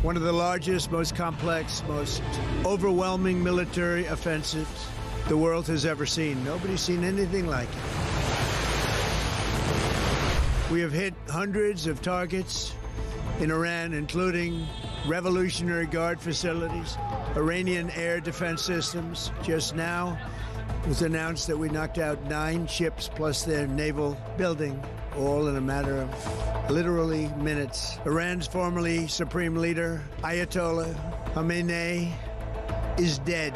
One of the largest, most complex, most overwhelming military offensives the world has ever seen. Nobody's seen anything like it. We have hit hundreds of targets in Iran, including Revolutionary Guard facilities, Iranian air defense systems. Just now, it was announced that we knocked out 9 ships plus their naval building, all in a matter of literally minutes. Iran's formerly supreme leader, Ayatollah Khamenei, is dead.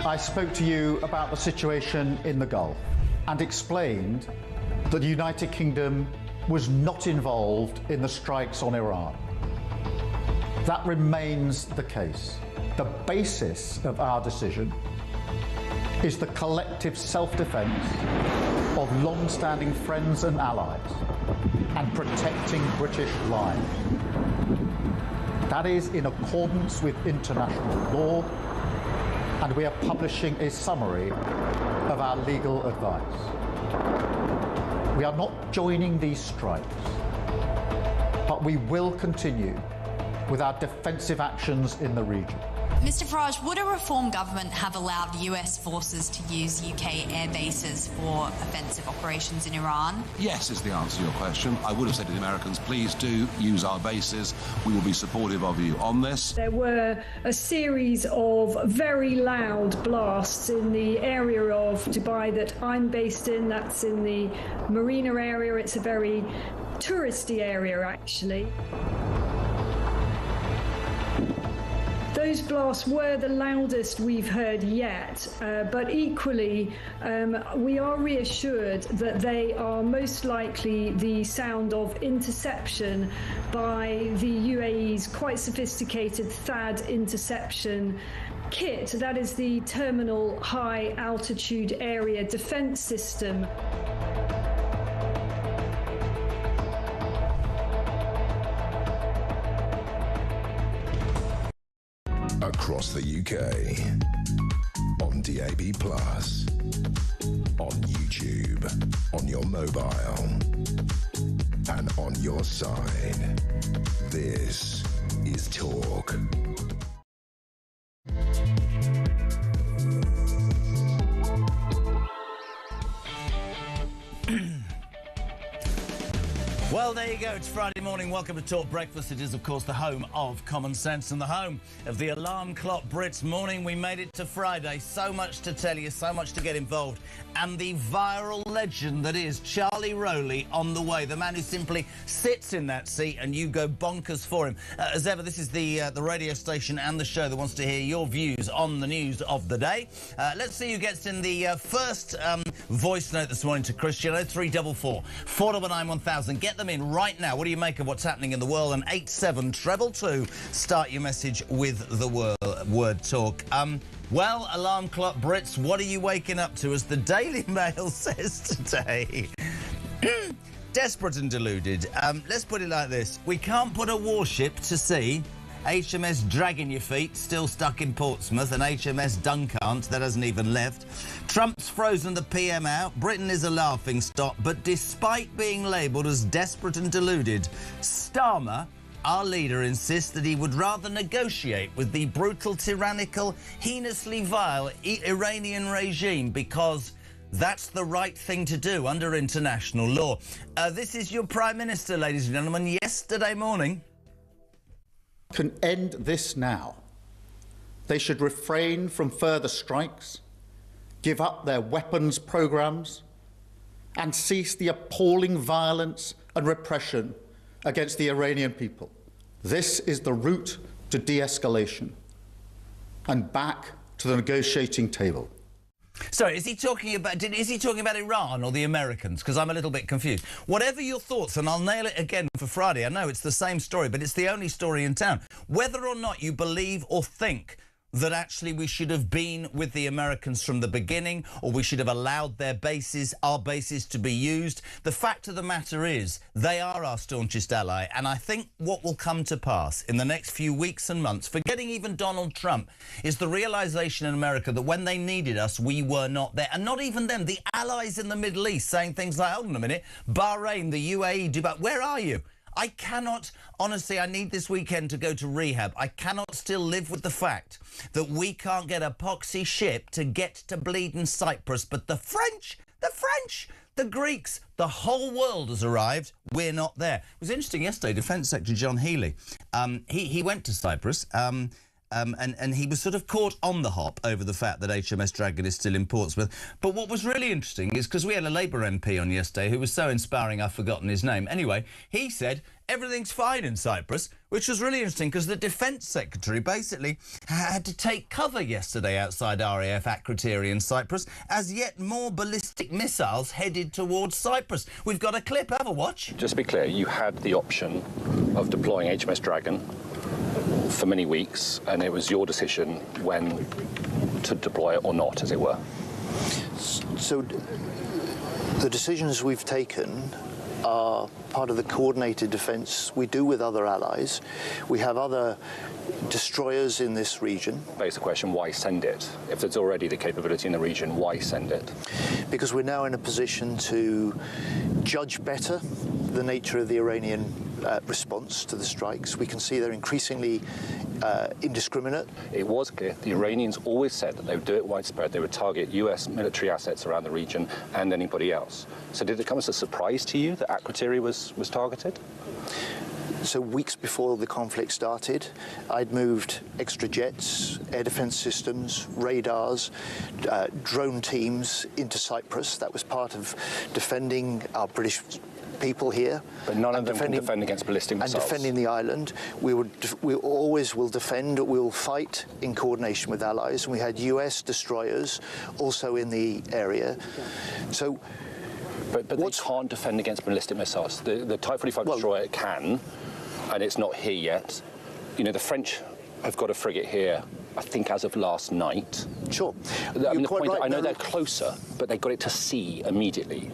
I spoke to you about the situation in the Gulf and explained that the United Kingdom was not involved in the strikes on Iran. That remains the case. The basis of our decision is the collective self-defence of long-standing friends and allies and protecting British lives. That is in accordance with international law, and we are publishing a summary of our legal advice. We are not joining these strikes, but we will continue with our defensive actions in the region. Mr Farage, would a reform government have allowed US forces to use UK air bases for offensive operations in Iran? Yes is the answer to your question. I would have said to the Americans, please do use our bases. We will be supportive of you on this. There were a series of very loud blasts in the area of Dubai that I'm based in. That's in the Marina area. It's a very touristy area, actually. Those blasts were the loudest we've heard yet, but equally we are reassured that they are most likely the sound of interception by the UAE's quite sophisticated THAAD interception kit. That is the Terminal High Altitude Area Defence System. Across the UK, on DAB+, on YouTube, on your mobile, and on your side. This is Talk. Well, there you go. It's Friday morning. Welcome to Talk Breakfast. It is, of course, the home of common sense and the home of the alarm clock Brits morning. We made it to Friday. So much to tell you, so much to get involved. And the viral legend that is Charlie Rowley on the way. The man who simply sits in that seat and you go bonkers for him. As ever, this is the radio station and the show that wants to hear your views on the news of the day. Let's see who gets in the first voice note this morning to Christian. 0344 499 1000. Get them in right now. What do you make of what's happening in the world? And 87222. Start your message with the word talk. Well, alarm clock Brits, what are you waking up to? As the Daily Mail says today. Desperate and deluded. Let's put it like this. We can't put a warship to sea. HMS Dragging Your Feet, still stuck in Portsmouth, and HMS Duncant, that hasn't even left. Trump's frozen the PM out. Britain is a laughing stock, but despite being labelled as desperate and deluded, Starmer, our leader, insists that he would rather negotiate with the brutal, tyrannical, heinously vile Iranian regime because that's the right thing to do under international law. This is your Prime Minister, ladies and gentlemen, yesterday morning. Can end this now. They should refrain from further strikes, give up their weapons programs, and cease the appalling violence and repression against the Iranian people. This is the route to de-escalation and back to the negotiating table. Sorry, is he talking about Iran or the Americans? Because I'm a little bit confused. Whatever your thoughts, and I'll nail it again for Friday. I know it's the same story, but it's the only story in town. Whether or not you believe or think that actually we should have been with the Americans from the beginning, or we should have allowed their bases, our bases, to be used. The fact of the matter is they are our staunchest ally, and I think what will come to pass in the next few weeks and months, forgetting even Donald Trump, is the realisation in America that when they needed us, we were not there. And not even them, the allies in the Middle East saying things like, hold on a minute, Bahrain, the UAE, Dubai, where are you? I cannot, honestly, I need this weekend to go to rehab. I cannot still live with the fact that we can't get a poxy ship to get to bleeding Cyprus. But the French, the Greeks, the whole world has arrived. We're not there. It was interesting yesterday, Defence Secretary John Healey, he went to Cyprus, and he was sort of caught on the hop over the fact that HMS Dragon is still in Portsmouth. But what was really interesting is, because we had a Labour MP on yesterday who was so inspiring I've forgotten his name. Anyway, he said everything's fine in Cyprus, which was really interesting because the Defence Secretary basically had to take cover yesterday outside RAF Akrotiri in Cyprus as yet more ballistic missiles headed towards Cyprus. We've got a clip, have a watch. Just to be clear, you had the option of deploying HMS Dragon for many weeks, and it was your decision when to deploy it or not, as it were. So the decisions we've taken are part of the coordinated defence we do with other allies. We have other destroyers in this region. Basic question, why send it? If there's already the capability in the region, why send it? Because we're now in a position to judge better the nature of the Iranian response to the strikes. We can see they're increasingly indiscriminate. It was clear. The Iranians always said that they would do it widespread. They would target US military assets around the region and anybody else. So did it come as a surprise to you that Akrotiri was targeted? So weeks before the conflict started, I'd moved extra jets, air defence systems, radars, drone teams into Cyprus. That was part of defending our British people here. But none of them can defend against ballistic missiles. And defending the island. We always will defend, we will fight in coordination with allies. And we had US destroyers also in the area. So, But they can't defend against ballistic missiles. The Type 45 destroyer can, and it's not here yet. You know, the French have got a frigate here, I think, as of last night. Sure. I mean, the point, right, I know they're closer, but they got it to sea immediately.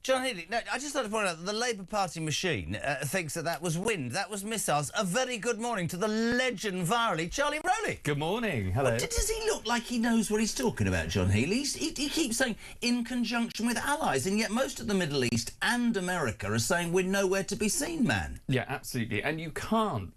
John Healey, no, I just like to point out that the Labour Party machine thinks that was wind, that was missiles. A very good morning to the legend virally, Charlie Rowley. Good morning. Hello. Does he look like he knows what he's talking about, John Healey? He keeps saying in conjunction with allies, and yet most of the Middle East and America are saying we're nowhere to be seen, man. Yeah, absolutely. And you can't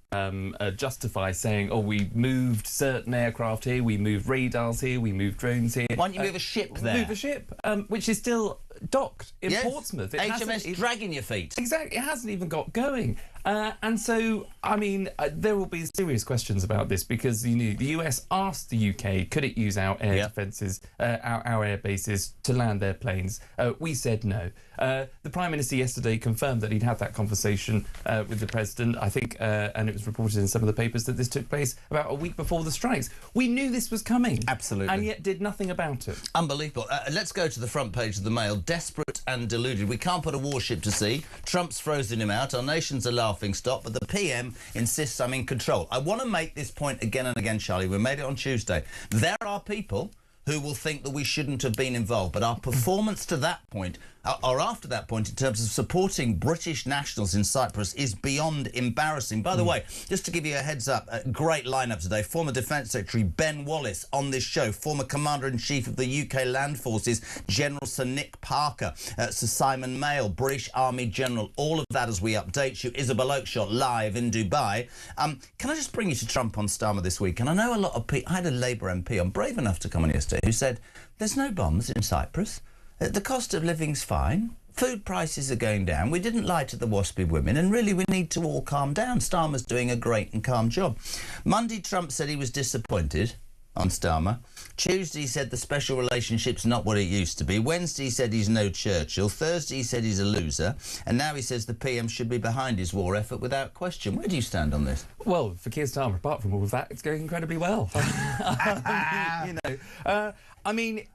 justify saying, oh, we moved certain aircraft here, we moved radars here, we moved drones here. Why don't you move a ship there? Move a ship, which is still docked in Portsmouth. It HMS dragging your feet. Exactly. It hasn't even got going. And so, I mean, there will be serious questions about this because, you know, the US asked the UK, could it use our air defences, our air bases to land their planes? We said no. The Prime Minister yesterday confirmed that he'd had that conversation with the President, I think, and it was reported in some of the papers that this took place about a week before the strikes. We knew this was coming. Absolutely. And yet did nothing about it. Unbelievable. Let's go to the front page of the Mail. Desperate and deluded. We can't put a warship to sea. Trump's frozen him out. Our nation's a laughing stock, but the PM insists I'm in control. I want to make this point again and again, Charlie. We made it on Tuesday. There are people who will think that we shouldn't have been involved, but our performance to that point, or after that point, in terms of supporting British nationals in Cyprus is beyond embarrassing. By the way, just to give you a heads up, a great lineup today. Former Defence Secretary Ben Wallace on this show, former Commander-in-Chief of the UK Land Forces, General Sir Nick Parker, Sir Simon Mayle, British Army General, all of that as we update you. Isabel Oakeshott live in Dubai. Can I just bring you to Trump on Starmer this week? And I know a lot of people, I had a Labour MP on, brave enough to come on yesterday, who said, there's no bombs in Cyprus. The cost of living's fine. Food prices are going down. We didn't lie to the waspy women, and really we need to all calm down. Starmer's doing a great and calm job. Monday, Trump said he was disappointed on Starmer. Tuesday, he said the special relationship's not what it used to be. Wednesday, he said he's no Churchill. Thursday, he said he's a loser. And now he says the PM should be behind his war effort without question. Where do you stand on this? Well, for Keir Starmer, apart from all of that, it's going incredibly well. You know, I mean,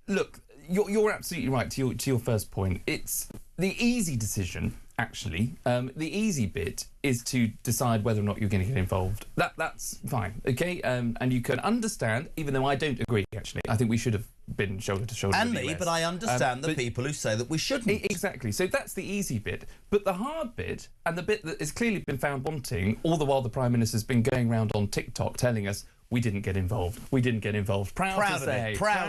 look, you're absolutely right to your first point. It's the easy decision, actually, the easy bit is to decide whether or not you're going to get involved. That's fine, okay? And you can understand, even though I don't agree, actually. I think we should have been shoulder to shoulder with the US. But I understand the people who say that we shouldn't. Exactly. So that's the easy bit. But the hard bit, and the bit that has clearly been found wanting, all the while the Prime Minister's been going around on TikTok telling us, we didn't get involved. We didn't get involved. Proud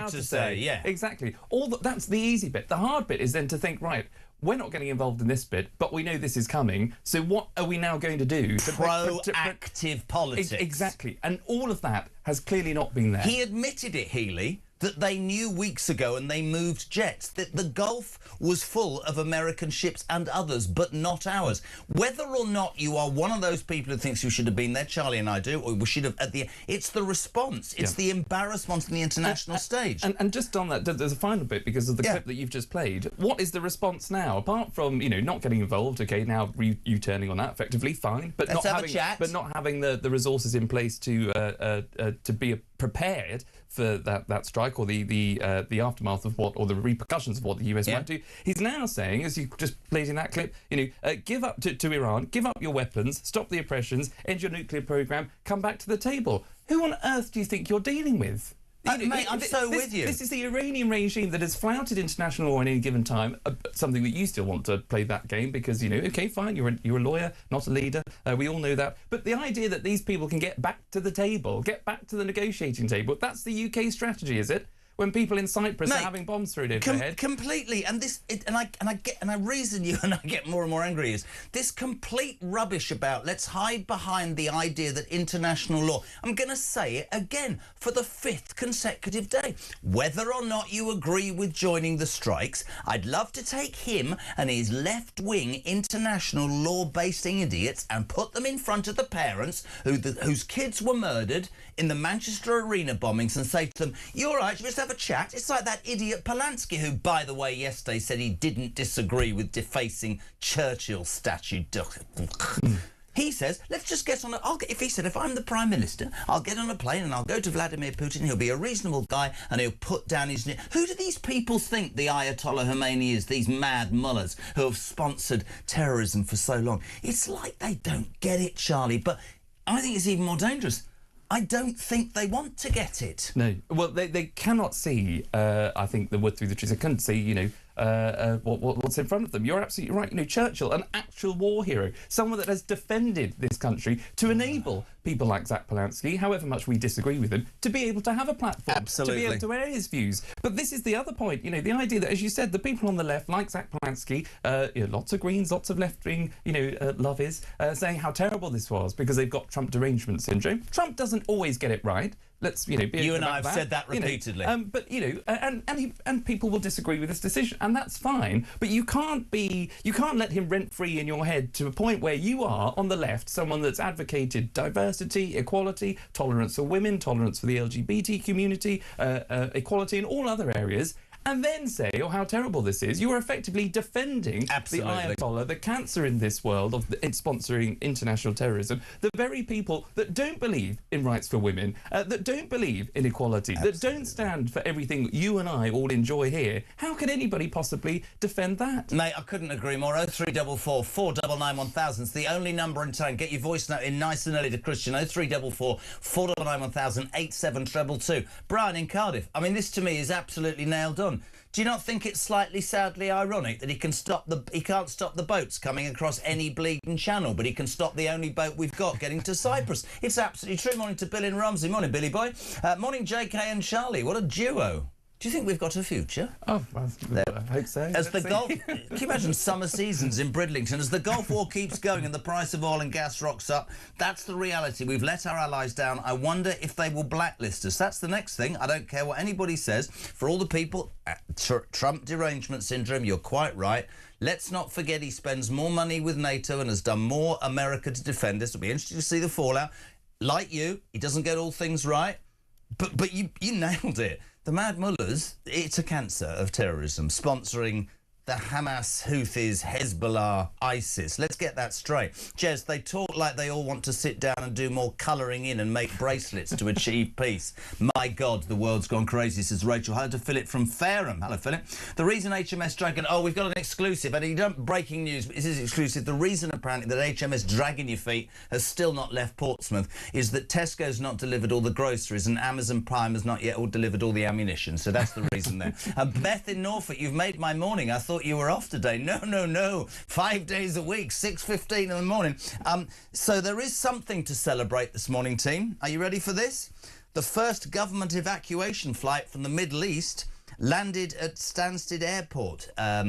to say. Yeah. Exactly. That's the easy bit. The hard bit is then to think, right, we're not getting involved in this bit, but we know this is coming. So what are we now going to do? Proactive politics. Exactly. And all of that has clearly not been there. He admitted it, Healy, that they knew weeks ago and they moved jets, that the Gulf was full of American ships and others, but not ours. Whether or not you are one of those people who thinks you should have been there, Charlie and I do, or we should have it's the response. It's the embarrassment on the international stage. And just on that, there's a final bit because of the clip that you've just played. What is the response now? Apart from, not getting involved, okay, now you turning on that effectively, fine. But not having the resources in place to be prepared for that strike or the aftermath of what, or the repercussions of what the US might do. He's now saying, as you just played in that clip, give up to Iran, give up your weapons, stop the oppressions, end your nuclear program, come back to the table. Who on earth do you think you're dealing with? Mate, I'm with you. This is the Iranian regime that has flouted international law at any given time, something that you still want to play that game because, okay, fine, you're a lawyer, not a leader. We all know that. But the idea that these people can get back to the table, get back to the negotiating table, that's the UK strategy, is it? When people in Cyprus are having bombs thrown over their head. Completely. And I reason you and I get more and more angry is this complete rubbish about let's hide behind the idea that international law. I'm going to say it again for the 5th consecutive day. Whether or not you agree with joining the strikes, I'd love to take him and his left-wing international law-based idiots and put them in front of the parents whose kids were murdered in the Manchester Arena bombings and say to them, you're right, you must have a chat. It's like that idiot Polanski who, by the way, yesterday said he didn't disagree with defacing Churchill's statue. He says, let's just get on if I'm the Prime Minister, I'll get on a plane and I'll go to Vladimir Putin. He'll be a reasonable guy and he'll put down his... Who do these people think the Ayatollah Khomeini is, these mad mullahs who have sponsored terrorism for so long? It's like they don't get it, Charlie, but I think it's even more dangerous. I don't think they want to get it. No. Well, they cannot see, I think, the wood through the trees. They couldn't see, what's in front of them. You're absolutely right. Churchill, an actual war hero, someone that has defended this country to enable people like Zach Polanski, however much we disagree with him, to be able to have a platform, absolutely, to be able to air his views. But this is the other point, the idea that, as you said, the people on the left, like Zach Polanski, lots of Greens, lots of left-wing, lovies, saying how terrible this was because they've got Trump derangement syndrome. Trump doesn't always get it right. Let's, be you and I have said that repeatedly. But and people will disagree with this decision, and that's fine. But you can't let him rent free in your head to a point where you are on the left, someone that's advocated diversity, equality, tolerance for women, tolerance for the LGBT community, equality in all other areas. And then say, how terrible this is. You are effectively defending the Ayatollah, the cancer in this world of sponsoring international terrorism, the very people that don't believe in rights for women, that don't believe in equality, that don't stand for everything you and I all enjoy here. How can anybody possibly defend that? Mate, I couldn't agree more. 0344 499 1000. It's the only number in town. Get your voice note in nice and early to Christian. 0344 499 1000 87222. Brian in Cardiff. I mean, this to me is absolutely nailed on. Do you not think it's slightly sadly ironic that he can't stop the boats coming across any bleeding channel, but he can stop the only boat we've got getting to Cyprus? It's absolutely true. Morning to Bill in Romsey. Morning, Billy boy. Morning, JK and Charlie. What a duo. Do you think we've got a future? Oh, well, I hope so. As the Gulf, can you imagine summer seasons in Bridlington? As the Gulf War keeps going and the price of oil and gas rocks up, that's the reality. We've let our allies down. I wonder if they will blacklist us. That's the next thing. I don't care what anybody says. For all the people, Trump derangement syndrome, you're quite right. Let's not forget he spends more money with NATO and has done more America to defend us. It'll be interesting to see the fallout. Like you, he doesn't get all things right, but you nailed it. The mad mullahs, it's a cancer of terrorism, sponsoring the Hamas, Houthis, Hezbollah, ISIS. Let's get that straight. Jez, they talk like they all want to sit down and do more colouring in and make bracelets to achieve peace. My God, the world's gone crazy, says Rachel. Hello to Philip from Fareham. Hello, Philip. The reason HMS Dragon... Oh, we've got an exclusive. And you don't... Breaking news, this is exclusive. The reason, apparently, that HMS Dragon Your Feet has still not left Portsmouth is that Tesco's not delivered all the groceries and Amazon Prime has not yet all delivered all the ammunition. So that's the reason there. Beth in Norfolk, you've made my morning. I thought you were off today. No. 5 days a week, 6:15 in the morning. So there is something to celebrate this morning, team. Are you ready for this? The first government evacuation flight from the Middle East landed at Stansted Airport.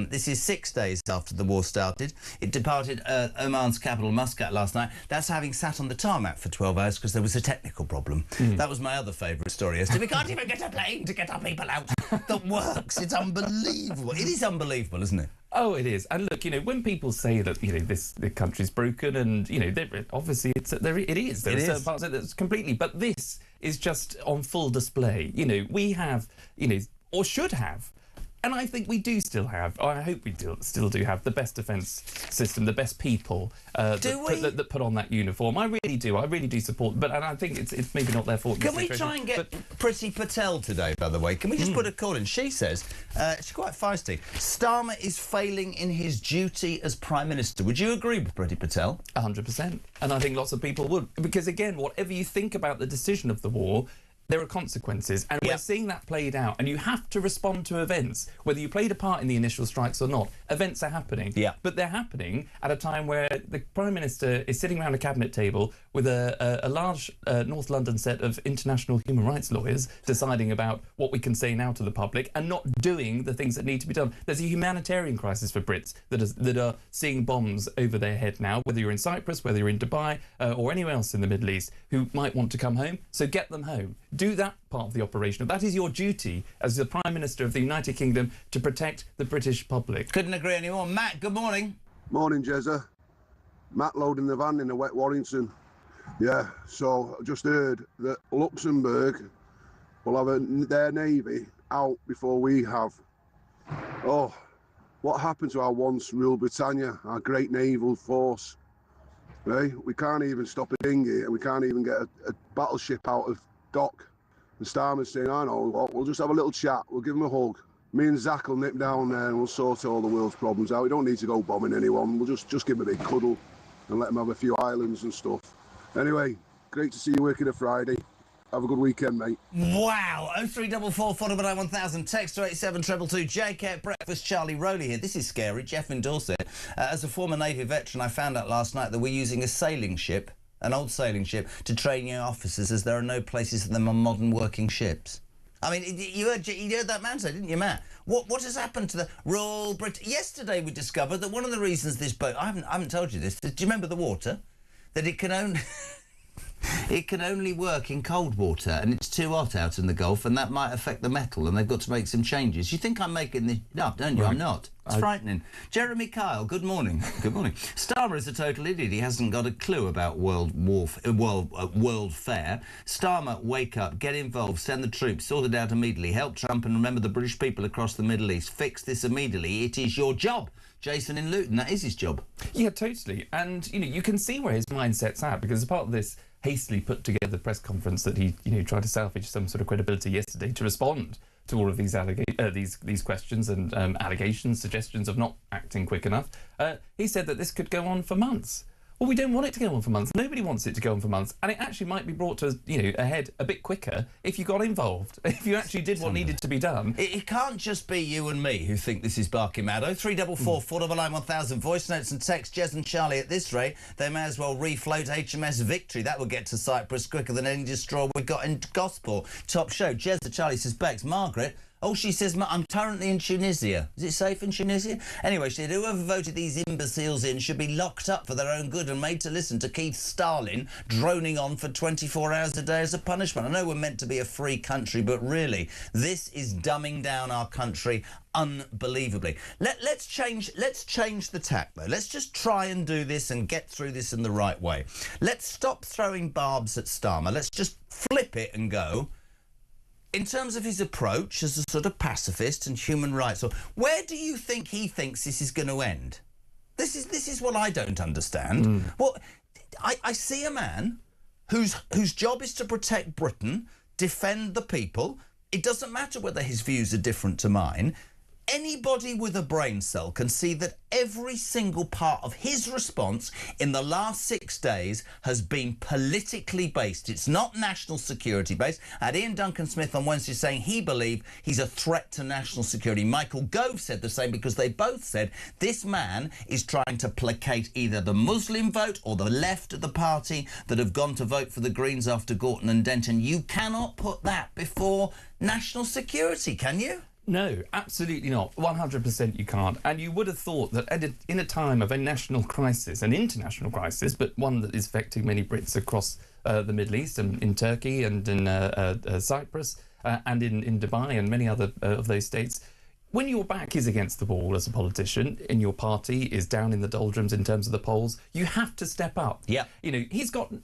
This is 6 days after the war started. It departed Oman's capital, Muscat, last night. That's having sat on the tarmac for 12 hours because there was a technical problem. That was my other favourite story. We can't even get a plane to get our people out that works. It's unbelievable. It is unbelievable, isn't it? Oh, it is. And look, when people say that, the country's broken and, obviously it is. There are certain parts of it that's completely... But this is just on full display. We have, or should have, and I think we do still have, or I hope we still do have the best defence system, the best people that put on that uniform. I really do support, and I think it's maybe not their fault. Can we try and get Priti Patel today, by the way? Can we just put a call in? She says, she's quite feisty, Starmer is failing in his duty as Prime Minister. Would you agree with Priti Patel? 100%. And I think lots of people would. Because, again, whatever you think about the decision of the war, there are consequences, and we're seeing that played out, and you have to respond to events, whether you played a part in the initial strikes or not. Events are happening, but they're happening at a time where the Prime Minister is sitting around a cabinet table with a large North London set of international human rights lawyers deciding about what we can say now to the public and not doing the things that need to be done. There's a humanitarian crisis for Brits that are seeing bombs over their head now, whether you're in Cyprus, whether you're in Dubai, or anywhere else in the Middle East, who might want to come home. So get them home. Do that part of the operation. That is your duty as the Prime Minister of the United Kingdom, to protect the British public. Couldn't agree anymore. Matt, good morning. Morning, Jezza. Matt loading the van in the wet Warrington. Yeah, so I just heard that Luxembourg will have their navy out before we have. Oh, what happened to our once Rule Britannia, our great naval force? Right? We can't even stop a dinghy, and we can't even get a battleship out of dock. And Starmer's saying, I know, we'll just have a little chat, we'll give him a hug. Me and Zach will nip down there and we'll sort all the world's problems out. We don't need to go bombing anyone, we'll just give him a big cuddle and let him have a few islands and stuff. Anyway, great to see you working a Friday. Have a good weekend, mate. Wow. 0344 499 1000. Text to 87222. JK at Breakfast. Charlie Rowley here. This is scary. Jeff in Dorset. As a former Navy veteran, I found out last night that we're using a sailing ship, an old sailing ship, to train young officers, as there are no places for them on modern working ships. I mean, you heard that man say, didn't you, Matt? What has happened to the Royal Brit... Yesterday we discovered that one of the reasons this boat... I haven't told you this. Do you remember the water? That it can only... It can only work in cold water, and it's too hot out in the Gulf, and that might affect the metal, and they've got to make some changes. You think I'm making this up, don't you? Right. I'm not. It's frightening. Jeremy Kyle, good morning. Good morning. Starmer is a total idiot. He hasn't got a clue about world fair. Starmer, wake up, get involved, send the troops, sort it out immediately, help Trump, and remember the British people across the Middle East. Fix this immediately. It is your job. Jason in Luton, that is his job. Yeah, totally. And, you can see where his mindset's at, because as part of this hastily put together press conference that he, tried to salvage some sort of credibility yesterday to respond to all of these these questions and allegations, suggestions of not acting quick enough. He said that this could go on for months. Well, we don't want it to go on for months. Nobody wants it to go on for months. And it actually might be brought to, a head a bit quicker if you got involved, if you actually did what needed to be done. It can't just be you and me who think this is barking mad. 0344 499 1000. Voice notes and text. Jez and Charlie, at this rate, they may as well refloat HMS Victory. That will get to Cyprus quicker than any destroyer we got in Gosport. Top show. Jez and Charlie says, Bex, Margaret... Oh, she says, I'm currently in Tunisia. Is it safe in Tunisia? Anyway, she said, whoever voted these imbeciles in should be locked up for their own good and made to listen to Keith Stalin droning on for 24 hours a day as a punishment. I know we're meant to be a free country, but really, this is dumbing down our country unbelievably. Let's change the tack, though. Let's just try and do this and get through this in the right way. Let's stop throwing barbs at Starmer. Let's just flip it and go... in terms of his approach as a sort of pacifist and human rights, where do you think he thinks this is going to end? This is what I don't understand. Well, I see a man whose job is to protect Britain, defend the people. It doesn't matter whether his views are different to mine. Anybody with a brain cell can see that every single part of his response in the last 6 days has been politically based. It's not national security based. I had Ian Duncan Smith on Wednesday saying he believed he's a threat to national security. Michael Gove said the same, because they both said this man is trying to placate either the Muslim vote or the left of the party that have gone to vote for the Greens after Gorton and Denton. You cannot put that before national security, can you? No, absolutely not. 100% you can't. And you would have thought that in a time of a national crisis, an international crisis, but one that is affecting many Brits across the Middle East and in Turkey and in Cyprus and in Dubai and many other of those states, when your back is against the wall as a politician and your party is down in the doldrums in terms of the polls, you have to step up. Yeah. You know,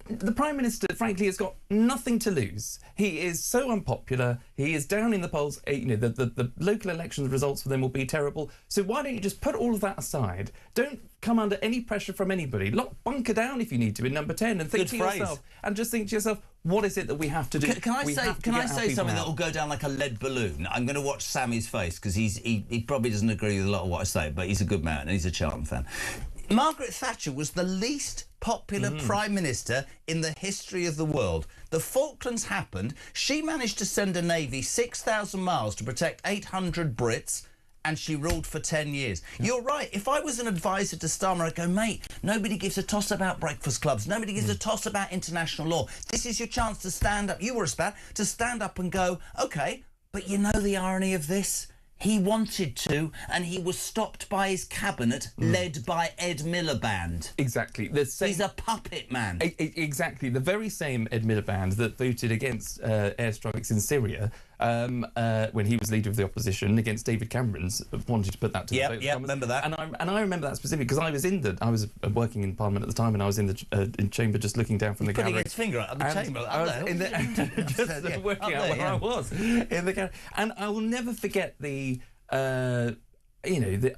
the Prime Minister, frankly, has got nothing to lose. He is so unpopular. He is down in the polls. You know, the local election results for them will be terrible. So why don't you just put all of that aside? Don't come under any pressure from anybody. Bunker down if you need to in number 10 and think to yourself, and just think to yourself, what is it that we have to do? Can I say something that will go down like a lead balloon? I'm going to watch Sammy's face, because he probably doesn't agree with a lot of what I say, but he's a good man and he's a Charlton fan. Margaret Thatcher was the least popular Prime Minister in the history of the world. The Falklands happened. She managed to send a navy 6,000 miles to protect 800 Brits, and she ruled for 10 years. You're right. If I was an advisor to Starmer, I'd go, mate, nobody gives a toss about breakfast clubs. Nobody gives a toss about international law. This is your chance to stand up. You were a spat, to stand up and go, OK, but you know the irony of this? He wanted to, and he was stopped by his cabinet, led by Ed Miliband. Exactly. He's a puppet man. Exactly. The very same Ed Miliband that voted against airstrikes in Syria when he was leader of the opposition against David Cameron's, wanted to put that to the vote. Yeah, remember that. And I remember that specifically because I was working in Parliament at the time, and I was in the chamber just looking down from the gallery. Putting his finger out of the chamber. I was just working out where I was in the gallery. And I will never forget the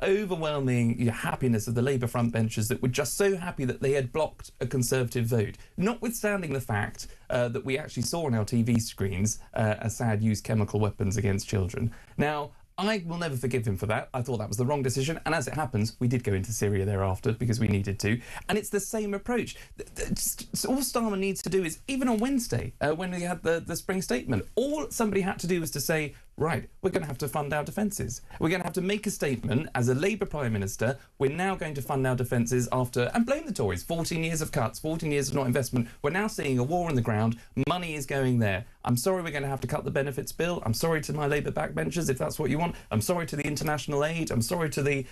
overwhelming happiness of the Labour frontbenchers that were just so happy that they had blocked a Conservative vote, notwithstanding the fact that we actually saw on our TV screens Assad use chemical weapons against children. Now, I will never forgive him for that. I thought that was the wrong decision. And as it happens, we did go into Syria thereafter because we needed to. And it's the same approach. All Starmer needs to do is, even on Wednesday, when we had the spring statement, all somebody had to do was to say, right, we're going to have to fund our defences. We're going to have to make a statement as a Labour Prime Minister. We're now going to fund our defences after, and blame the Tories, 14 years of cuts, 14 years of not investment. We're now seeing a war on the ground. Money is going there. I'm sorry we're going to have to cut the benefits bill. I'm sorry to my Labour backbenchers if that's what you want. I'm sorry to the international aid. I'm sorry to the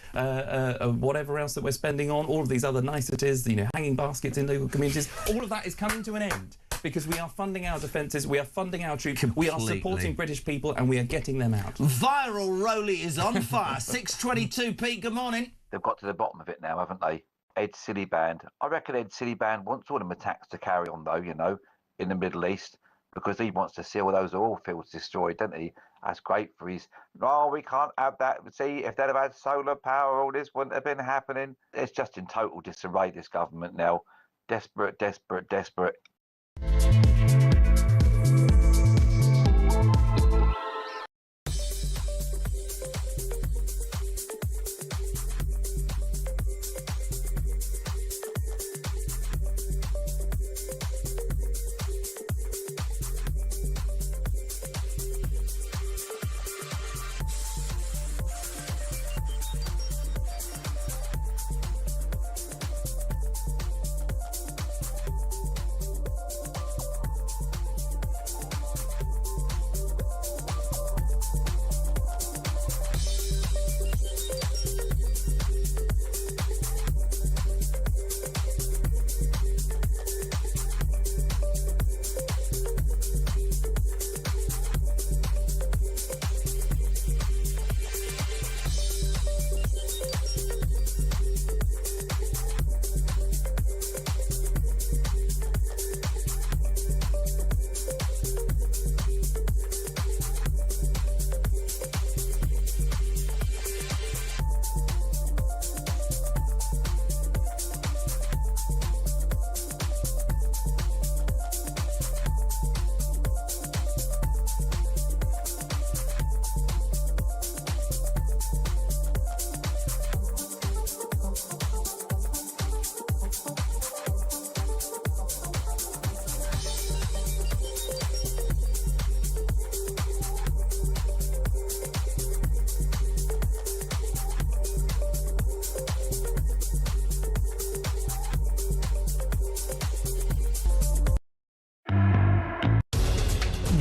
whatever else that we're spending on, all of these other niceties, hanging baskets in local communities. All of that is coming to an end because we are funding our defences, we are funding our troops, we are supporting British people, and we are getting them out. Viral Rolly is on fire. 6:22, Pete, good morning. They've got to the bottom of it now, haven't they? Ed Miliband. I reckon Ed Miliband wants all them attacks to carry on, though, in the Middle East, because he wants to see all those oil fields destroyed, doesn't he? That's great for his, we can't have that. See, if they'd have had solar power, all this wouldn't have been happening. It's just in total disarray, this government now. Desperate, desperate, desperate.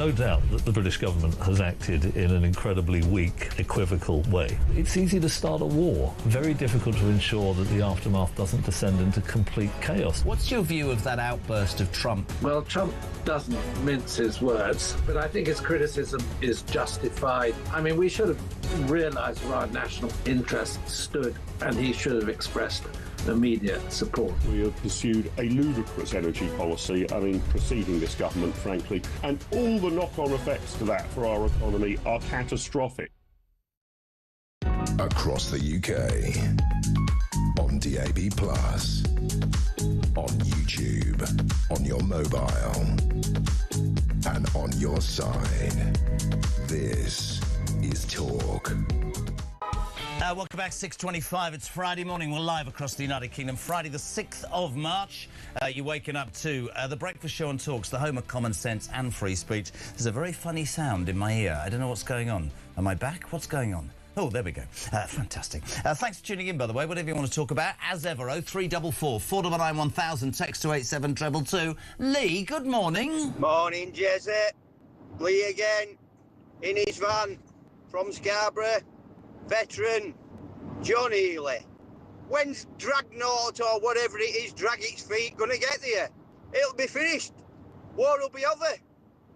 no doubt that the British government has acted in an incredibly weak, equivocal way. It's easy to start a war, very difficult to ensure that the aftermath doesn't descend into complete chaos. What's your view of that outburst of Trump? Well, Trump doesn't mince his words, but I think his criticism is justified. I mean, we should have realised where our national interests stood, and he should have expressed immediate support. We have pursued a ludicrous energy policy, preceding this government, frankly, and all the knock-on effects to that for our economy are catastrophic. Across the UK, on DAB+, on YouTube, on your mobile, and on your side. This is Talk. Welcome back, 6:25. It's Friday morning. We're live across the United Kingdom. Friday the 6th of March. You're waking up to The Breakfast Show on Talks, the home of common sense and free speech. There's a very funny sound in my ear. I don't know what's going on. Am I back? What's going on? Oh, there we go. Fantastic. Thanks for tuning in, by the way. Whatever you want to talk about, as ever, 0344 499 1000, text to 87222. Lee, good morning. Morning, Jesse. Lee again, in his van, from Scarborough. Veteran John Healy. When's Dragnaut or whatever it is, drag its feet, gonna get there? It'll be finished. War will be over.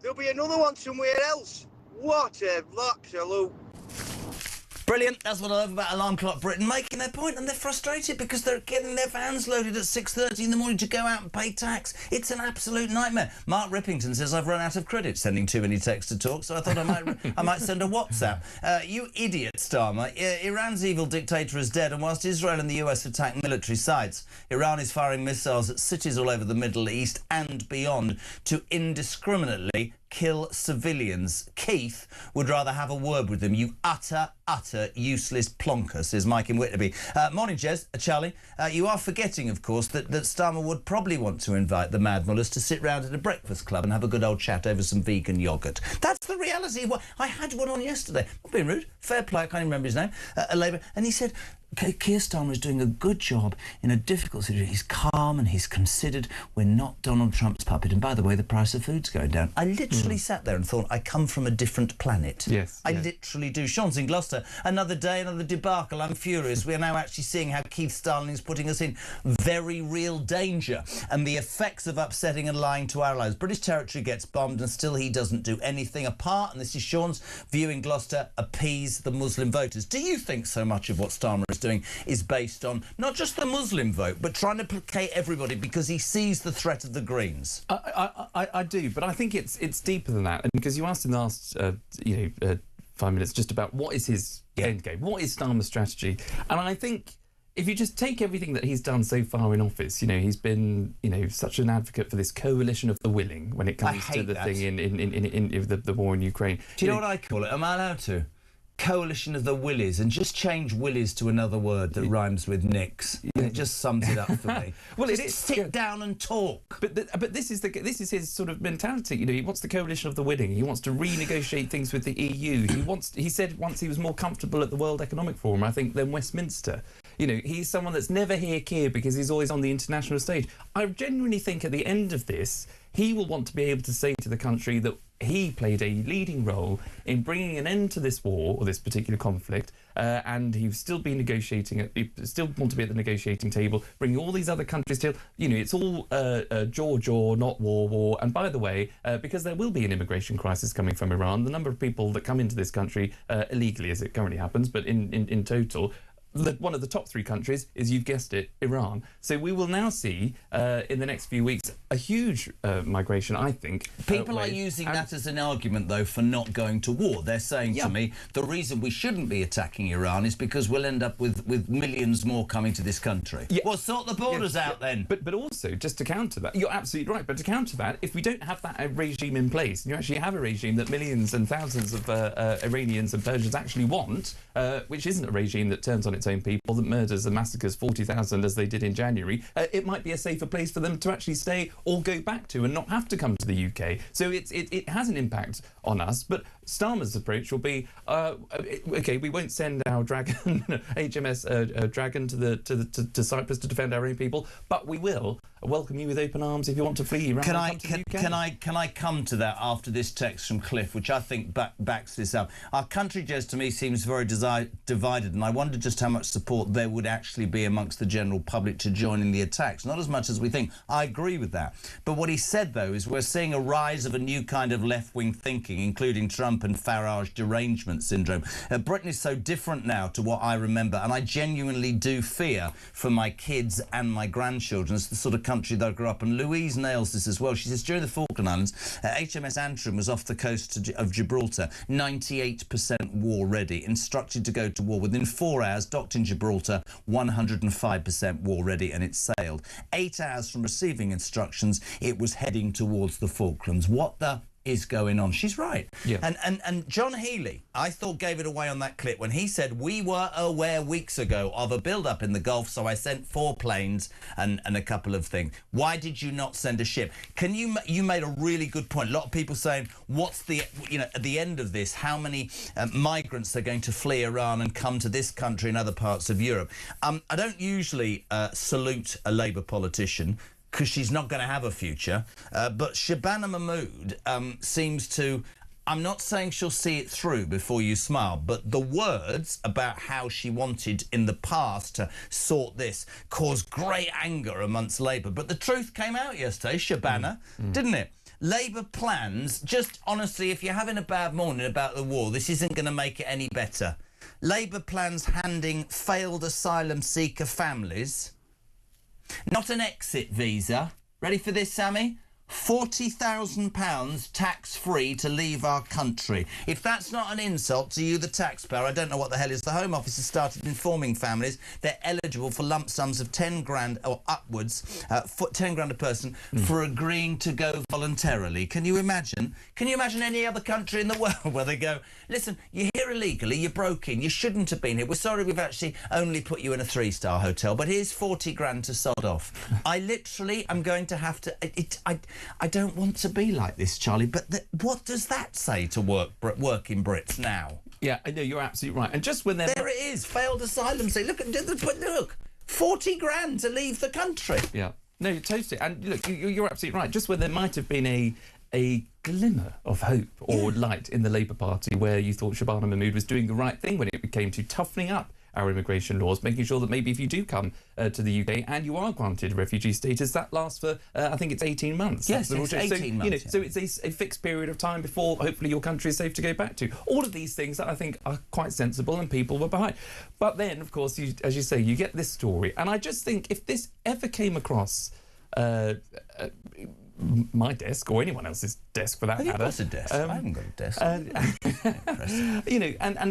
There'll be another one somewhere else. What a absolute... Brilliant. That's what I love about Alarm Clock Britain, making their point, and they're frustrated because they're getting their vans loaded at 6:30 in the morning to go out and pay tax. It's an absolute nightmare. Mark Rippington says, I've run out of credit sending too many texts to Talk, so I thought I might send a WhatsApp. You idiot, Starmer. Iran's evil dictator is dead, and whilst Israel and the US attack military sites, Iran is firing missiles at cities all over the Middle East and beyond to indiscriminately kill civilians. Keith would rather have a word with them. You utter useless plonker, says Mike in Whitby. Morning, Jez. Charlie. You are forgetting, of course, that Starmer would probably want to invite the Mad Mullers to sit round at a breakfast club and have a good old chat over some vegan yoghurt. That's the reality. Well, I had one on yesterday. Not being rude. Fair play. I can't even remember his name. A Labour. And he said, Keir Starmer is doing a good job in a difficult situation. He's calm and he's considered. We're not Donald Trump's puppet. And by the way, the price of food's going down. I literally sat there and thought, I come from a different planet. Yes. I literally do. Sean's in Gloucester. Another day, another debacle. I'm furious. We are now actually seeing how Keith Starling is putting us in very real danger and the effects of upsetting and lying to our allies. British territory gets bombed and still he doesn't do anything apart, and this is Sean's view in Gloucester, appease the Muslim voters. Do you think so much of what Starmer is doing is based on not just the Muslim vote, but trying to placate everybody because he sees the threat of the Greens? I do, but I think it's deeper than that. And because you asked in the last 5 minutes just about what is his end game, what is Starmer's strategy, and I think if you just take everything that he's done so far in office, he's been, such an advocate for this coalition of the willing when it comes to the thing in the war in Ukraine. Do you know what I call it? Am I allowed to? Coalition of the Willies, and just change Willies to another word that rhymes with Nicks. It just sums it up for me. Well, just sit down and talk. But this is his sort of mentality. He wants the coalition of the willing. He wants to renegotiate things with the EU. He said once he was more comfortable at the World Economic Forum, I think, than Westminster. He's someone that's never here because he's always on the international stage. I genuinely think at the end of this, he will want to be able to say to the country that he played a leading role in bringing an end to this war or this particular conflict, and he'll still be negotiating. He still want to be at the negotiating table, bringing all these other countries to. It's all jaw, not war. And by the way, because there will be an immigration crisis coming from Iran, the number of people that come into this country illegally, as it currently happens, but in total. One of the top three countries is, you've guessed it, Iran. So we will now see in the next few weeks a huge migration, I think. People are using that as an argument, though, for not going to war. They're saying to me, the reason we shouldn't be attacking Iran is because we'll end up with millions more coming to this country. Yeah. Well, sort the borders out then. But also, just to counter that, you're absolutely right, but to counter that, if we don't have that regime in place, and you actually have a regime that millions and thousands of Iranians and Persians actually want, which isn't a regime that turns on its own people, that murders and massacres 40,000 as they did in January, it might be a safer place for them to actually stay or go back to and not have to come to the UK. So it has an impact on us. But Starmer's approach will be, okay, we won't send our Dragon, HMS Dragon to Cyprus to defend our own people, but we will welcome you with open arms if you want to flee. Can I come to that after this text from Cliff, which I think backs this up? Our country, Jez, to me seems very divided, and I wonder just how much support there would actually be amongst the general public to join in the attacks. Not as much as we think. I agree with that. But what he said, though, is we're seeing a rise of a new kind of left-wing thinking, including Trump and Farage derangement syndrome. Britain is so different now to what I remember, and I genuinely do fear for my kids and my grandchildren. It's the sort of country that I grew up in. Louise nails this as well. She says, during the Falkland Islands, HMS Antrim was off the coast of Gibraltar, 98% war ready, instructed to go to war. Within 4 hours, docked in Gibraltar, 105% war ready, and it sailed. 8 hours from receiving instructions, it was heading towards the Falklands. What the is going on? She's right. Yeah. And John Healey, I thought, gave it away on that clip when he said, we were aware weeks ago of a build-up in the Gulf, so I sent 4 planes and a couple of things. Why did you not send a ship? You made a really good point. A lot of people saying, what's the, at the end of this, how many migrants are going to flee Iran and come to this country and other parts of Europe? I don't usually salute a Labour politician, because she's not going to have a future. But Shabana Mahmood seems to... I'm not saying she'll see it through before you smile, but the words about how she wanted in the past to sort this caused great anger amongst Labour. But the truth came out yesterday, Shabana, didn't it? Labour plans, just honestly, if you're having a bad morning about the war, this isn't going to make it any better. Labour plans handing failed asylum seeker families... not an exit visa. Ready for this, Sammy? £40,000 tax-free to leave our country. If that's not an insult to you, the taxpayer, I don't know what the hell is. The Home Office has started informing families they're eligible for lump sums of 10 grand or upwards, 10 grand a person, for agreeing to go voluntarily. Can you imagine? Can you imagine any other country in the world where they go, listen, you're here illegally, you broke in, you shouldn't have been here. We're sorry we've actually only put you in a 3-star hotel, but here's 40 grand to sod off. I literally am going to have to... I don't want to be like this, Charlie, but what does that say to working Brits now? Yeah, I know, you're absolutely right. And just when they're... There it is, failed asylum. Say, look, 40 grand to leave the country. Yeah, no, totally. And look, you're absolutely right. Just when there might have been a glimmer of hope or light in the Labour Party where you thought Shabana Mahmood was doing the right thing when it came to toughening up our immigration laws, making sure that maybe if you do come to the UK and you are granted refugee status, that lasts for, I think it's 18 months. Yes, it's 18 months. So it's a fixed period of time before hopefully your country is safe to go back to. All of these things that I think are quite sensible and people were behind. But then, of course, as you say, you get this story. And I just think if this ever came across... my desk or anyone else's desk for that matter. What's a desk? I haven't got a desk. And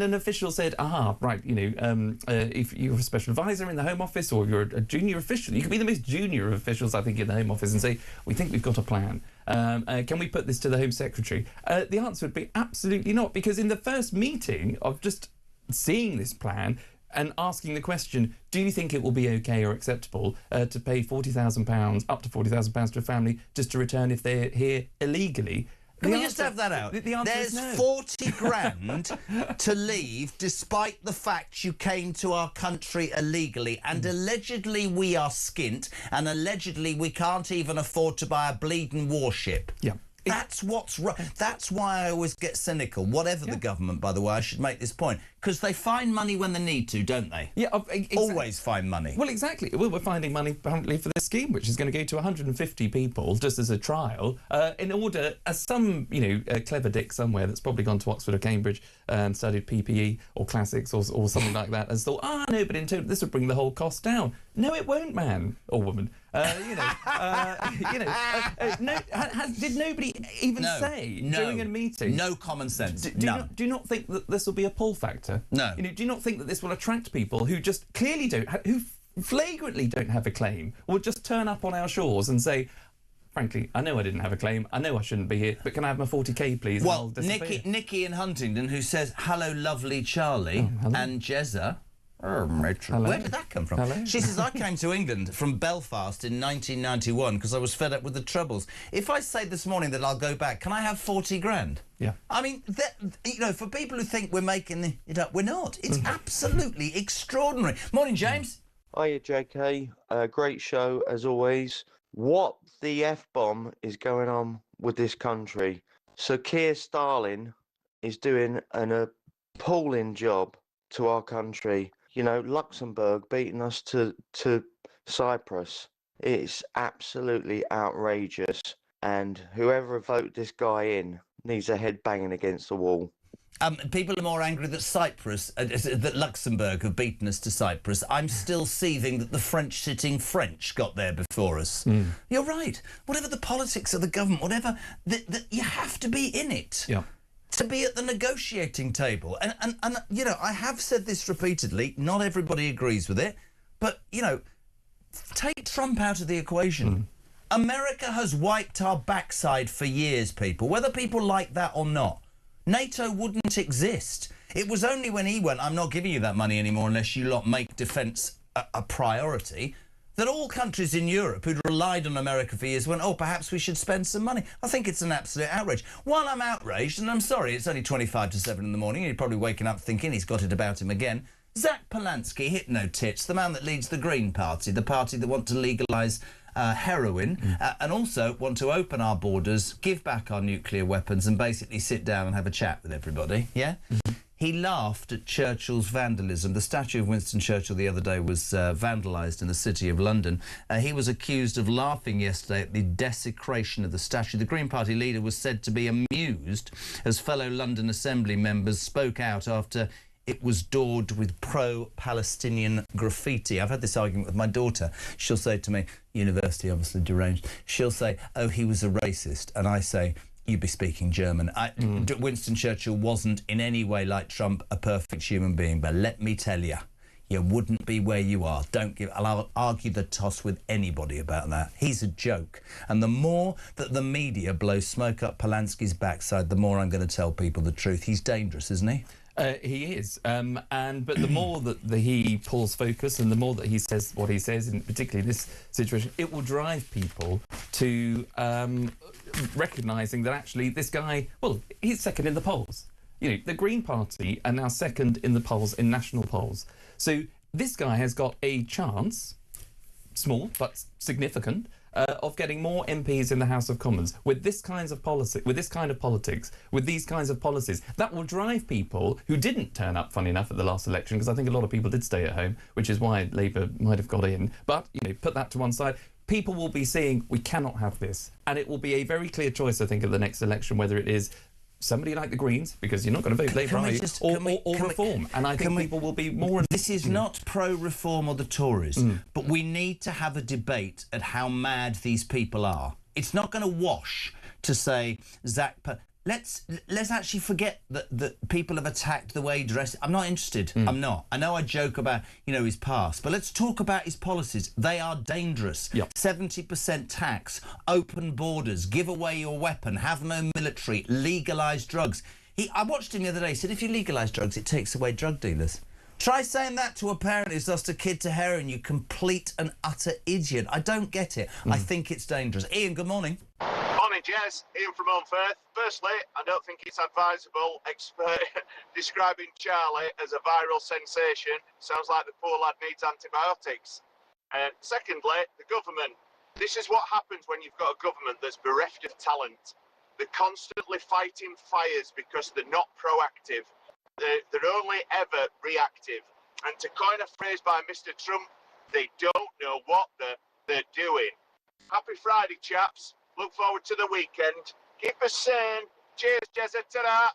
an official said, right, if you're a special advisor in the Home Office or you're a junior official, you could be the most junior of officials, I think, in the Home Office and say, we think we've got a plan. Can we put this to the Home Secretary? The answer would be absolutely not, because in the first meeting of just seeing this plan, and asking the question, do you think it will be okay or acceptable to pay £40,000, up to £40,000 to a family just to return if they're here illegally? Can we just have that out? The answer There's is no. 40 grand to leave despite the fact you came to our country illegally, and allegedly we are skint, and allegedly we can't even afford to buy a bleeding warship. Yeah. That's what's right. That's why I always get cynical. Whatever the government, by the way, I should make this point. Because they find money when they need to, don't they? Yeah, exactly. Always find money. Well, exactly. Well, we're finding money apparently for this scheme, which is going to go to 150 people just as a trial, in order, as some, clever dick somewhere that's probably gone to Oxford or Cambridge and studied PPE or classics or something like that, has thought, no, but in total this would bring the whole cost down. No, it won't, man or woman. Did nobody even say during a meeting? No common sense. Do you not think that this will be a pull factor? No. Do you not think that this will attract people who just clearly who flagrantly don't have a claim, or just turn up on our shores and say, frankly, I know I didn't have a claim, I know I shouldn't be here, but can I have my 40k, please? Well, Nikki in Huntingdon, who says, hello, lovely Charlie, hello. and Jezza. Where did that come from? Hello. She says, I came to England from Belfast in 1991 because I was fed up with the Troubles. If I say this morning that I'll go back, can I have 40 grand? Yeah. I mean, for people who think we're making it up, we're not. It's absolutely extraordinary. Morning, James. Hiya, JK. Great show, as always. What the F-bomb is going on with this country? So Keir Starmer is doing an appalling job to our country. You know, Luxembourg beating us to Cyprus. It's absolutely outrageous. And whoever voted this guy in needs a head banging against the wall. People are more angry that that Luxembourg have beaten us to Cyprus. I'm still seething that the French-sitting French got there before us. You're right. Whatever the politics of the government, whatever, you have to be in it. Yeah. To be at the negotiating table. And you know, I have said this repeatedly, not everybody agrees with it, but, you know, take Trump out of the equation. America has wiped our backside for years, people, whether people like that or not. NATO wouldn't exist. It was only when he went, I'm not giving you that money anymore unless you lot make defence a priority, that all countries in Europe who'd relied on America for years went, oh, perhaps we should spend some money. I think it's an absolute outrage. While I'm outraged, and I'm sorry, it's only 25 to 7 in the morning, and you're probably waking up thinking he's got it about him again. Zach Polanski, hit no tits, the man that leads the Green Party, the party that want to legalise heroin, and also want to open our borders, give back our nuclear weapons, and basically sit down and have a chat with everybody, yeah? He laughed at Churchill's vandalism. The statue of Winston Churchill the other day was vandalised in the City of London. He was accused of laughing yesterday at the desecration of the statue. The Green Party leader was said to be amused as fellow London Assembly members spoke out after it was daubed with pro-Palestinian graffiti. I've had this argument with my daughter. She'll say to me, university obviously deranged, she'll say, oh, he was a racist. And I say, you'd be speaking German. Winston Churchill wasn't in any way, like Trump, a perfect human being. But let me tell you, you wouldn't be where you are. I'll argue the toss with anybody about that. He's a joke. And the more that the media blows smoke up Polanski's backside, the more I'm going to tell people the truth. He's dangerous, isn't he? He is, but the more that he pulls focus and the more that he says what he says, and particularly in this situation, it will drive people to recognising that actually this guy, well, he's second in the polls. You know, the Green Party are now second in the polls, in national polls. So this guy has got a chance, small but significant, of getting more MPs in the House of Commons with this kind of policy, with this kind of politics, with these kinds of policies. That will drive people who didn't turn up, funny enough, at the last election, because I think a lot of people did stay at home, which is why Labour might have got in. But, you know, put that to one side. People will be seeing we cannot have this. And it will be a very clear choice, I think, at the next election, whether it is somebody like the Greens, because you're not going to vote Labour, or Reform. And I think people will be more... This is not pro-Reform or the Tories, but we need to have a debate at how mad these people are. It's not going to wash to say, Zach... Let's actually forget that people have attacked the way he dressed. I'm not interested. I'm not. I know I joke about, you know, his past, but let's talk about his policies. They are dangerous. 70% tax, open borders, give away your weapon, have no military, legalise drugs. I watched him the other day. He said, if you legalise drugs, it takes away drug dealers. Try saying that to a parent who's lost a kid to heroin, you complete and utter idiot. I don't get it. I think it's dangerous. Ian, good morning. Morning, Jez. Ian from Unferth. Firstly, I don't think it's advisable describing Charlie as a viral sensation. Sounds like the poor lad needs antibiotics. And secondly, the government. This is what happens when you've got a government that's bereft of talent. They're constantly fighting fires because they're not proactive. They're only ever reactive. And to coin a phrase by Mr. Trump, they don't know what they're doing. Happy Friday, chaps. Look forward to the weekend. Keep us sane. Cheers, Jezza. Ta-da.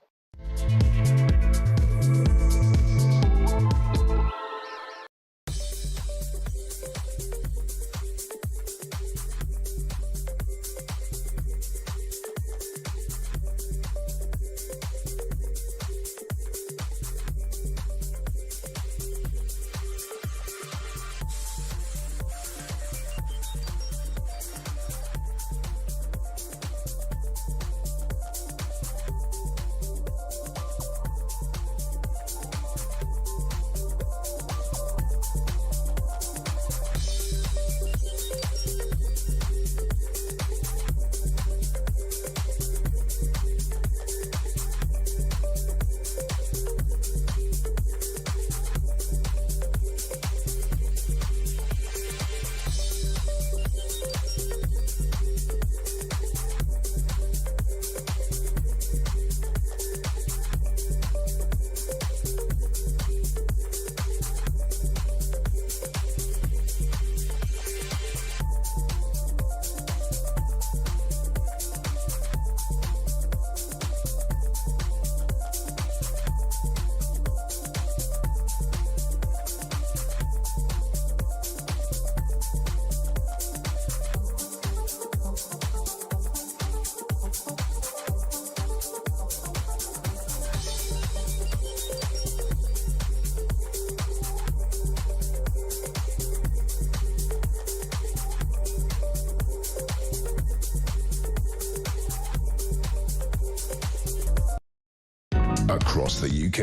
across the UK.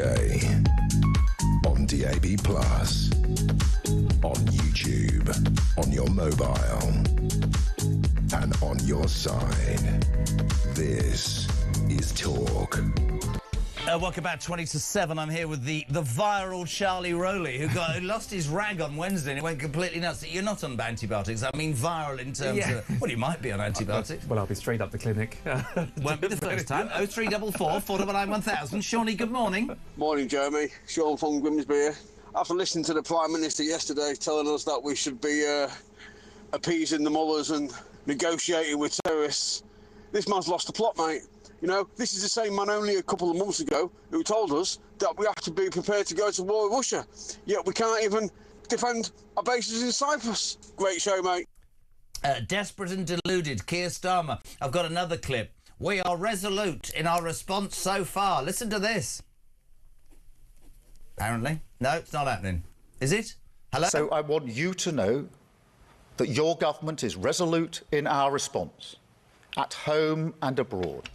On DAB+, on YouTube, on your mobile, and on your side. This is Talk. Welcome back, 20 to 7. I'm here with the viral Charlie Rowley, who lost his rag on Wednesday and he went completely nuts. You're not on antibiotics. I mean viral in terms of... Well, you might be on antibiotics. Well, I'll be straight up the clinic. Won't be the first time. 0344 499 1000. Shawnee, good morning. Morning, Jeremy. Sean from Grimsby here. After listening to the Prime Minister yesterday telling us that we should be appeasing the mullahs and negotiating with terrorists, this man's lost the plot, mate. You know, this is the same man only a couple of months ago who told us that we have to be prepared to go to war with Russia. Yet we can't even defend our bases in Cyprus. Great show, mate. Desperate and deluded, Keir Starmer. I've got another clip. We are resolute in our response so far. Listen to this. Apparently. No, it's not happening. Is it? Hello? So I want you to know that your government is resolute in our response, at home and abroad.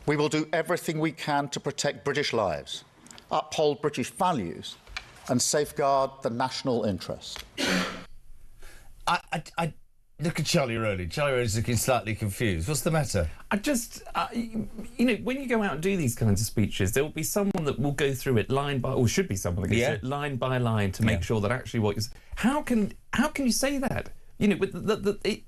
We will do everything we can to protect British lives, uphold British values, and safeguard the national interest. I look at Charlie Rowley. Charlie Rowley's looking slightly confused. What's the matter? I just, you know, when you go out and do these kinds of speeches, there will be someone that will go through it line by, or should be someone that goes through it line by line to make sure that actually what you're... How can you say that? You know, with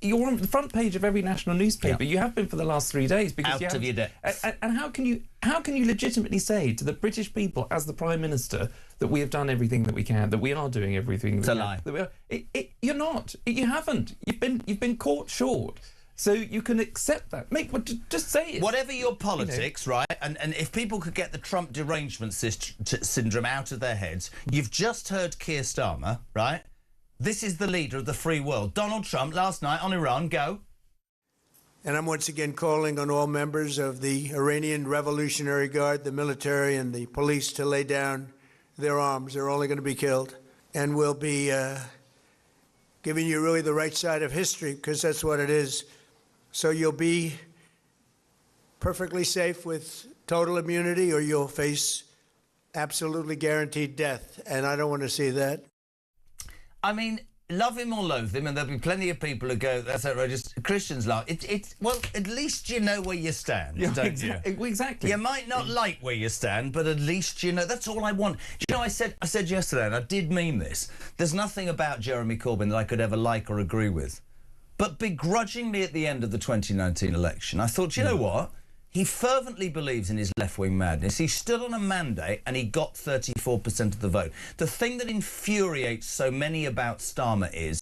you're on the front page of every national newspaper. You have been for the last 3 days because out of your depth. And how can you legitimately say to the British people, as the Prime Minister, that we have done everything that we can, that we are doing everything? It's a lie. You're not. You haven't. You've been caught short. So you can accept that. Just say it. Whatever your politics, right? And if people could get the Trump derangement syndrome out of their heads, you've just heard Keir Starmer, right? This is the leader of the free world. Donald Trump, last night on Iran, go. And I'm once again calling on all members of the Iranian Revolutionary Guard, the military and the police to lay down their arms. They're only going to be killed. And we'll be giving you really the right side of history, because that's what it is. So you'll be perfectly safe with total immunity, or you'll face absolutely guaranteed death. And I don't want to see that. I mean, love him or loathe him, and there'll be plenty of people who go, that's outrageous. Christians love it. Well, at least you know where you stand, don't you? Exactly. You might not like where you stand, but at least you know. That's all I want. You know, I said yesterday, and I did mean this, there's nothing about Jeremy Corbyn that I could ever like or agree with. But begrudgingly at the end of the 2019 election, I thought, you know what? He fervently believes in his left-wing madness. He stood on a mandate and he got 34% of the vote. The thing that infuriates so many about Starmer is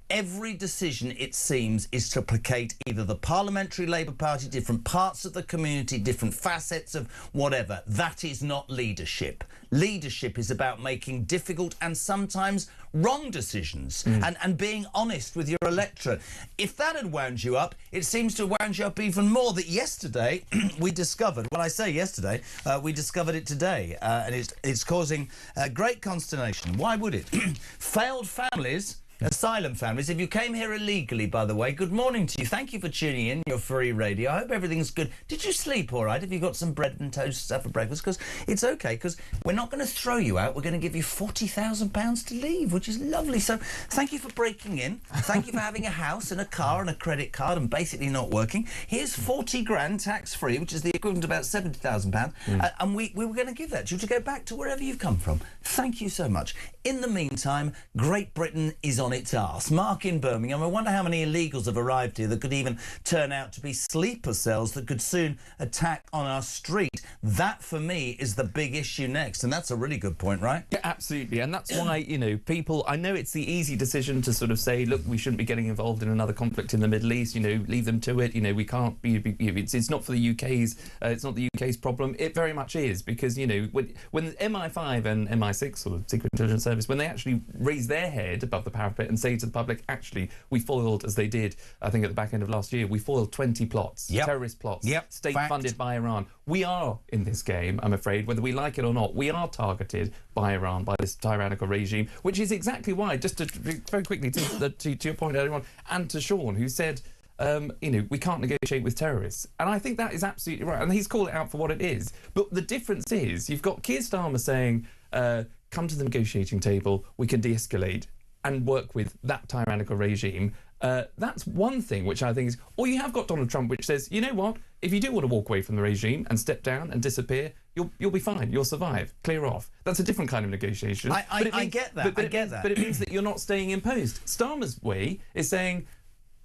every decision, it seems, is to placate either the Parliamentary Labour Party, different parts of the community, different facets of whatever. That is not leadership. Leadership is about making difficult and sometimes wrong decisions and being honest with your electorate. If that had wound you up, it seems to have wound you up even more that yesterday we discovered, well, I say yesterday, we discovered it today, and it's causing great consternation. Why would it? Failed families, asylum families. If you came here illegally, by the way, good morning to you. Thank you for tuning in, your free radio. I hope everything's good. Did you sleep all right? Have you got some bread and toast stuff for breakfast? Because it's OK, because we're not going to throw you out. We're going to give you £40,000 to leave, which is lovely. So thank you for breaking in. Thank you for having a house and a car and a credit card and basically not working. Here's 40 grand tax-free, which is the equivalent of about £70,000. And we were going to give that to you to go back to wherever you've come from. Thank you so much. In the meantime, Great Britain is on its arse. Mark in Birmingham, I wonder how many illegals have arrived here that could even turn out to be sleeper cells that could soon attack on our street. That, for me, is the big issue next. And that's a really good point, right? Yeah, absolutely. And that's why, you know, people... I know it's the easy decision to sort of say, look, we shouldn't be getting involved in another conflict in the Middle East, you know, leave them to it. You know, we can't be... It's not for the UK's... it's not the UK's problem. It very much is, because, you know, when MI5 and MI6, or the Secret Intelligence Service, when they actually raise their head above the parapet and say to the public, actually, we foiled, as they did, I think at the back end of last year, we foiled 20 plots, terrorist plots, state-funded by Iran. We are in this game, I'm afraid, whether we like it or not. We are targeted by Iran, by this tyrannical regime, which is exactly why, just to very quickly to your point earlier on, and to Sean, who said, we can't negotiate with terrorists. And I think that is absolutely right. And he's called it out for what it is. But the difference is you've got Keir Starmer saying, come to the negotiating table, we can de-escalate and work with that tyrannical regime. That's one thing which I think is... Or you have got Donald Trump, which says, you know what? If you do want to walk away from the regime and step down and disappear, you'll be fine. You'll survive. Clear off. That's a different kind of negotiation. I get that. I get that. But it means that you're not staying imposed. Starmer's way is saying,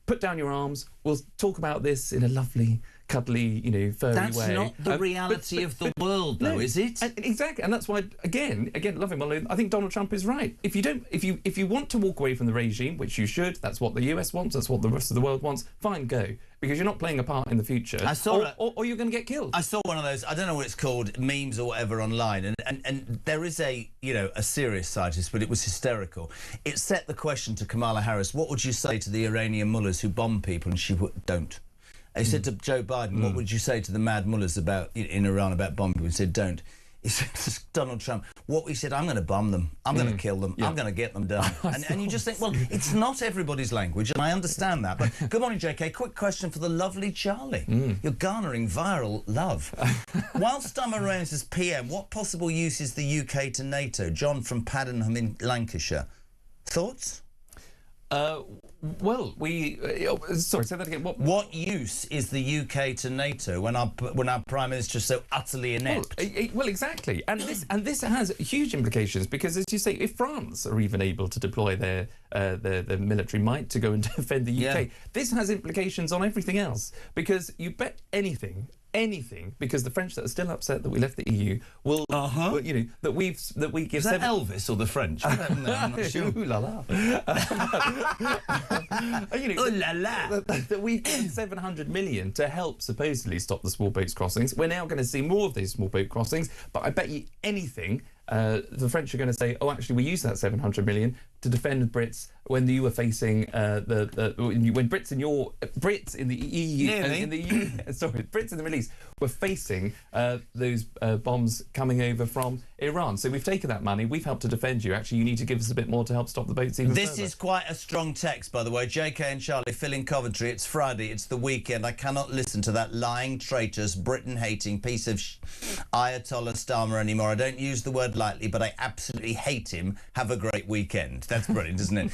put down your arms. We'll talk about this in a lovely, cuddly, furry That's way. That's not the reality of the world, though, is it? Exactly, and that's why, again, love him, I think Donald Trump is right. If you want to walk away from the regime, which you should, that's what the US wants, that's what the rest of the world wants. Fine, go, because you're not playing a part in the future. Or you're going to get killed. I saw one of those. I don't know what it's called, memes or whatever online, and there is a serious side to this, but it was hysterical. It set the question to Kamala Harris: what would you say to the Iranian mullahs who bomb people? And she don't. He said to Joe Biden, what would you say to the mad mullahs in Iran about bombing people? He said, don't. He said to Donald Trump, he said, I'm going to bomb them. I'm going to kill them. I'm going to get them done. And you just think, well, it's not everybody's language, and I understand that. But good morning, JK. Quick question for the lovely Charlie. You're garnering viral love. While Starmer reigns as PM, what possible use is the UK to NATO? John from Paddingham in Lancashire. Thoughts? Well, sorry, say that again. What use is the UK to NATO when our Prime Minister is so utterly inept? Well, exactly, and this has huge implications because, as you say, if France are even able to deploy their military might to go and defend the UK, this has implications on everything else. Because you bet anything, because the French that are still upset that we left the EU will, that we give. Is that Elvis or the French? I don't know. I'm not sure. Ooh la la. Ooh la la. That we've given 700 million to help supposedly stop the small boats crossings. We're now going to see more of these small boat crossings, but I bet you anything the French are going to say, actually, we used that 700 million to defend Brits when you were facing when Brits in the EU, Brits in the Middle East were facing those bombs coming over from Iran. So we've taken that money, we've helped to defend you. Actually, you need to give us a bit more to help stop the boats even This further. is quite a strong text, by the way. JK and Charlie, Phil in Coventry. It's Friday, it's the weekend. I cannot listen to that lying, traitorous, Britain-hating piece of Ayatollah Starmer anymore. I don't use the word lightly, but I absolutely hate him. Have a great weekend. That's brilliant, isn't it?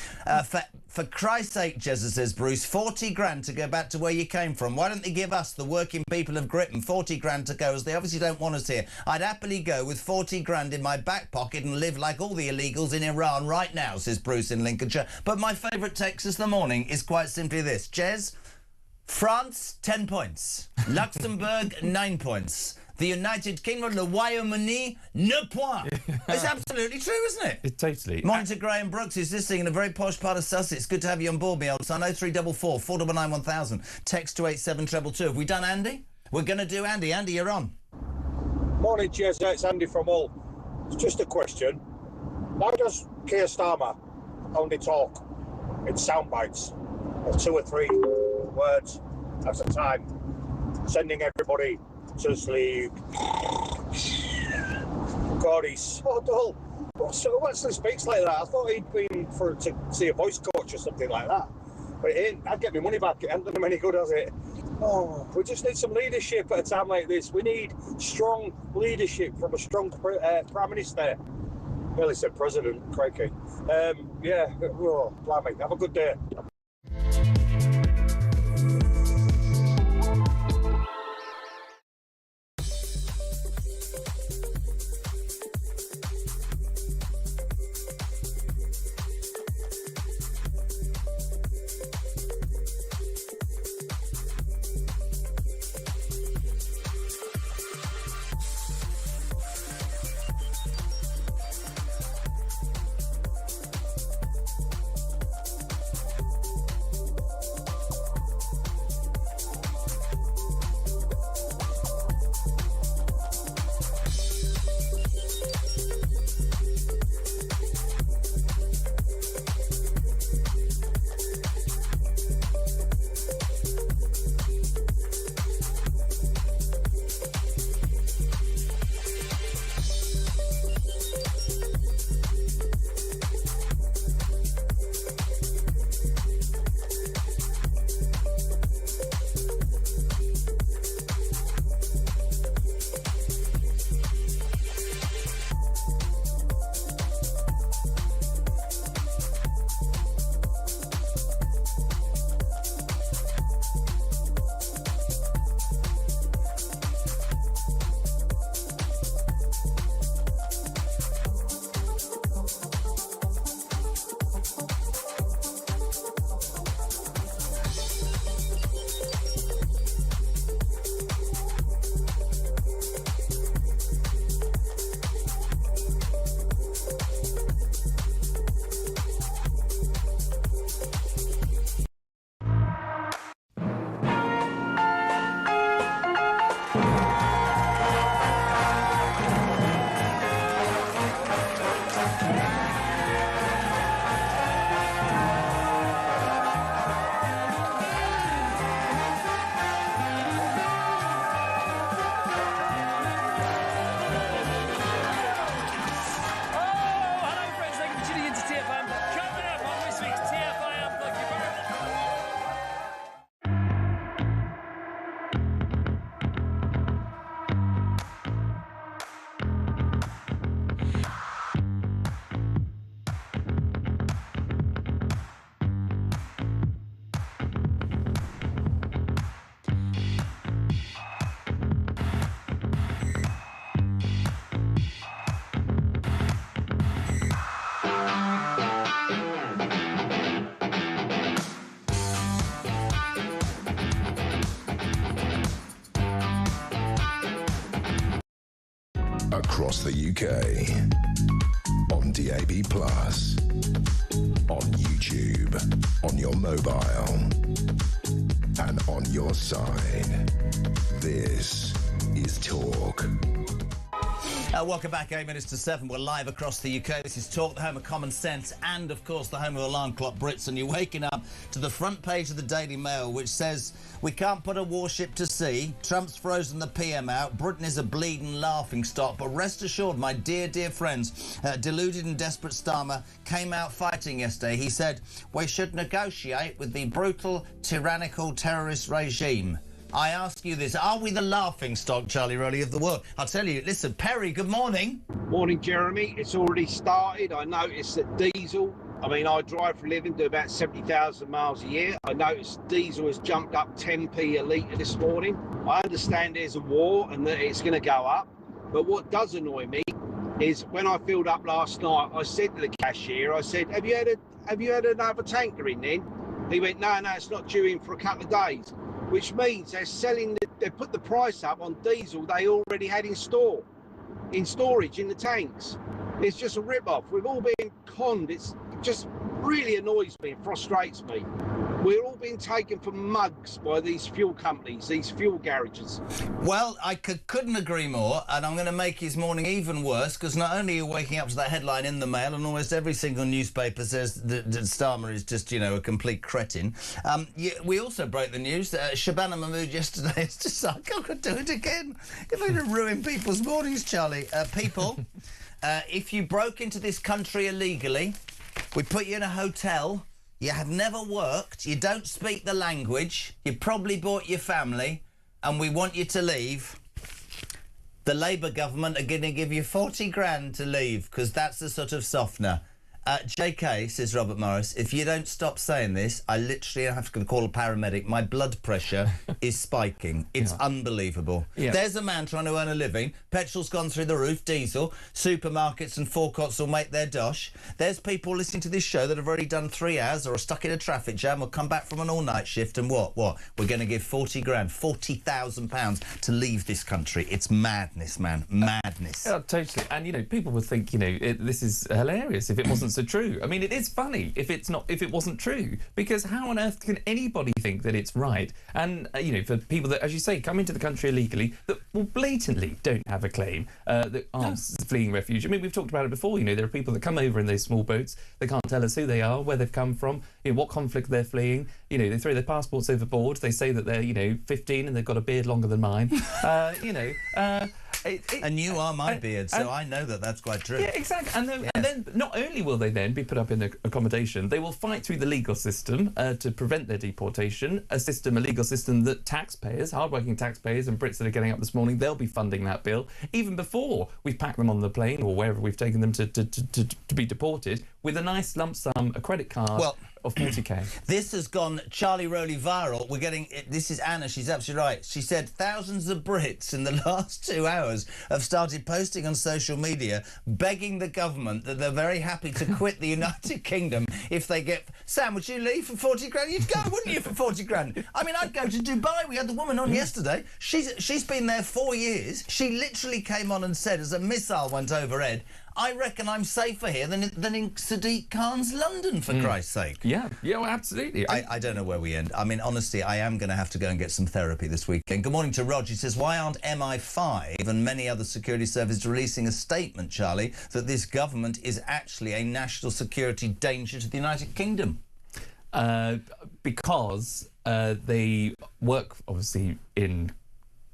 For Christ's sake, Jezza, says Bruce, 40 grand to go back to where you came from. Why don't they give us, the working people of Britain, 40 grand to go, as they obviously don't want us here? I'd happily go with 40 grand in my back pocket and live like all the illegals in Iran right now, says Bruce in Lincolnshire. But my favourite text this morning is quite simply this. Jez, France, 10 points. Luxembourg, 9 points. The United Kingdom, le Royaume-Uni, 9 points. It's absolutely true, isn't it? Totally. Monitor Graham Brooks is listening in a very posh part of Sussex. Good to have you on board, me old son. 0344 499 1000. Text to 87222. Have we done Andy? We're going to do Andy. Andy, you're on. Morning, Jez. It's Andy from Hull. It's just a question. Why does Keir Starmer only talk in sound bites of 2 or 3 words at a time, sending everybody to sleep? God, he's so dull. So who actually speaks like that? I thought he'd been to see a voice coach or something like that. But it ain't. I'd get my money back. It hasn't done him any good, has it? Oh, we just need some leadership at a time like this. We need strong leadership from a strong Prime Minister. Well, he said President, crikey. Yeah, oh, blimey. Have a good day. across the UK. On DAB+, on YouTube, on your mobile, and on your side. This is Talk. Welcome back, 8 minutes to 7. We're live across the UK. This is Talk, the home of common sense, and of course the home of Alarm Clock Brits. And you're waking up to the front page of the Daily Mail, which says, we can't put a warship to sea, Trump's frozen the PM out, Britain is a bleeding laughingstock. But rest assured, my dear, dear friends, deluded and desperate Starmer came out fighting yesterday. He said, we should negotiate with the brutal, tyrannical terrorist regime. I ask you this, are we the laughingstock, Charlie Rowley, of the world? I'll tell you, listen, Perry, good morning. Morning, Jeremy. It's already started. I noticed that diesel, I drive for a living, do about 70,000 miles a year. I noticed diesel has jumped up 10p a litre this morning. I understand there's a war and that it's going to go up. But what does annoy me is when I filled up last night, I said to the cashier, I said, have you had another tanker in then? He went, no, it's not due in for a couple of days. Which means they put the price up on diesel they already had in storage in the tanks. It's just a rip-off. We've all been conned. It just really annoys me and frustrates me. We're all being taken for mugs by these fuel companies, these fuel garages. Well, I couldn't agree more, and I'm going to make his morning even worse, because not only are you waking up to that headline in the Mail, and almost every single newspaper says that Starmer is just, a complete cretin. We also broke the news that Shabana Mahmood yesterday, it's just like, I'm going to do it again. You're going to ruin people's mornings, Charlie. People, if you broke into this country illegally, we put you in a hotel, you have never worked, you don't speak the language, you probably brought your family, and we want you to leave, the Labour government are going to give you 40 grand to leave, because that's the sort of softener. JK, says Robert Morris, if you don't stop saying this, I literally have to call a paramedic. My blood pressure is spiking. It's unbelievable. Yeah. There's a man trying to earn a living. Petrol's gone through the roof, diesel. Supermarkets and forecourts will make their dosh. There's people listening to this show that have already done 3 hours or are stuck in a traffic jam or come back from an all-night shift, and what? We're going to give 40 grand, £40,000 to leave this country. It's madness, man. Madness. Totally. And, people would think, this is hilarious if it wasn't so true. I mean, it is funny if it wasn't true, because how on earth can anybody think that it's right? And for people that, as you say, come into the country illegally, that blatantly don't have a claim, that aren't fleeing refuge. I mean, we've talked about it before. There are people that come over in those small boats. They can't tell us who they are, where they've come from, what conflict they're fleeing. They throw their passports overboard. They say that they're 15 and they've got a beard longer than mine. And you are my beard, so I know that that's quite true. Yeah, exactly. And then not only will they then be put up in accommodation, they will fight through the legal system to prevent their deportation, a legal system that taxpayers, hardworking taxpayers and Brits that are getting up this morning, they'll be funding that bill even before we've packed them on the plane or wherever we've taken them to be deported, with a nice lump sum, a credit card of 40k. This has gone Charlie Rowley viral. We're getting... This is Anna. She's absolutely right. She said thousands of Brits in the last 2 hours have started posting on social media begging the government that they're very happy to quit the United Kingdom if they get... Sam, would you leave for 40 grand? You'd go, wouldn't you, for 40 grand? I mean, I'd go to Dubai. We had the woman on yesterday. She's been there 4 years. She literally came on and said, as a missile went overhead, I reckon I'm safer here than in Sadiq Khan's London, for Christ's sake. Yeah, well, absolutely. I don't know where we end. I mean, honestly, I am going to have to go and get some therapy this weekend. Good morning to Rog. He says, why aren't MI5 and many other security services releasing a statement, Charlie, that this government is actually a national security danger to the United Kingdom? Because they work, obviously, in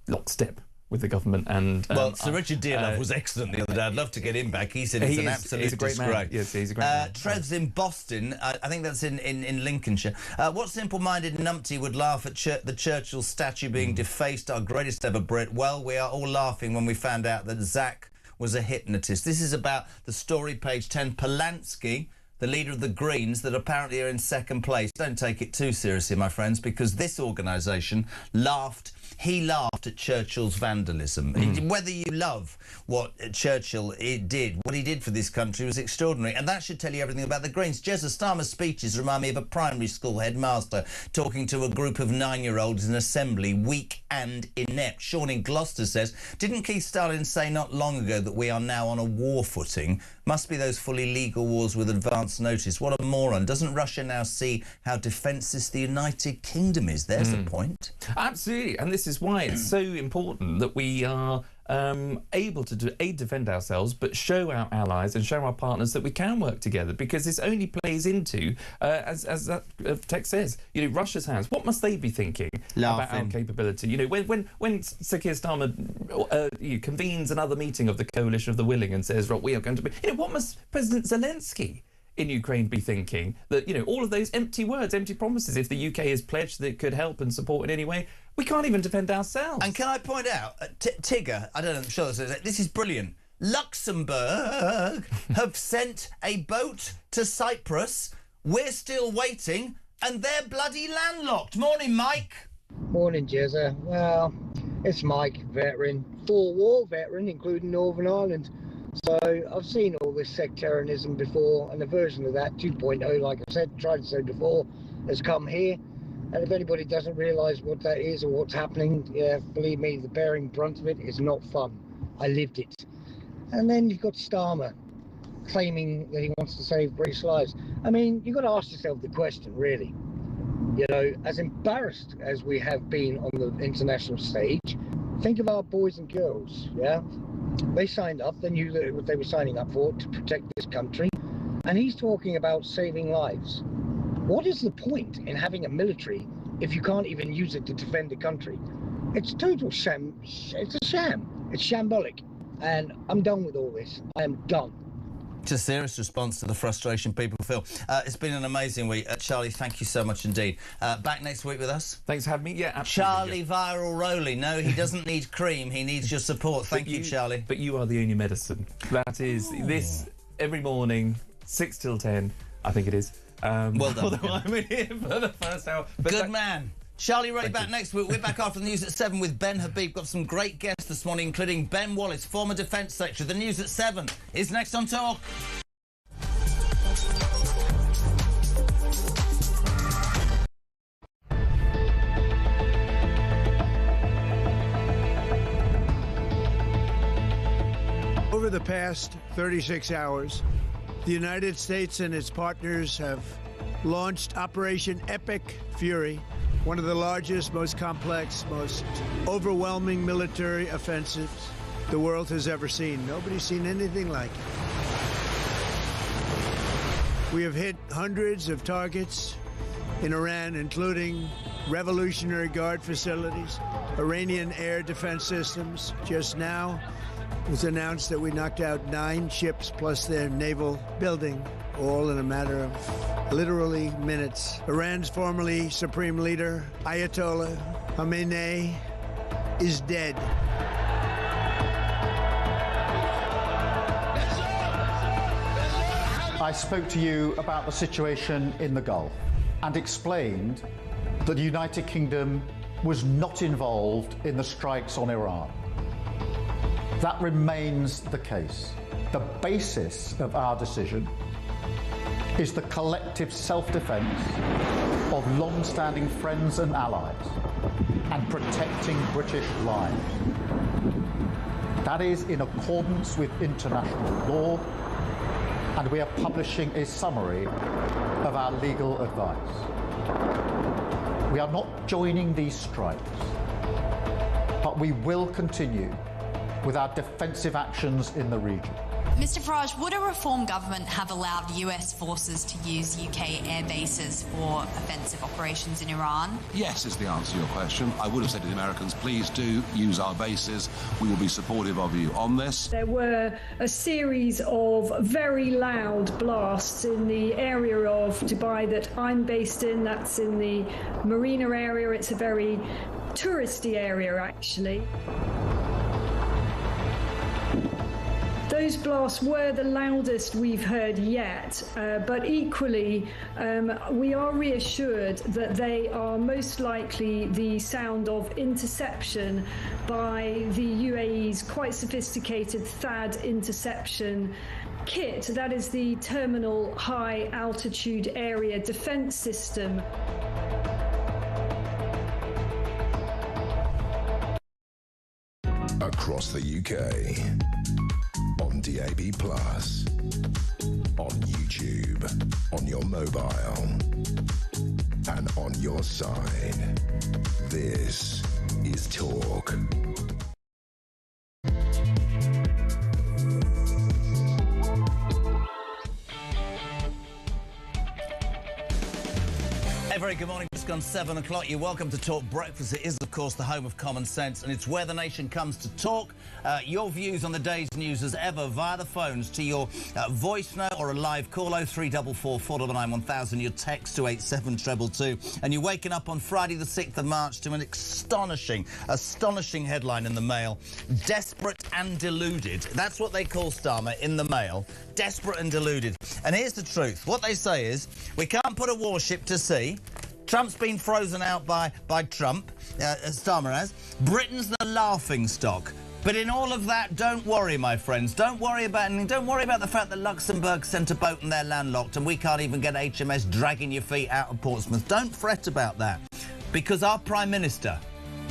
lockstep with the government. And Sir Richard Dearlove was excellent the other day. I'd love to get him back. He said he's an absolute he's a great man. Yes, he's a great man. Trev's in Boston. I think that's in Lincolnshire. What simple-minded numpty would laugh at the Churchill statue being defaced, our greatest ever Brit? Well, we are all laughing when we found out that Zach was a hypnotist. This is about the story, page 10. Polanski, the leader of the Greens, that apparently are in second place. Don't take it too seriously, my friends, because this organisation laughed he laughed at Churchill's vandalism. Whether you love what Churchill did, what he did for this country was extraordinary, and that should tell you everything about the Greens. Jezza Starmer's speeches remind me of a primary school headmaster talking to a group of 9-year-olds in assembly, weak and inept. Sean in Gloucester says, didn't Keith Stalin say not long ago that we are now on a war footing? Must be those fully legal wars with advance notice. What a moron. Doesn't Russia now see how defenceless the United Kingdom is? There's a point. Absolutely. And this is why it's so important that we are able to defend ourselves, but show our allies and show our partners that we can work together, because this only plays into, as that text says, Russia's hands. What must they be thinking about our capability? When Sir Keir Starmer convenes another meeting of the Coalition of the Willing and says, right, we are going to be... what must President Zelensky in Ukraine be thinking? That, all of those empty words, empty promises, if the UK has pledged that it could help and support in any way, we can't even defend ourselves. And can I point out, Tigger, I don't know, I'm sure this is brilliant. Luxembourg have sent a boat to Cyprus. We're still waiting, and they're bloody landlocked. Morning, Mike. Morning, Jezza. Well, it's Mike, veteran, 4-war veteran, including Northern Ireland. So I've seen all this sectarianism before, and a version of that 2.0, like I said, tried to say before, has come here. And if anybody doesn't realise what that is or what's happening, yeah, believe me, the bearing brunt of it is not fun. I lived it. And then you've got Starmer claiming that he wants to save British lives. I mean, you've got to ask yourself the question, really. As embarrassed as we have been on the international stage, think of our boys and girls, yeah? They signed up, they knew that what they were signing up for, to protect this country. And he's talking about saving lives. What is the point in having a military if you can't even use it to defend the country? It's total sham. It's a sham. It's shambolic. And I'm done with all this. I am done. It's a serious response to the frustration people feel. It's been an amazing week. Charlie, thank you so much indeed. Back next week with us? Thanks for having me. Yeah, absolutely. Charlie Viral Roly. No, he doesn't need cream. He needs your support. Thank you, Charlie. But you are the only medicine. That is this every morning, 6 till 10, I think it is. Well done. Although I'm in here for the first hour. Good man. Charlie Ray back next week. We're back after the news at 7 with Ben Habib. Got some great guests this morning, including Ben Wallace, former Defence Secretary. The news at 7 is next on Talk. Over the past 36 hours, the United States and its partners have launched Operation Epic Fury, one of the largest, most complex, most overwhelming military offensives the world has ever seen. Nobody's seen anything like it. We have hit hundreds of targets in Iran, including Revolutionary Guard facilities, Iranian air defense systems. Just now, it was announced that we knocked out 9 ships plus their naval building, all in a matter of literally minutes. Iran's formerly supreme leader, Ayatollah Khamenei, is dead. I spoke to you about the situation in the Gulf and explained that the United Kingdom was not involved in the strikes on Iran. That remains the case. The basis of our decision is the collective self-defence of long-standing friends and allies and protecting British lives. That is in accordance with international law, and we are publishing a summary of our legal advice. We are not joining these strikes, but we will continue with our defensive actions in the region. Mr Farage, would a reform government have allowed US forces to use UK air bases for offensive operations in Iran? Yes, is the answer to your question. I would have said to the Americans, please do use our bases. We will be supportive of you on this. There were a series of very loud blasts in the area of Dubai that I'm based in. That's in the Marina area. It's a very touristy area, actually. those blasts were the loudest we've heard yet, but equally we are reassured that they are most likely the sound of interception by the UAE's quite sophisticated THAAD interception kit. That is the Terminal High Altitude Area Defence System. Across the UK, on DAB+, on YouTube, on your mobile, and on your side. This is Talk. A very good morning. Just gone 7 o'clock. You're welcome to Talk Breakfast. It is, of course, the home of common sense, and it's where the nation comes to talk. Your views on the day's news, as ever, via the phones to your voice note or a live call 0344 499 1000. Your text to 87222. And you're waking up on Friday, the 6th of March, to an astonishing headline in the Mail. Desperate and deluded. That's what they call Starmer in the Mail. Desperate and deluded. And here's the truth. What they say is, we can't put a warship to sea. Trump's been frozen out by Trump, Starmer has. Britain's the laughing stock. But in all of that, don't worry, my friends. Don't worry about anything. Don't worry about the fact that Luxembourg sent a boat and they're landlocked and we can't even get HMS dragging your feet out of Portsmouth. Don't fret about that. Because our Prime Minister,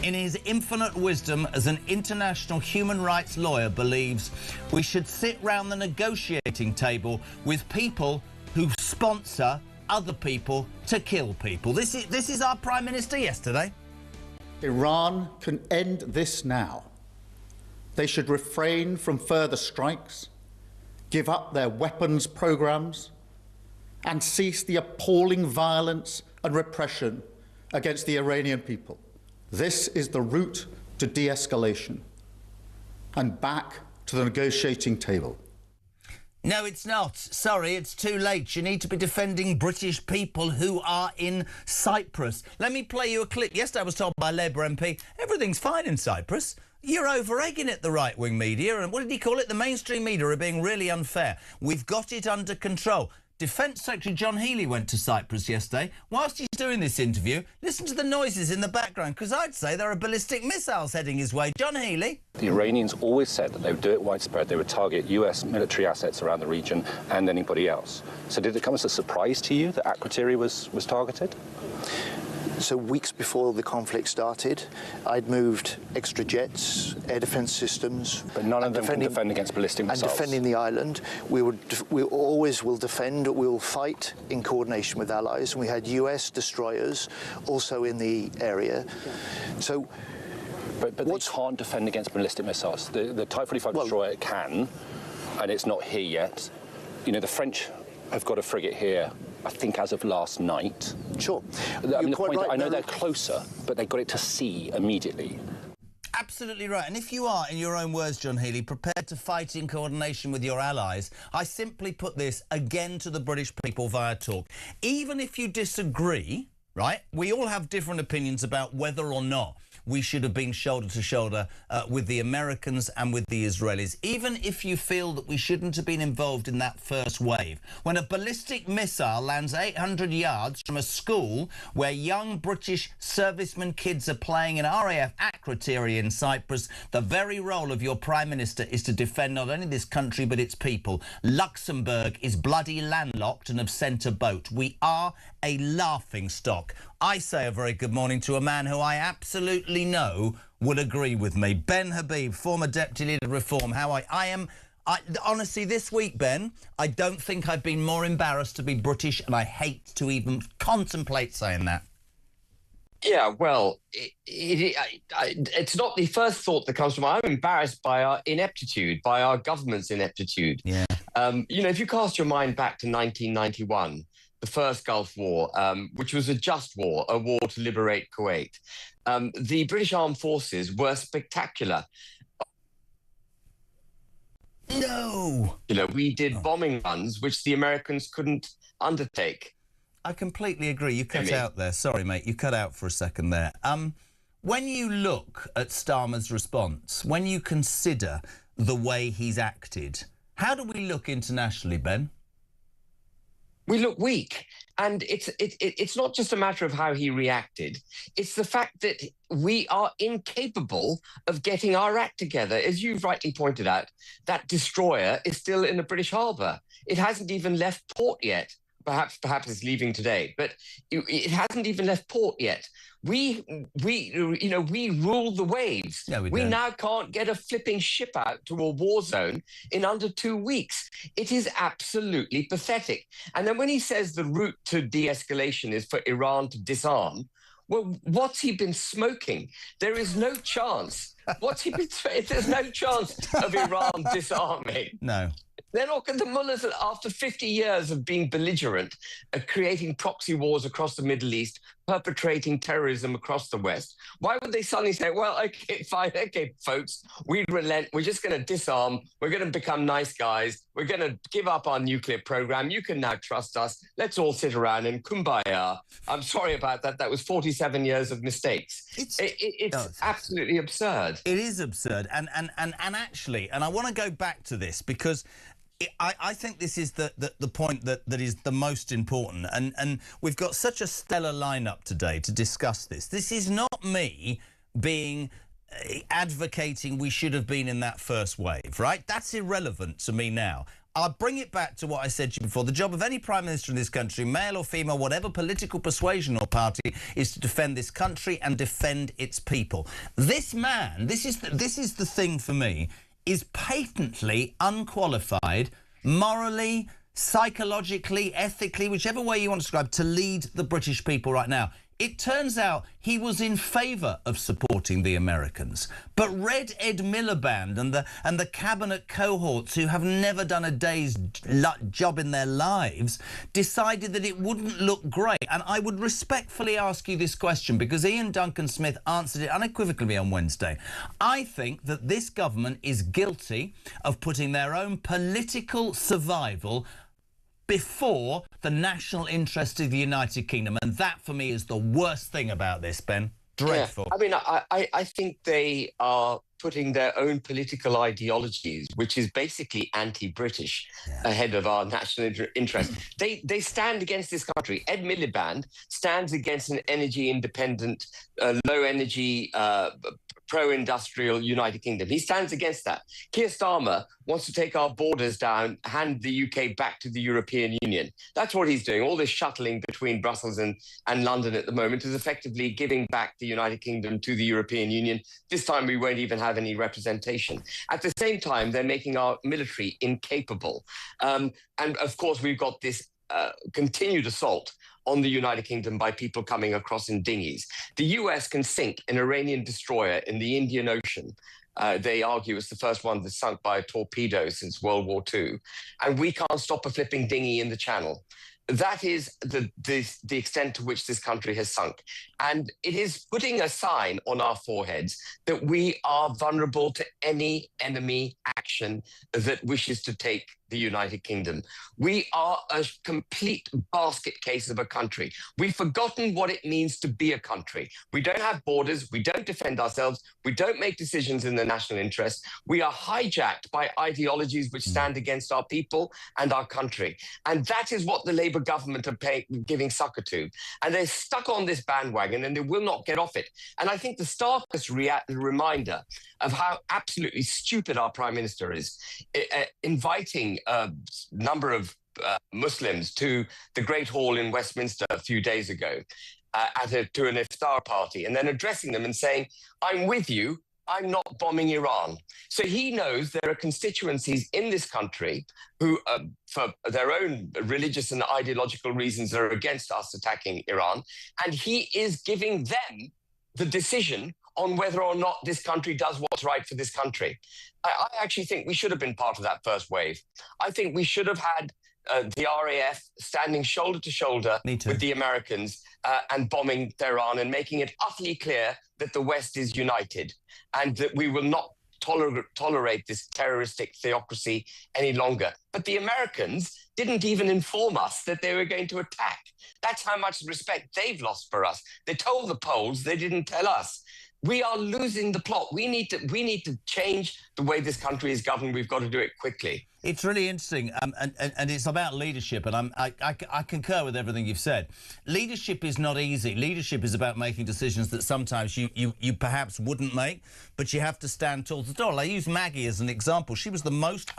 in his infinite wisdom as an international human rights lawyer, believes we should sit round the negotiating table with people who sponsor other people to kill people. This is our Prime Minister yesterday. Iran can end this now. They should refrain from further strikes, give up their weapons programs, and cease the appalling violence and repression against the Iranian people. This is the route to de-escalation and back to the negotiating table. No, it's not. Sorry, it's too late. You need to be defending British people who are in Cyprus. Let me play you a clip. Yesterday I was told by a Labour MP, everything's fine in Cyprus. You're over-egging it, the right-wing media. And what did he call it? The mainstream media are being really unfair. We've got it under control. Defence Secretary John Healey went to Cyprus yesterday. Whilst he's doing this interview, listen to the noises in the background, because I'd say there are ballistic missiles heading his way. John Healey. The Iranians always said that they would do it widespread. They would target US military assets around the region and anybody else. So did it come as a surprise to you that Akrotiri was targeted? So weeks before the conflict started, I'd moved extra jets, air defence systems. But none of them can defend against ballistic missiles. And defending the island. We always will defend, we will fight in coordination with allies. And we had US destroyers also in the area. So, But they can't defend against ballistic missiles. The Type 45 destroyer can, and it's not here yet. You know, the French have got a frigate here, I think, as of last night. Sure. I mean, the point, right. I know they're closer, but they got it to sea immediately. Absolutely right. And if you are, in your own words, John Healey, prepared to fight in coordination with your allies, I simply put this again to the British people via Talk. Even if you disagree, right, we all have different opinions about whether or not we should have been shoulder to shoulder with the Americans and with the Israelis, even if you feel that we shouldn't have been involved in that first wave. When a ballistic missile lands 800 yards from a school where young British servicemen kids are playing in RAF Akrotiri in Cyprus, the very role of your Prime Minister is to defend not only this country but its people. Luxembourg is bloody landlocked and have sent a boat. We are a laughing stock. I say a very good morning to a man who I absolutely know would agree with me. Ben Habib, former Deputy Leader of Reform. How I am... honestly, this week, Ben, I don't think I've been more embarrassed to be British, and I hate to even contemplate saying that. Yeah, well, it's not the first thought that comes to mind. I'm embarrassed by our ineptitude, by our government's ineptitude. Yeah. You know, if you cast your mind back to 1991, the first Gulf War, which was a just war, a war to liberate Kuwait, the British Armed Forces were spectacular. No! You know, we did bombing runs which the Americans couldn't undertake. I completely agree. You cut out there. Sorry, mate. You cut out for a second there. When you look at Starmer's response, when you consider the way he's acted, How do we look internationally, Ben? We look weak. And it's not just a matter of how he reacted. It's the fact that we are incapable of getting our act together. As you've rightly pointed out, that destroyer is still in the British harbour. It hasn't even left port yet. Perhaps it's leaving today, but it hasn't even left port yet. We rule the waves. No, we now can't get a flipping ship out to a war zone in under 2 weeks. It is absolutely pathetic. And then when he says the route to de-escalation is for Iran to disarm, well, what's he been smoking? There is no chance. There's no chance of Iran disarming. No. They're not going to, the mullahs, after 50 years of being belligerent, creating proxy wars across the Middle East, perpetrating terrorism across the West, why would they suddenly say, well, okay, fine, okay, folks, we relent, we're just going to disarm, we're going to become nice guys, we're going to give up our nuclear program, you can now trust us, let's all sit around and kumbaya. I'm sorry about that, that was 47 years of mistakes. It's absolutely absurd. It is absurd, and actually, and I want to go back to this because I think this is the point that is the most important, and we've got such a stellar lineup today to discuss this. This is not me being advocating we should have been in that first wave, right? That's irrelevant to me now. I'll bring it back to what I said to you before. The job of any Prime Minister in this country, male or female, whatever political persuasion or party, is to defend this country and defend its people. This man, this is the thing for me, is patently unqualified, morally, psychologically, ethically, whichever way you want to describe, to lead the British people right now. It turns out he was in favour of supporting the Americans. But Red Ed Miliband and the cabinet cohorts who have never done a day's job in their lives decided that it wouldn't look great. And I would respectfully ask you this question, because Ian Duncan Smith answered it unequivocally on Wednesday. I think that this government is guilty of putting their own political survival before the national interest of the United Kingdom. And that, for me, is the worst thing about this, Ben. Dreadful. Yeah. I mean, I think they are putting their own political ideologies, which is basically anti-British, ahead of our national interest. They stand against this country. Ed Miliband stands against an energy-independent, low-energy, pro-industrial United Kingdom. He stands against that. Keir Starmer wants to take our borders down, hand the UK back to the European Union. That's what he's doing. All this shuttling between Brussels and London at the moment is effectively giving back the United Kingdom to the European Union. This time we won't even have any representation. At the same time, they're making our military incapable. And of course, we've got this continued assault on the United Kingdom by people coming across in dinghies. The US can sink an Iranian destroyer in the Indian Ocean. They argue it's the first one that's sunk by a torpedo since World War II. And we can't stop a flipping dinghy in the Channel. That is the extent to which this country has sunk. And it is putting a sign on our foreheads that we are vulnerable to any enemy action that wishes to take the United Kingdom. We are a complete basket case of a country. We've forgotten what it means to be a country. We don't have borders. We don't defend ourselves. We don't make decisions in the national interest. We are hijacked by ideologies which stand against our people and our country. And that is what the Labour government are giving succor to. And they're stuck on this bandwagon and they will not get off it. And I think the starkest reminder of how absolutely stupid our Prime Minister is, inviting a number of Muslims to the Great Hall in Westminster a few days ago to an iftar party, and then addressing them and saying, I'm with you, I'm not bombing Iran. So he knows there are constituencies in this country who, for their own religious and ideological reasons, are against us attacking Iran, and he is giving them the decision on whether or not this country does what's right for this country. I actually think we should have been part of that first wave. I think we should have had the RAF standing shoulder to shoulder with the Americans and bombing Tehran and making it utterly clear that the West is united and that we will not tolerate this terroristic theocracy any longer. But the Americans didn't even inform us that they were going to attack. That's how much respect they've lost for us. They told the Poles, they didn't tell us. We are losing the plot. We need to change the way this country is governed. We've got to do it quickly. It's really interesting, and it's about leadership, and I concur with everything you've said. Leadership is not easy. Leadership is about making decisions that sometimes you perhaps wouldn't make, but you have to stand tall to the door. I use Maggie as an example. She was the most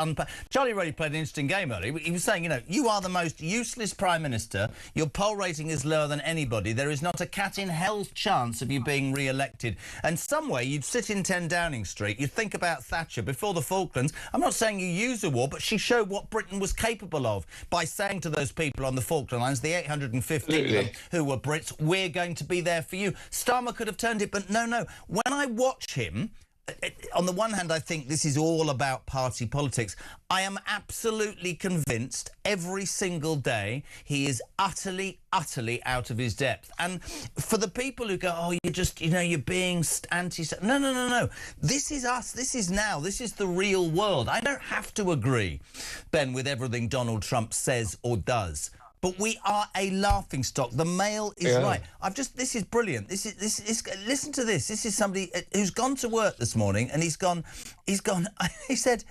Charlie Reddy played an interesting game earlier. He was saying, you know, you are the most useless Prime Minister. Your poll rating is lower than anybody. There is not a cat in hell's chance of you being re-elected. And somewhere you'd sit in 10 Downing Street, you'd think about Thatcher before the Falklands. I'm not saying you use a war, but she showed what Britain was capable of by saying to those people on the Falkland Islands, the 850 of them who were Brits, we're going to be there for you. Starmer could have turned it, but no. When I watch him, on the one hand, I think this is all about party politics. I am absolutely convinced every single day he is utterly out of his depth. And for the people who go, oh, you're being anti... No. This is us. This is now. This is the real world. I don't have to agree, Ben, with everything Donald Trump says or does. But we are a laughingstock. The Mail is right. This is brilliant. This is. Listen to this. This is somebody who's gone to work this morning, and he's gone. He said,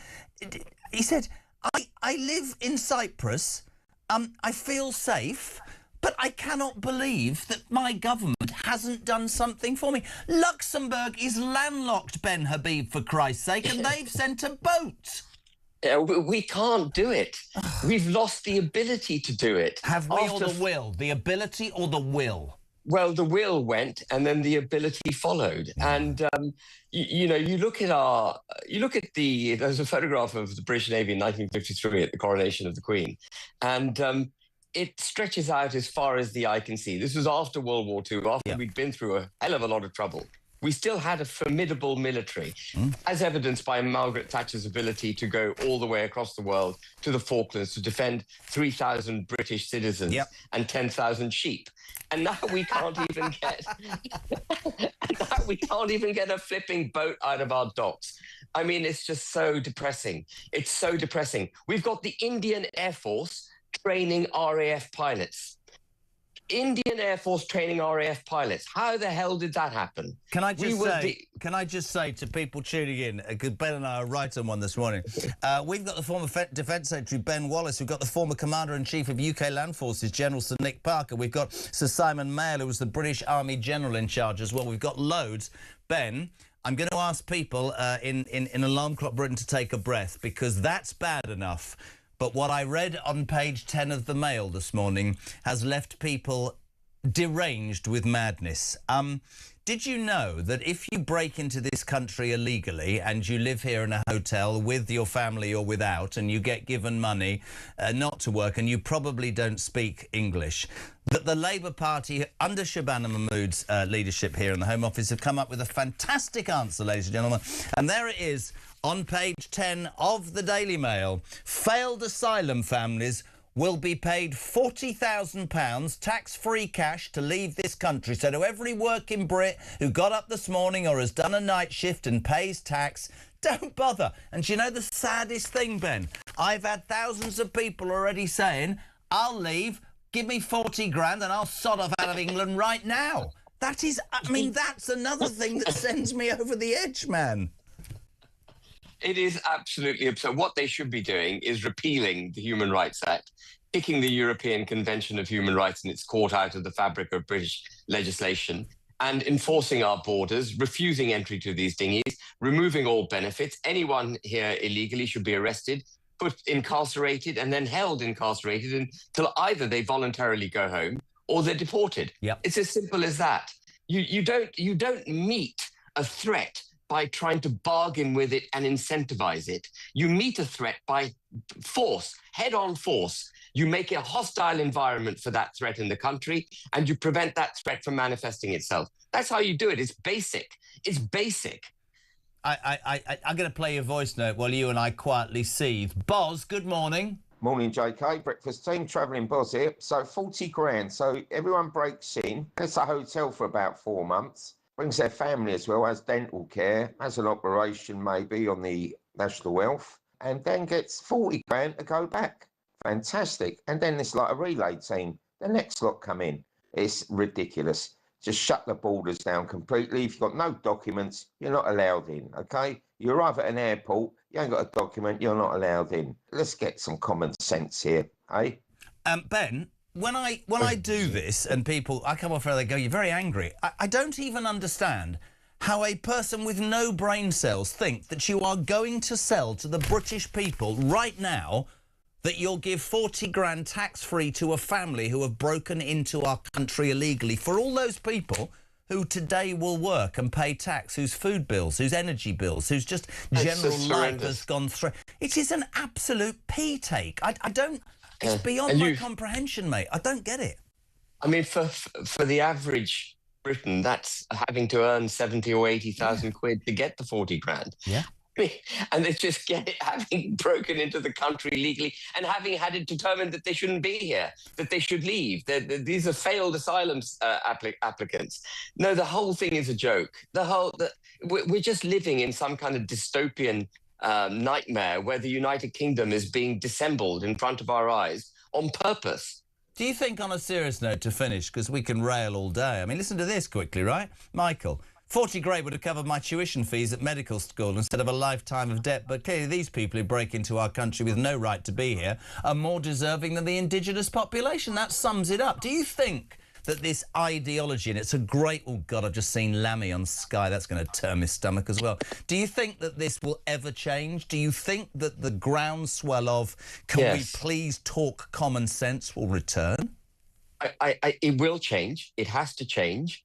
I live in Cyprus. I feel safe, but I cannot believe that my government hasn't done something for me. Luxembourg is landlocked, Ben Habib, for Christ's sake, and they've sent a boat. We can't do it. We've lost the ability to do it. Have we or the will? The ability or the will? Well, the will went, and then the ability followed. And you look at there's a photograph of the British Navy in 1953 at the coronation of the Queen, and it stretches out as far as the eye can see. This was after World War II, after we'd been through a hell of a lot of trouble. We still had a formidable military, as evidenced by Margaret Thatcher's ability to go all the way across the world to the Falklands to defend 3,000 British citizens and 10,000 sheep. And now we can't even get a flipping boat out of our docks. I mean, it's just so depressing. It's so depressing. We've got the Indian Air Force training RAF pilots. Indian Air Force training RAF pilots. How the hell did that happen? Can I just say to people tuning in, because Ben and I are right on one this morning, we've got the former Defence Secretary Ben Wallace, we've got the former Commander-in-Chief of UK Land Forces, General Sir Nick Parker, we've got Sir Simon Mayle, who was the British Army General in charge as well. We've got loads. Ben, I'm going to ask people in Alarm Clock Britain to take a breath, because that's bad enough. But what I read on page 10 of the Mail this morning has left people deranged with madness. Did you know that if you break into this country illegally and you live here in a hotel with your family or without, and you get given money not to work, and you probably don't speak English, that the Labour Party, under Shabana Mahmood's leadership here in the Home Office, have come up with a fantastic answer, ladies and gentlemen. And there it is on page 10 of the Daily Mail. Failed asylum families will be paid £40,000 tax-free cash to leave this country. So to every working Brit who got up this morning or has done a night shift and pays tax, don't bother. And do you know the saddest thing, Ben? I've had thousands of people already saying, I'll leave, give me 40 grand and I'll sod off out of England right now. That is, I mean, that's another thing that sends me over the edge, man. It is absolutely absurd. What they should be doing is repealing the Human Rights Act, kicking the European Convention of Human Rights and its court out of the fabric of British legislation, and enforcing our borders, refusing entry to these dinghies, removing all benefits. Anyone here illegally should be arrested, put incarcerated, and then held incarcerated until either they voluntarily go home or they're deported. It's as simple as that. You don't meet a threat by trying to bargain with it and incentivize it. You meet a threat by force, head-on force. You make a hostile environment for that threat in the country, and you prevent that threat from manifesting itself. That's how you do it. It's basic. It's basic. I'm going to play your voice note while you and I quietly seethe. Boz, good morning. Morning, JK. Breakfast team, travelling Boz here. So 40 grand. So everyone breaks in, gets a hotel for about 4 months, brings their family as well, has dental care, has an operation maybe on the national wealth, and then gets 40 grand to go back. Fantastic. And then it's like a relay team. The next lot come in. It's ridiculous. just shut the borders down completely. If you've got no documents, you're not allowed in, okay? You arrive at an airport, you ain't got a document, you're not allowed in. Let's get some common sense here, eh? Ben, when I do this and people, I come off where they go, you're very angry. I don't even understand how a person with no brain cells think that you are going to sell to the British people right now that you'll give 40 grand tax-free to a family who have broken into our country illegally. For all those people who today will work and pay tax, whose food bills, whose energy bills, whose just general life has gone through. It is an absolute pee-take. I don't... It's beyond my comprehension, mate. I don't get it. I mean, for the average Briton, that's having to earn 70 or 80,000 quid to get the 40 grand. Yeah. And they just having broken into the country legally and having had it determined that they shouldn't be here, that they should leave. These are failed asylum applicants. No, the whole thing is a joke. We're just living in some kind of dystopian nightmare where the United Kingdom is being dissembled in front of our eyes on purpose. Do you think, on a serious note, to finish, because we can rail all day, I mean, listen to this quickly, right? Michael, 40 grand would have covered my tuition fees at medical school instead of a lifetime of debt, but clearly these people who break into our country with no right to be here are more deserving than the indigenous population. That sums it up. Do you think that this ideology, and it's a great... Oh, God, I've just seen Lammy on Sky. That's going to turn my stomach as well. Do you think that this will ever change? Do you think that the groundswell of can we please talk common sense will return? It will change. It has to change.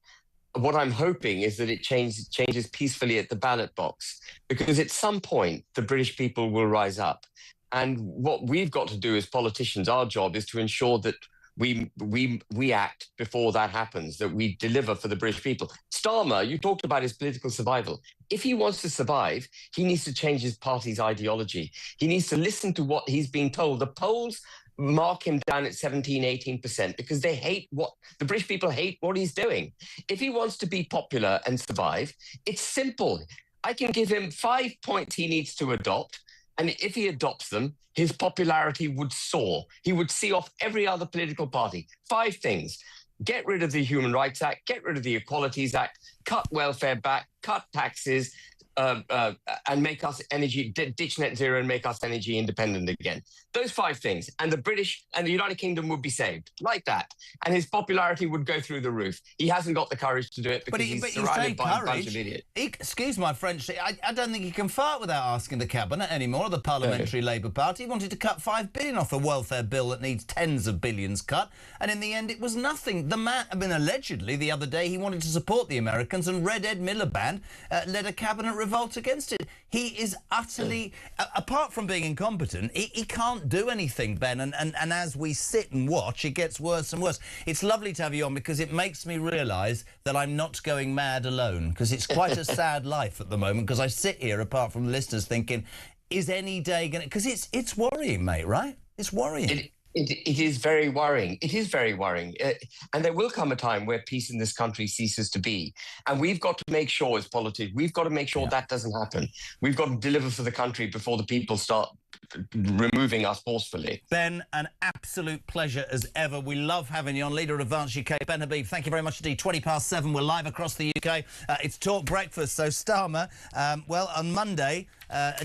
What I'm hoping is that it changes peacefully at the ballot box, because at some point the British people will rise up. And what we've got to do as politicians, our job is to ensure that we act before that happens, that we deliver for the British people. Starmer, you talked about his political survival. If he wants to survive, he needs to change his party's ideology. He needs to listen to what he's being told. The polls mark him down at 17-18% because they hate the British people hate what he's doing. If he wants to be popular and survive, it's simple. I can give him 5 points he needs to adopt, and if he adopts them, his popularity would soar. He would see off every other political party. 5 things: get rid of the Human Rights Act, get rid of the Equalities Act, cut welfare back, cut taxes, and make us ditch net zero and make us energy independent again. Those 5 things, and the British and the United Kingdom would be saved like that, and his popularity would go through the roof. He hasn't got the courage to do it because he's surrounded by a bunch of idiots. Excuse my French, I don't think he can fart without asking the cabinet anymore, the Parliamentary Labour Party. He wanted to cut $5 billion off a welfare bill that needs tens of billions cut, and in the end it was nothing. The man, I mean, allegedly the other day he wanted to support the Americans, and Red Ed Miliband led a cabinet revolt against it. He is utterly, apart from being incompetent, he can't do anything, Ben, and as we sit and watch, it gets worse and worse. It's lovely to have you on because it makes me realise that I'm not going mad alone, because it's quite a sad life at the moment, because I sit here, apart from the listeners, thinking, is any day going to... Because it's worrying, mate, right? It's worrying. It is very worrying. It is very worrying. And there will come a time where peace in this country ceases to be. And we've got to make sure, as politicians, we've got to make sure that doesn't happen. We've got to deliver for the country before the people start removing us forcefully. Ben, an absolute pleasure as ever. We love having you on, leader of Advance UK. Ben Habib, thank you very much indeed. 7:20, we're live across the UK. It's Talk Breakfast. So, Starmer, well, on Monday,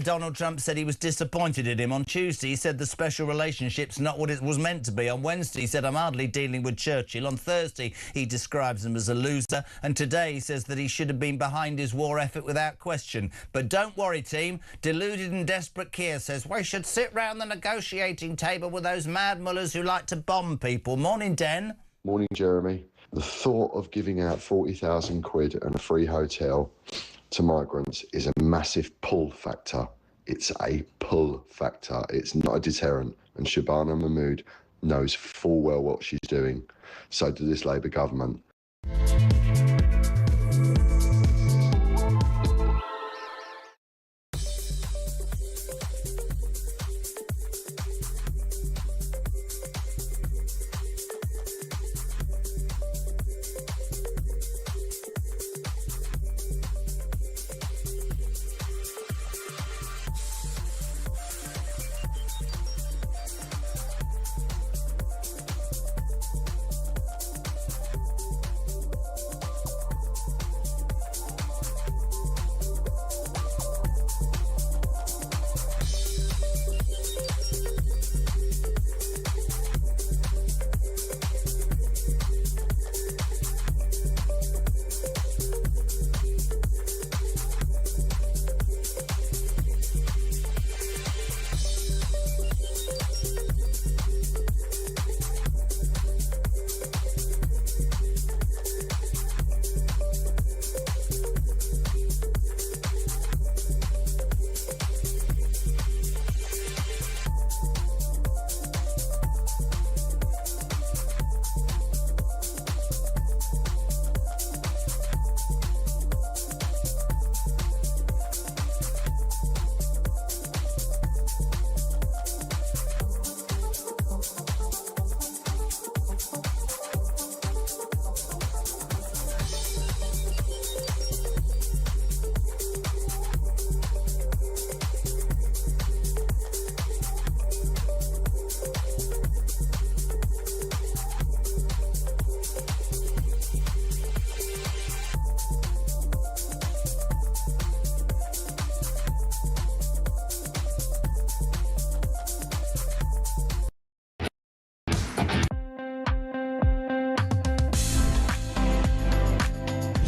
Donald Trump said he was disappointed in him. On Tuesday, he said the special relationship's not what it was meant to be. On Wednesday, he said, I'm hardly dealing with Churchill. On Thursday, he describes him as a loser. And today, he says that he should have been behind his war effort without question. But don't worry, team. Deluded and desperate Keir says, we should sit round the negotiating table with those mad mullahs who like to bomb people. Morning, Den. Morning, Jeremy. The thought of giving out 40,000 quid and a free hotel to migrants is a massive pull factor. It's a pull factor. It's not a deterrent. And Shabana Mahmood knows full well what she's doing. So do this Labour government.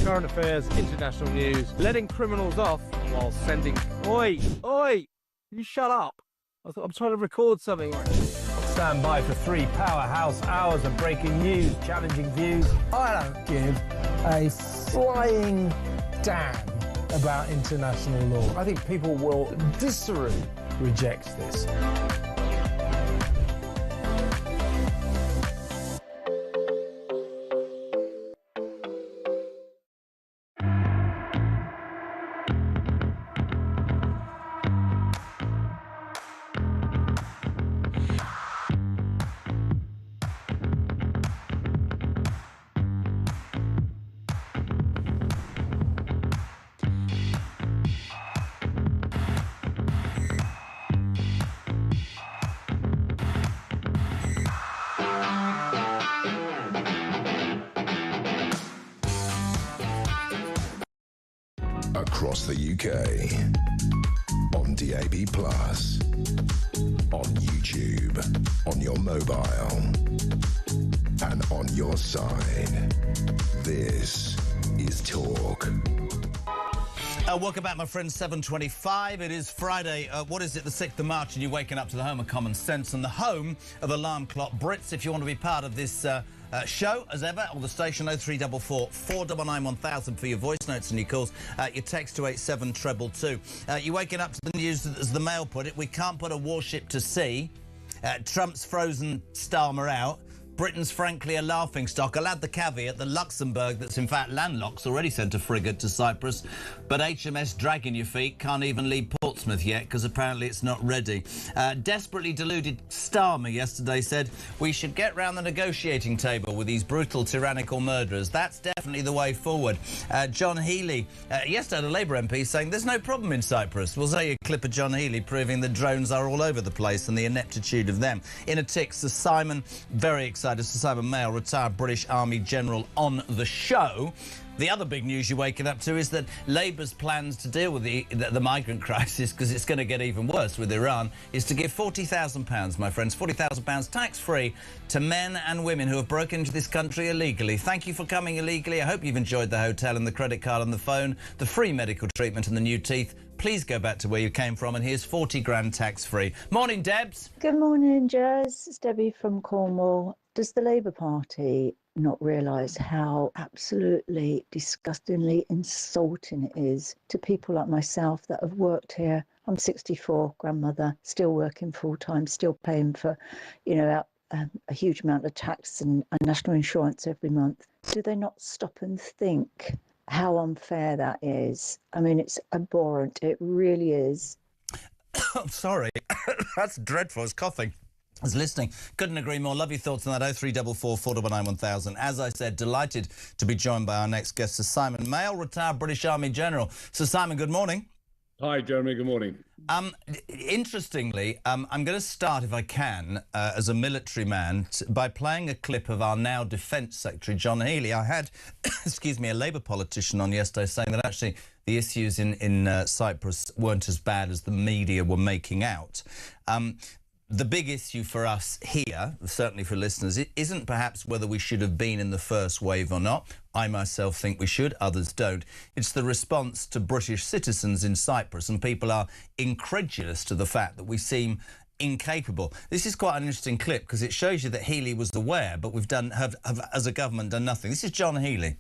current affairs, international news, letting criminals off while sending... Oi! Oi! You shut up! I'm trying to record something. Stand by for 3 powerhouse hours of breaking news, challenging views. I don't give a flying damn about international law. I think people will viscerally reject this. Across the UK, on DAB+, on YouTube, on your mobile, and on your side. This is Talk. Welcome back, my friends. 7:25. It is Friday. What is it? The 6th of March, and you're waking up to the home of common sense and the home of Alarm Clock Brits. If you want to be part of this show, as ever, on the station 0344 499 1000 for your voice notes and your calls. Your text to 87222. You're waking up to the news, as the Mail put it. We can't put a warship to sea. Trump's frozen Starmer out. Britain's frankly a laughingstock. I'll add the caveat that Luxembourg, that's in fact landlocked, already sent a frigate to Cyprus, but HMS Dragging Your Feet can't even leave Portsmouth yet because apparently it's not ready. Desperately deluded Starmer yesterday said we should get round the negotiating table with these brutal, tyrannical murderers. That's definitely the way forward. John Healey, yesterday a Labour MP saying there's no problem in Cyprus. We'll say a clip of John Healey proving that drones are all over the place and the ineptitude of them. In a tick, Sir Simon, very excited. Sir Simon Mail, retired British Army General, on the show. The other big news you're waking up to is that Labour's plans to deal with the migrant crisis, because it's going to get even worse with Iran, is to give £40,000, my friends, £40,000 tax-free to men and women who have broken into this country illegally. Thank you for coming illegally. I hope you've enjoyed the hotel and the credit card and the phone, the free medical treatment and the new teeth. Please go back to where you came from, and here's 40 grand tax-free. Morning, Debs. Good morning, Jazz. It's Debbie from Cornwall. Does the Labour Party not realise how absolutely disgustingly insulting it is to people like myself that have worked here? I'm 64, grandmother, still working full-time, still paying for, a huge amount of tax and national insurance every month. Do they not stop and think how unfair that is? I mean, it's abhorrent. It really is. I'm sorry. That's dreadful. I was coughing. I was listening. Couldn't agree more. Love your thoughts on that. 0344 499 1000. As I said, delighted to be joined by our next guest, Sir Simon Mail, retired British Army General. Sir Simon, good morning. Hi, Jeremy. Good morning. Interestingly, I'm going to start, if I can, as a military man, by playing a clip of our now Defence Secretary, John Healey. I had, excuse me, a Labour politician on yesterday saying that actually the issues in Cyprus weren't as bad as the media were making out. The big issue for us here, certainly for listeners, it isn't perhaps whether we should have been in the first wave or not. I myself think we should, others don't. It's the response to British citizens in Cyprus, and people are incredulous to the fact that we seem incapable. This is quite an interesting clip because it shows you that Healey was aware, but we've have as a government done nothing. This is John Healey.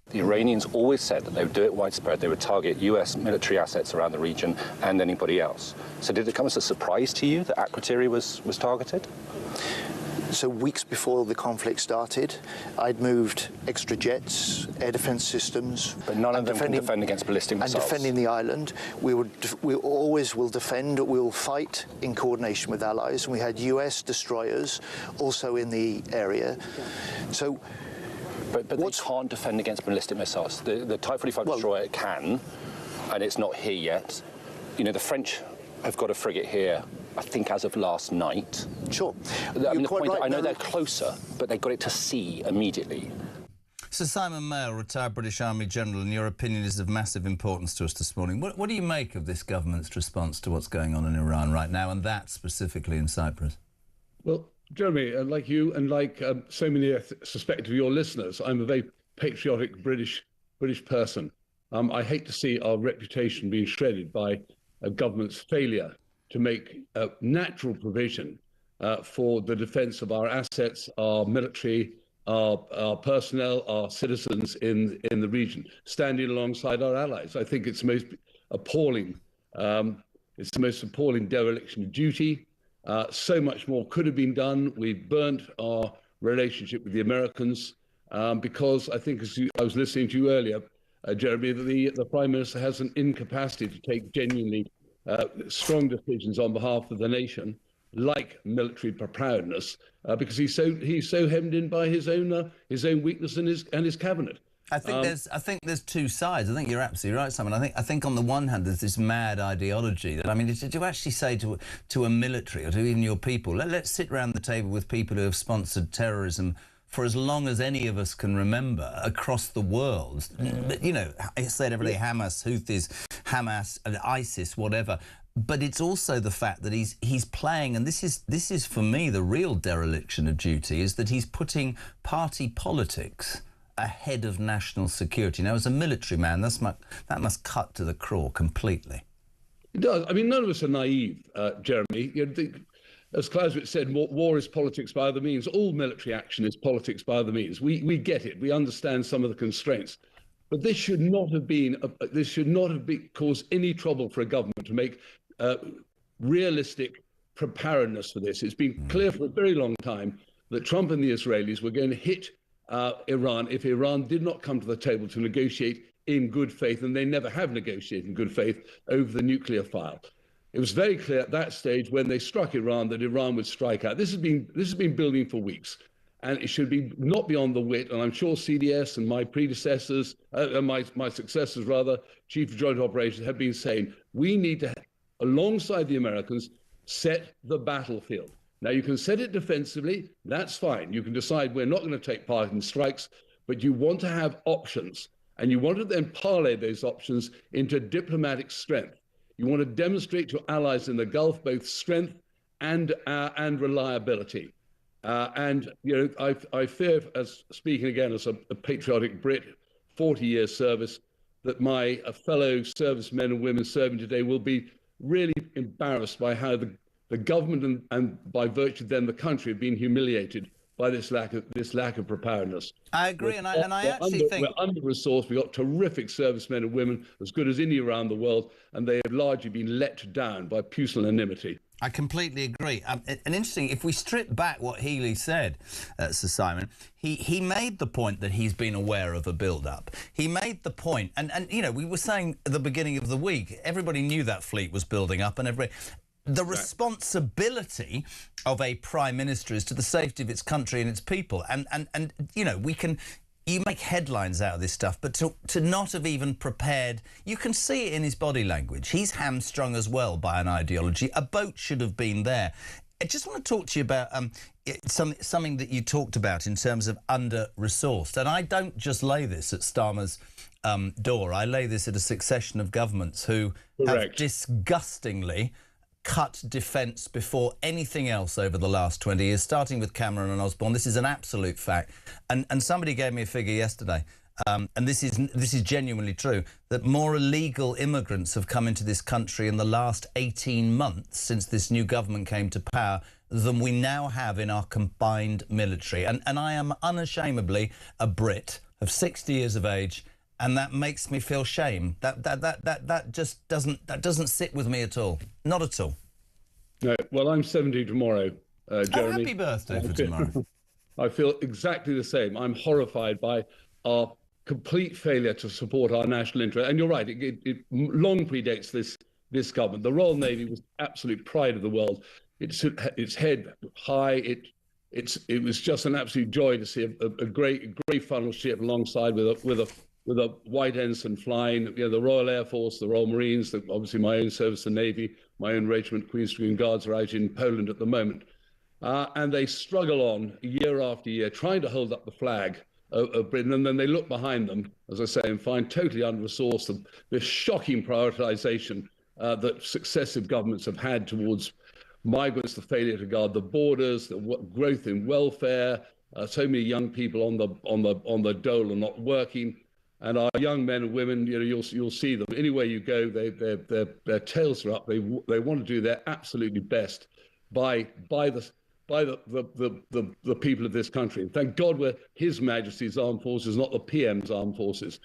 The Iranians always said that they would do it widespread. They would target US military assets around the region and anybody else. So did it come as a surprise to you that Akrotiri was targeted? So weeks before the conflict started, I'd moved extra jets, air defence systems. But none of them can defend against ballistic missiles. And defending the island. We always will defend, we will fight in coordination with allies. And we had US destroyers also in the area. So. But they can't defend against ballistic missiles. The Type 45 destroyer can, and it's not here yet. You know, the French have got a frigate here, I think, as of last night. Sure. I mean, the point, I know they're closer, but they got it to sea immediately. Sir Simon Mail, retired British Army General, and your opinion is of massive importance to us this morning. What do you make of this government's response to what's going on in Iran right now, and that specifically in Cyprus? Well, Jeremy, like you and like so many, I suspect, of your listeners, I'm a very patriotic British British person. I hate to see our reputation being shredded by a government's failure to make natural provision for the defence of our assets, our military, our personnel, our citizens in the region, standing alongside our allies. I think it's the most appalling. It's the most appalling dereliction of duty. So much more could have been done. We've burnt our relationship with the Americans because I think, as I was listening to you earlier, Jeremy, the Prime Minister has an incapacity to take genuinely strong decisions on behalf of the nation, like military preparedness, because he's so hemmed in by his own weakness and his cabinet. I think there's two sides. I think you're absolutely right, Simon. I think on the one hand there's this mad ideology that, I mean, to actually say to a military or to even your people, let's sit around the table with people who have sponsored terrorism for as long as any of us can remember across the world. You know, I said every day, Hamas, Houthis, Hamas, ISIS, whatever. But it's also the fact that he's playing, and this is for me the real dereliction of duty, is that he's putting party politics ahead of national security. Now, as a military man, that must cut to the core completely. It does. I mean, none of us are naive, Jeremy. As Clausewitz said, war is politics by other means. All military action is politics by other means. We get it. We understand some of the constraints. But this should not have caused any trouble for a government to make realistic preparedness for this. It's been clear for a very long time that Trump and the Israelis were going to hit Iran if Iran did not come to the table to negotiate in good faith, and they never have negotiated in good faith over the nuclear file. It was very clear at that stage when they struck Iran that Iran would strike out. This has been building for weeks, and it should be not beyond the wit. And I'm sure CDS and my predecessors, my successors rather, Chief of Joint Operations, have been saying we need to, alongside the Americans, set the battlefield. Now, you can set it defensively, that's fine. You can decide we're not going to take part in strikes, but you want to have options, and you want to then parlay those options into diplomatic strength. You want to demonstrate to allies in the Gulf both strength and reliability. And you know, I fear, as speaking again as a patriotic Brit, 40 years service, that my fellow servicemen and women serving today will be really embarrassed by how the government and by virtue then the country have been humiliated by this lack of preparedness. I agree, and I actually think we're under-resourced. We've got terrific servicemen and women, as good as any around the world, and they have largely been let down by pusillanimity. I completely agree. And interesting, if we strip back what Healy said, Sir Simon, he made the point that he's been aware of a build-up. He made the point, and you know, we were saying at the beginning of the week, everybody knew that fleet was building up, and the responsibility of a prime minister is to the safety of its country and its people. And you know, you make headlines out of this stuff, but to not have even prepared, you can see it in his body language. He's hamstrung as well by an ideology. A boat should have been there. I just want to talk to you about something that you talked about in terms of under-resourced. And I don't just lay this at Starmer's door. I lay this at a succession of governments who have disgustingly cut defence before anything else over the last 20 years, starting with Cameron and Osborne. This is an absolute fact. And somebody gave me a figure yesterday, and this is genuinely true, that more illegal immigrants have come into this country in the last 18 months since this new government came to power than we now have in our combined military. And I am unashamedly a Brit of 60 years of age, and that makes me feel shame. That just doesn't sit with me at all. Not at all. No. Well, I'm 70 tomorrow, Jeremy. Oh, happy birthday for tomorrow. I feel exactly the same. I'm horrified by our complete failure to support our national interest. And you're right, it long predates this government. The Royal Navy was absolute pride of the world. Its head high. It was just an absolute joy to see a grey funnel ship alongside with a white ensign flying. You know, the Royal Air Force, the Royal Marines, obviously my own service, the Navy, my own regiment, Queen's Dragoon Guards, are out in Poland at the moment. And they struggle on year after year, trying to hold up the flag of Britain. And then they look behind them, as I say, and find totally under-resourced this shocking prioritisation that successive governments have had towards migrants, the failure to guard the borders, the growth in welfare, so many young people on the dole and not working. And our young men and women, you'll see them anywhere you go. Their tails are up. They want to do their absolutely best by the people of this country. And thank God we're His Majesty's Armed Forces, not the PM's Armed Forces.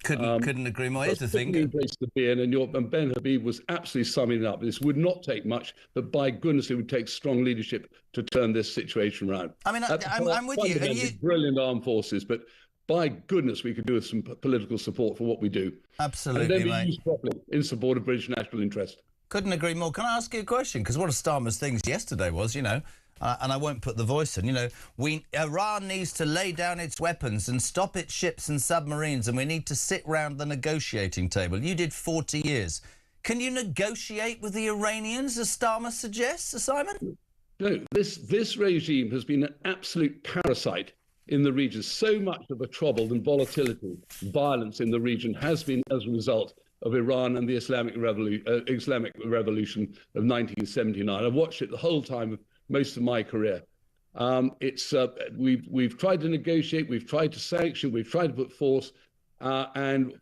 Couldn't agree more. Here's the thing. Place to be in, and Ben Habib was absolutely summing it up. This would not take much, but by goodness, it would take strong leadership to turn this situation around. I mean, I'm with you. Brilliant armed forces, but by goodness, we could do with some political support for what we do. Absolutely, and then mate. Used properly in support of British national interest. Couldn't agree more. Can I ask you a question? Because one of Starmer's things yesterday was, and I won't put the voice in, Iran needs to lay down its weapons and stop its ships and submarines, and we need to sit round the negotiating table. You did 40 years. Can you negotiate with the Iranians, as Starmer suggests, Sir Simon? No, this regime has been an absolute parasite in the region. So much of the trouble and volatility, violence in the region has been as a result of Iran and the Islamic Revolution of 1979. I've watched it the whole time of most of my career. We've tried to negotiate, we've tried to sanction, we've tried to put force, and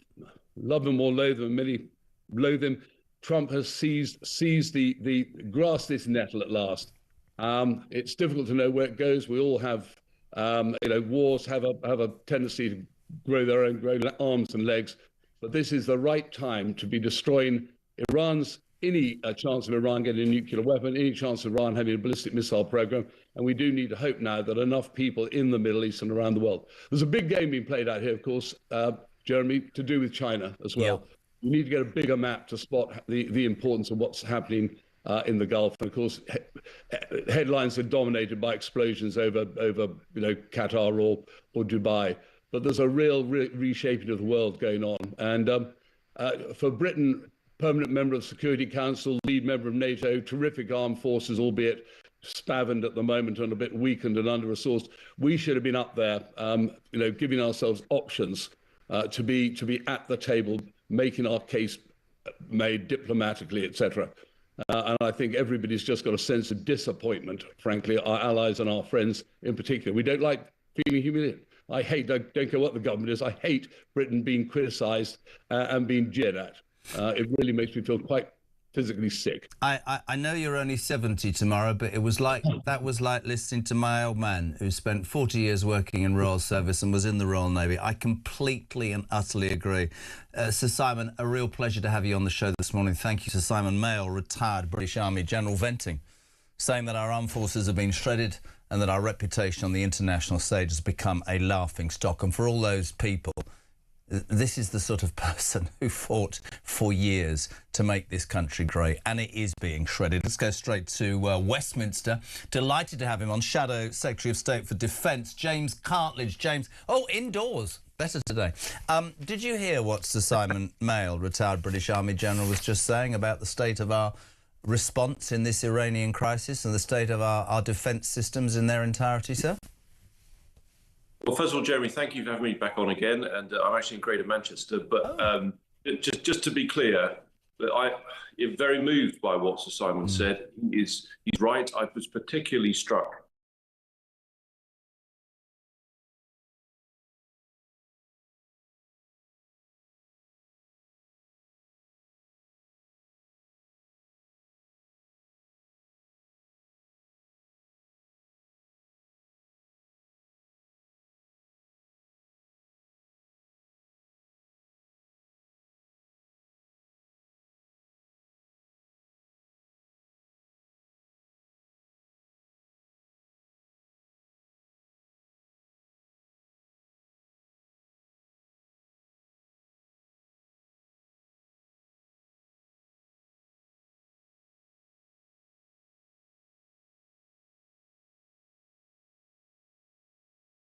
love them or loathe them, many loathe him. Trump has seized the grass this nettle at last. It's difficult to know where it goes. We all have, wars have a tendency to grow their own arms and legs. But this is the right time to be destroying any chance of Iran getting a nuclear weapon, any chance of Iran having a ballistic missile program. And we do need to hope now that enough people in the Middle East and around the world. There's a big game being played out here, of course, Jeremy, to do with China as well. Yeah. We need to get a bigger map to spot the importance of what's happening in the Gulf. And of course, headlines are dominated by explosions over Qatar or Dubai. But there's a real reshaping of the world going on. And for Britain, permanent member of the Security Council, lead member of NATO, terrific armed forces, albeit spavined at the moment and a bit weakened and under-resourced, we should have been up there, giving ourselves options to be at the table, making our case made diplomatically, etc. And I think everybody's just got a sense of disappointment, frankly, our allies and our friends in particular. We don't like feeling humiliated. I don't care what the government is, I hate Britain being criticised and being jeered at. It really makes me feel quite physically sick. I know you're only 70 tomorrow, but that was like listening to my old man who spent 40 years working in Royal Service and was in the Royal Navy. I completely and utterly agree. Sir Simon, a real pleasure to have you on the show this morning. Thank you, Sir Simon Mail, retired British Army General, venting, saying that our armed forces have been shredded and that our reputation on the international stage has become a laughing stock. And for all those people, this is the sort of person who fought for years to make this country great, and it is being shredded. Let's go straight to Westminster. Delighted to have him on, Shadow Secretary of State for Defence, James Cartledge. James, indoors. Better today. Did you hear what Sir Simon Mail, retired British Army General, was just saying about the state of our response in this Iranian crisis and the state of our defence systems in their entirety, sir? Well, first of all, Jeremy, thank you for having me back on again. And I'm actually in Greater Manchester. But just to be clear, I am very moved by what Sir Simon said. He's right. I was particularly struck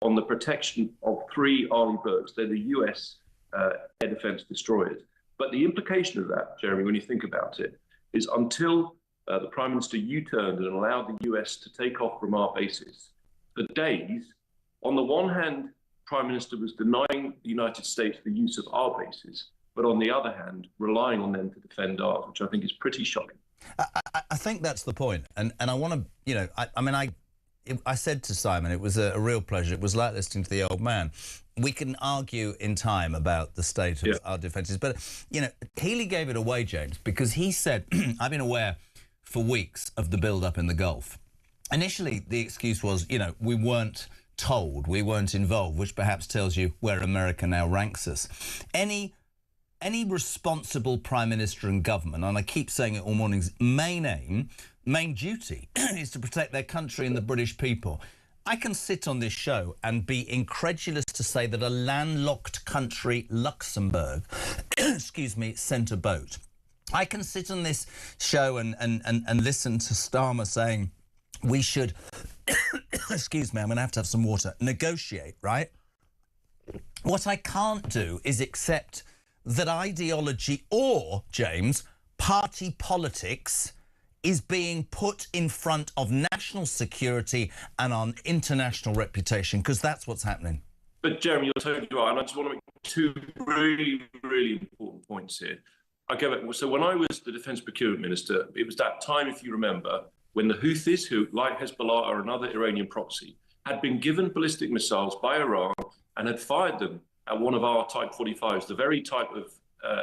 on the protection of 3 Arleigh Burkes. They're the US air defense destroyers. But the implication of that, Jeremy, when you think about it, is until the Prime Minister U-turned and allowed the US to take off from our bases, for days, on the one hand, Prime Minister was denying the United States the use of our bases, but on the other hand, relying on them to defend ours, which I think is pretty shocking. I think that's the point. And I want to, I said to Simon, it was a real pleasure. It was like listening to the old man. We can argue in time about the state of our defences, but, you know, Healy gave it away, James, because he said, I've been aware for weeks of the build-up in the Gulf. Initially, the excuse was, you know, we weren't told, we weren't involved, which perhaps tells you where America now ranks us. Any responsible Prime Minister and government, and I keep saying it all mornings, main duty is to protect their country and the British people. I can sit on this show and be incredulous to say that a landlocked country, Luxembourg, excuse me, sent a boat. I can sit on this show and listen to Starmer saying we should, excuse me, I'm going to have some water, negotiate, right? What I can't do is accept that ideology or, James, party politics is being put in front of national security and on international reputation, because that's what's happening. But, Jeremy, you're totally right, and I just want to make two really, really important points here. So when I was the Defence Procurement Minister, it was that time, if you remember, when the Houthis, who, like Hezbollah, are another Iranian proxy, had been given ballistic missiles by Iran and had fired them at one of our Type 45s, the very type of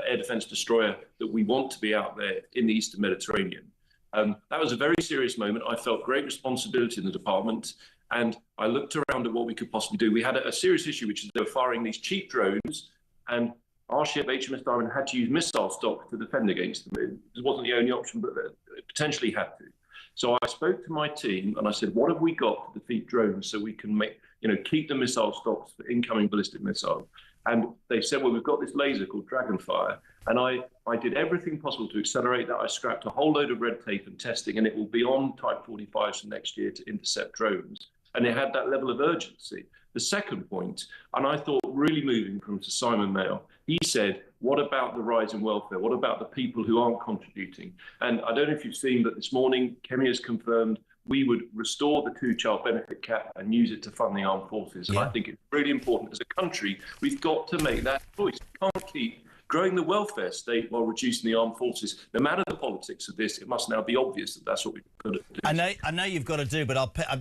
air defence destroyer that we want to be out there in the Eastern Mediterranean. That was a very serious moment. I felt great responsibility in the department, and I looked around at what we could possibly do. We had a serious issue, which is they were firing these cheap drones, and our ship, HMS Diamond, had to use missile stock to defend against them. It wasn't the only option, but it potentially had to. So I spoke to my team, and I said, what have we got to defeat drones so we can keep the missile stocks for incoming ballistic missiles? And they said, well, we've got this laser called Dragonfire. And I did everything possible to accelerate that. I scrapped a whole load of red tape and testing, and it will be on Type 45s for next year to intercept drones. And it had that level of urgency. The second point, and I thought really moving from Sir Simon Mail, he said, what about the rise in welfare? What about the people who aren't contributing? And I don't know if you've seen, but this morning, Kemi has confirmed we would restore the two-child benefit cap and use it to fund the armed forces. And I think it's really important as a country, we've got to make that choice. We can't keep growing the welfare state while reducing the armed forces. No matter the politics of this, it must now be obvious that that's what we've got to do. I know you've got to do, but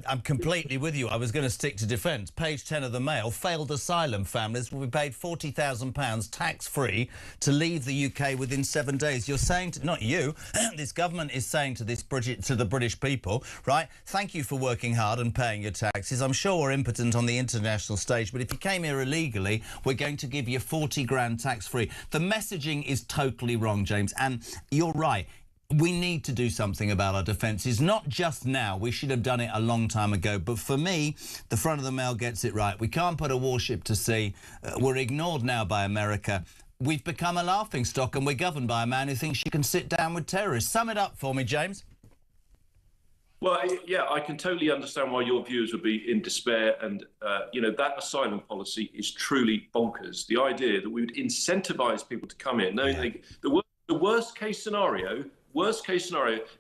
I'm completely with you. I was going to stick to defence. Page 10 of the Mail, failed asylum families will be paid £40,000 tax-free to leave the UK within 7 days. You're saying, not you, this government is saying to the British people, right, thank you for working hard and paying your taxes. I'm sure we're impotent on the international stage, but if you came here illegally, we're going to give you 40 grand tax-free. The messaging is totally wrong, James, and you're right. We need to do something about our defences, not just now. We should have done it a long time ago. But for me, the front of the Mail gets it right. We can't put a warship to sea. We're ignored now by America. We've become a laughingstock, and we're governed by a man who thinks you can sit down with terrorists. Sum it up for me, James. Well, yeah, I can totally understand why your viewers would be in despair. And, that asylum policy is truly bonkers. The idea that we would incentivise people to come in, knowing the worst case scenario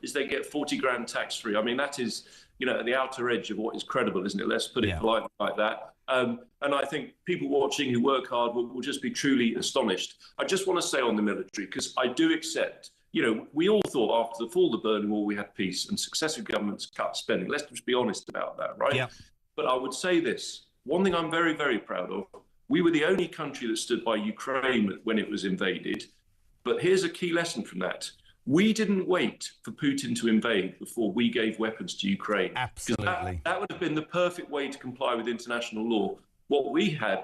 is they get 40 grand tax-free. I mean, that is, at the outer edge of what is credible, isn't it? Let's put it politely like that. And I think people watching who work hard will just be truly astonished. I just want to say on the military, because I do accept, we all thought after the fall of the Berlin Wall we had peace, and successive governments cut spending. Let's just be honest about that, right? Yeah. But I would say this. One thing I'm very, very proud of, we were the only country that stood by Ukraine when it was invaded. But here's a key lesson from that. We didn't wait for Putin to invade before we gave weapons to Ukraine. Absolutely. That would have been the perfect way to comply with international law. What we had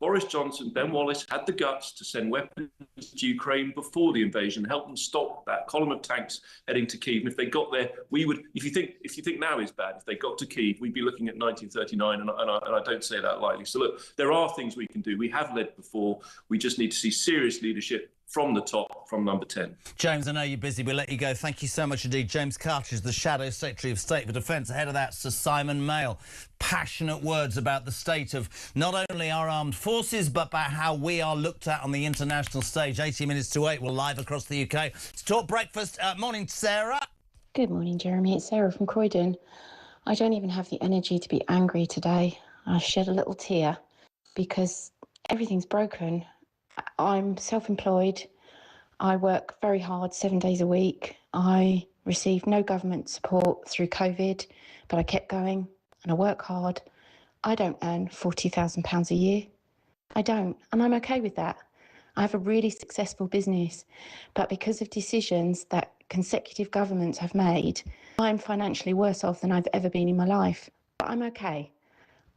Boris Johnson, Ben Wallace had the guts to send weapons to Ukraine before the invasion, help them stop that column of tanks heading to Kyiv. And if they got there, we would, if you think now is bad, if they got to Kyiv, we'd be looking at 1939, and I don't say that lightly. So look, there are things we can do. We have led before. We just need to see serious leadership from the top, from number 10. James, I know you're busy. We'll let you go. Thank you so much indeed. James Cartridge, the Shadow Secretary of State for Defence. Ahead of that, Sir Simon Mail. Passionate words about the state of not only our armed forces, but about how we are looked at on the international stage. 80 minutes to 8. We're live across the UK. It's Talk Breakfast. Morning, Sarah. Good morning, Jeremy. It's Sarah from Croydon. I don't even have the energy to be angry today. I shed a little tear because everything's broken. I'm self-employed. I work very hard 7 days a week. I received no government support through COVID, but I kept going. and I work hard. I don't earn £40,000 a year. I don't, and I'm okay with that. I have a really successful business, but because of decisions that consecutive governments have made, I'm financially worse off than I've ever been in my life. But I'm okay.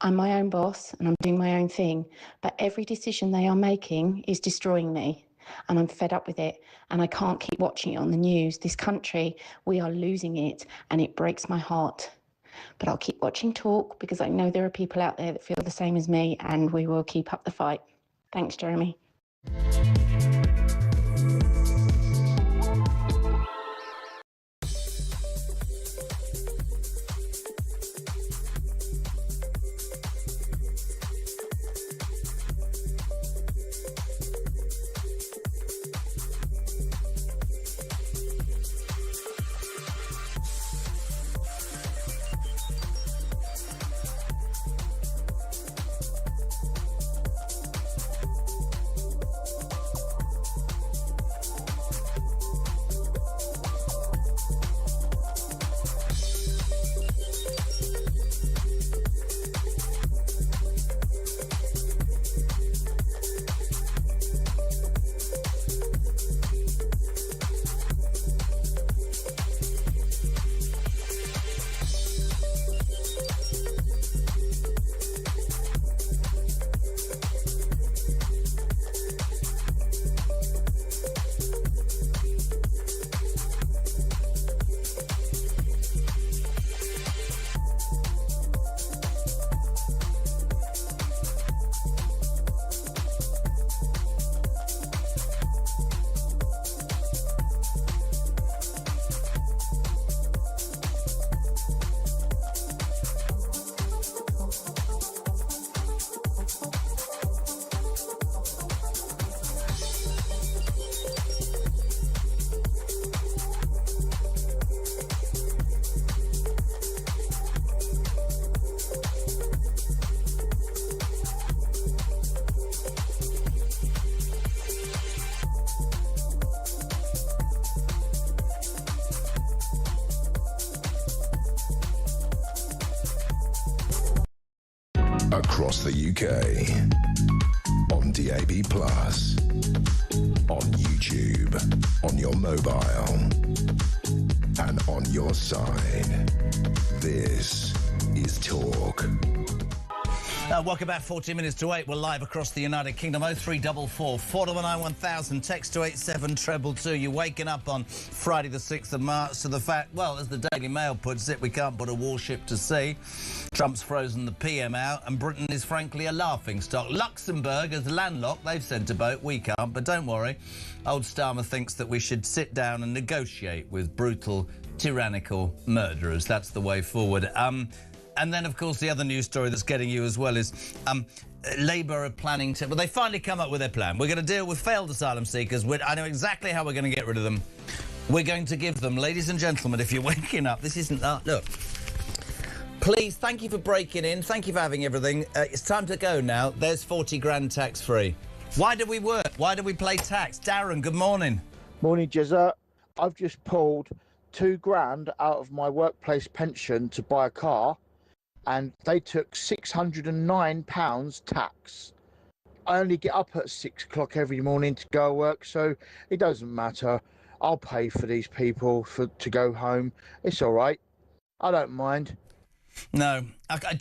I'm my own boss and I'm doing my own thing, but every decision they are making is destroying me. And I'm fed up with it, and I can't keep watching it on the news. This country, we are losing it, and it breaks my heart. But I'll keep watching Talk because I know there are people out there that feel the same as me, and we will keep up the fight. Thanks, Jeremy. Across the UK, on DAB+, on YouTube, on your mobile, and on your side. This is Talk. Welcome back, 14 minutes to 8. We're live across the United Kingdom. 0344 499 1000. Text to 87222. You're waking up on Friday the 6th of March to the fact, well, as the Daily Mail puts it, we can't put a warship to sea. Trump's frozen the PM out, and Britain is frankly a laughingstock. Luxembourg is landlocked. They've sent a boat. We can't, but don't worry. Old Starmer thinks that we should sit down and negotiate with brutal, tyrannical murderers. That's the way forward. And then, of course, the other news story that's getting you as well is Labour are planning to... Well, they finally come up with their plan. We're going to deal with failed asylum seekers. I know exactly how we're going to get rid of them. We're going to give them, ladies and gentlemen, if you're waking up, this isn't... look, please, thank you for breaking in. Thank you for having everything. It's time to go now. There's 40 grand tax-free. Why do we work? Why do we pay tax? Darren, good morning. Morning, Jezza. I've just pulled £2 grand out of my workplace pension to buy a car, and they took £609 tax. I only get up at 6 o'clock every morning to go to work, so it doesn't matter. I'll pay for these people to go home. It's all right. I don't mind. No,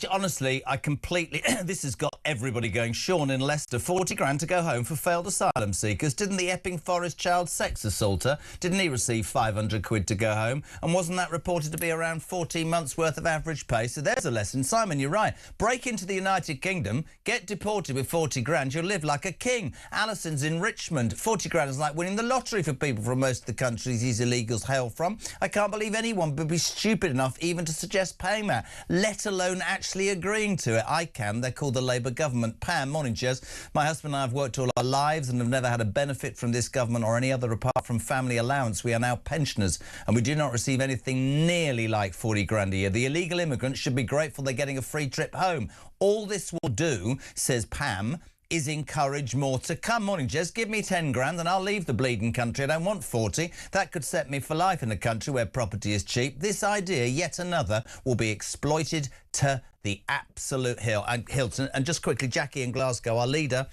honestly, I completely... this has got everybody going. Sean in Leicester, 40 grand to go home for failed asylum seekers. Didn't the Epping Forest child sex assaulter, didn't he receive 500 quid to go home? And wasn't that reported to be around 14 months' worth of average pay? So there's a lesson. Simon, you're right. Break into the United Kingdom, get deported with 40 grand, you'll live like a king. Alison's in Richmond. 40 grand is like winning the lottery for people from most of the countries these illegals hail from. I can't believe anyone would be stupid enough even to suggest paying that, let alone actually agreeing to it. I can. They're called the Labour government. Pam, morning, Jez. My husband and I have worked all our lives and have never had a benefit from this government or any other apart from family allowance. We are now pensioners and we do not receive anything nearly like 40 grand a year. The illegal immigrants should be grateful they're getting a free trip home. All this will do, says Pam, is encourage more to come. Morning, Jez. Give me 10 grand and I'll leave the bleeding country. I don't want 40. That could set me for life in a country where property is cheap. This idea, yet another, will be exploited to the absolute Hilton. And just quickly, Jackie in Glasgow, our leader,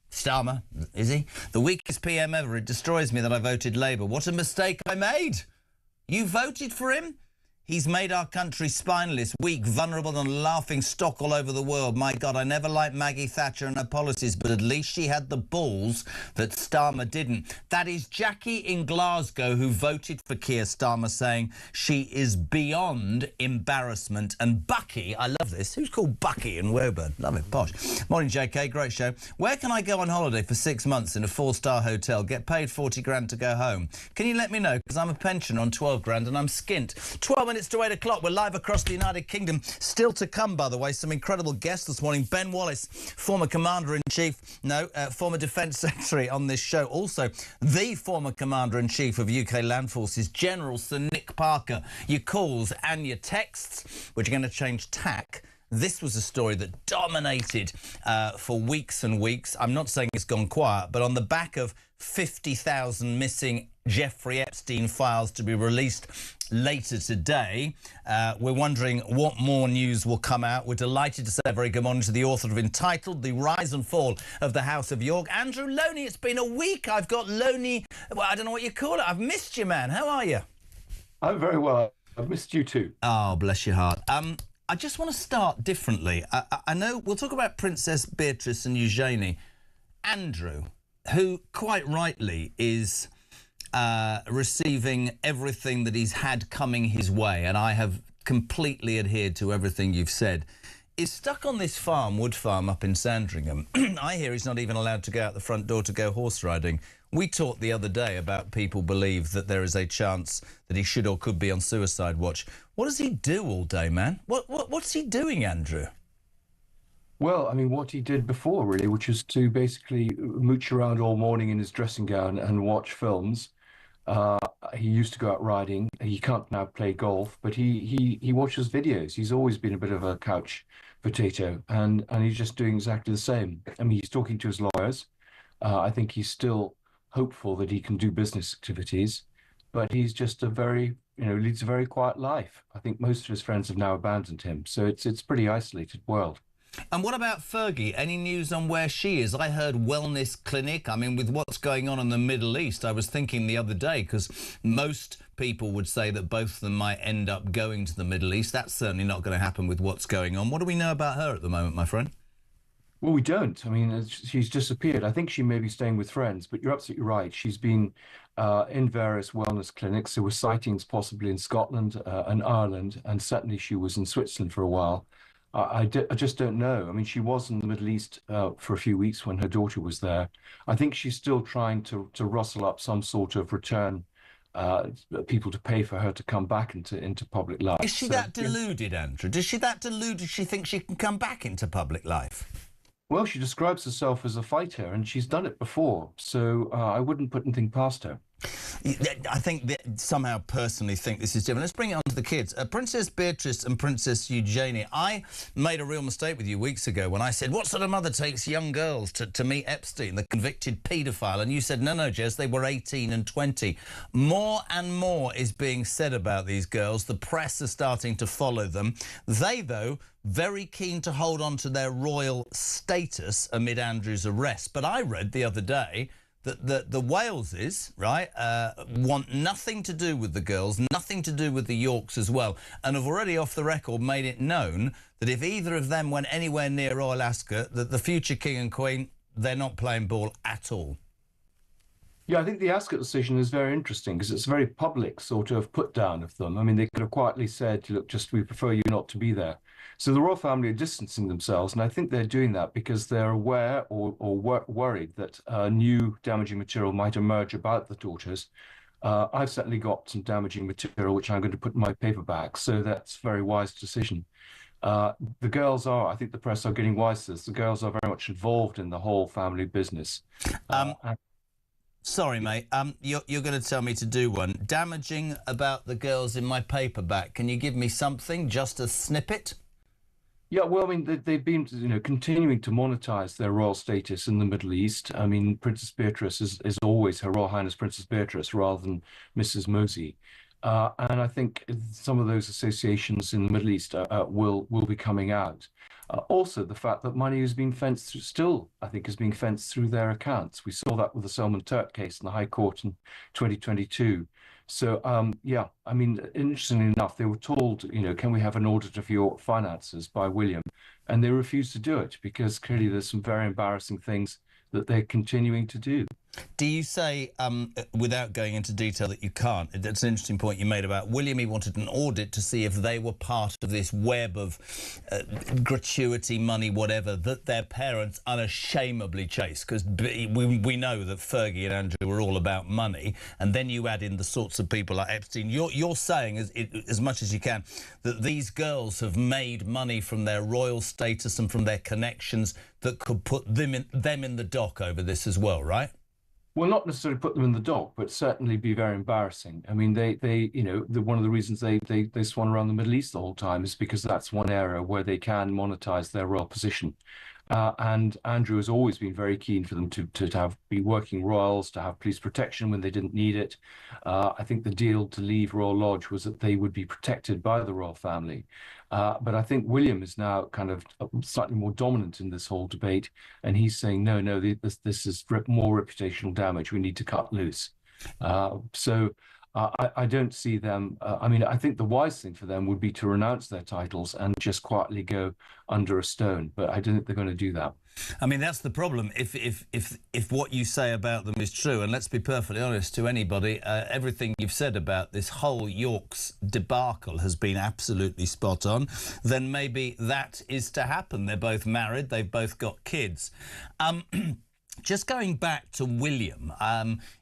Starmer, is he? The weakest PM ever. It destroys me that I voted Labour. What a mistake I made. You voted for him? He's made our country spineless, weak, vulnerable and laughing stock all over the world. My God, I never liked Maggie Thatcher and her policies, but at least she had the balls that Starmer didn't. That is Jackie in Glasgow who voted for Keir Starmer, saying she is beyond embarrassment. And Bucky, I love this. Who's called Bucky in Woburn? Love it, posh. Morning, JK, great show. Where can I go on holiday for 6 months in a 4-star hotel, get paid 40 grand to go home? Can you let me know? Because I'm a pensioner on 12 grand and I'm skint. 12 minutes to 8 o'clock. We're live across the United Kingdom. Still to come, by the way, some incredible guests this morning. Ben Wallace, former Commander-in-Chief, former Defence Secretary on this show. Also, the former Commander-in-Chief of UK Land Forces, General Sir Nick Parker. Your calls and your texts, which are going to change tack. This was a story that dominated for weeks and weeks. I'm not saying it's gone quiet, but on the back of 50,000 missing Jeffrey Epstein files to be released later today, we're wondering what more news will come out. We're delighted to say a very good morning to the author of Entitled, The Rise and Fall of the House of York, Andrew Loney. It's been a week. I've got Loney, well, I don't know what you call it. I've missed you, man. How are you? I'm very well. I've missed you too. Oh, bless your heart. I just want to start differently. I know we'll talk about Princess Beatrice and Eugenie. Andrew, who quite rightly is receiving everything that he's had coming his way, and I have completely adhered to everything you've said, is stuck on this farm, wood farm up in Sandringham. I hear he's not even allowed to go out the front door to go horse riding. We talked the other day about people believe that there is a chance that he should or could be on suicide watch. What does he do all day, man? What's he doing, Andrew? Well, I mean, what he did before, really, which is to basically mooch around all morning in his dressing gown and watch films. He used to go out riding. He can't now play golf, but he watches videos. He's always been a bit of a couch potato, and he's just doing exactly the same. I mean, he's talking to his lawyers. I think he's still hopeful that he can do business activities, but he's just leads a very quiet life. I think most of his friends have now abandoned him, so it's a pretty isolated world. And what about Fergie? Any news on where she is? I heard wellness clinic. I mean, with what's going on in the Middle East, I was thinking the other day, because most people would say that both of them might end up going to the Middle East. That's certainly not going to happen with what's going on. What do we know about her at the moment, my friend? Well, we don't. I mean, she's disappeared. I think she may be staying with friends, but you're absolutely right. She's been in various wellness clinics. There were sightings possibly in Scotland and Ireland, and certainly she was in Switzerland for a while. I just don't know. I mean, she was in the Middle East for a few weeks when her daughter was there. I think she's still trying to rustle up some sort of return, people to pay for her to come back into public life. Is she that deluded, Andrew? Is she that deluded she thinks she can come back into public life? Well, she describes herself as a fighter, and she's done it before, so I wouldn't put anything past her. I think that somehow personally think this is different. Let's bring it on to the kids. Princess Beatrice and Princess Eugenie. I made a real mistake with you weeks ago when I said, what sort of mother takes young girls to meet Epstein, the convicted paedophile? And you said, no, Jez, they were 18 and 20. More and more is being said about these girls. The press are starting to follow them. They, though, very keen to hold on to their royal status amid Andrew's arrest. But I read the other day that the Waleses, right, want nothing to do with the girls, nothing to do with the Yorks as well, and have already off the record made it known that if either of them went anywhere near Royal Ascot, that the future King and Queen, they're not playing ball at all. Yeah, I think the Ascot decision is very interesting because it's a very public sort of put down of them. I mean, they could have quietly said, look, we prefer you not to be there. So the royal family are distancing themselves, and I think they're doing that because they're aware or worried that new damaging material might emerge about the daughters. I've certainly got some damaging material which I'm going to put in my paperback, so that's a very wise decision. The girls are, I think the press are getting wise to this, the girls are very much involved in the whole family business. Sorry, mate. You're going to tell me to do one. Damaging about the girls in my paperback. Can you give me something, just a snippet? Yeah, well, I mean, they've been, continuing to monetize their royal status in the Middle East. I mean, Princess Beatrice is always Her Royal Highness Princess Beatrice rather than Mrs. Mosey. And I think some of those associations in the Middle East will be coming out. Also, the fact that money has been fenced through, still, I think, is being fenced through their accounts. We saw that with the Salman Turk case in the High Court in 2022. So, yeah, I mean, interestingly enough, they were told, can we have an audit of your finances by William? And they refused to do it because clearly there's some very embarrassing things that they're continuing to do. Do you say, without going into detail, that you can't? That's an interesting point you made about William. He wanted an audit to see if they were part of this web of gratuity, money, whatever, that their parents unashamedly chased. Because we know that Fergie and Andrew were all about money. And then you add in the sorts of people like Epstein. You're saying, as much as you can, that these girls have made money from their royal status and from their connections that could put them in the dock over this as well, right? Well, not necessarily put them in the dock, but certainly be very embarrassing. I mean, one of the reasons they swan around the Middle East the whole time is because that's one area where they can monetize their royal position. And Andrew has always been very keen for them to be working royals, to have police protection when they didn't need it. I think the deal to leave Royal Lodge was that they would be protected by the royal family. But I think William is now kind of slightly more dominant in this whole debate, and he's saying, no, this is more reputational damage. We need to cut loose. So I don't see them. I mean, I think the wise thing for them would be to renounce their titles and just quietly go under a stone. But I don't think they're going to do that. I mean, that's the problem. If what you say about them is true, and let's be perfectly honest to anybody, everything you've said about this whole York's debacle has been absolutely spot on, then maybe that is to happen. They're both married. They've both got kids. Just going back to William,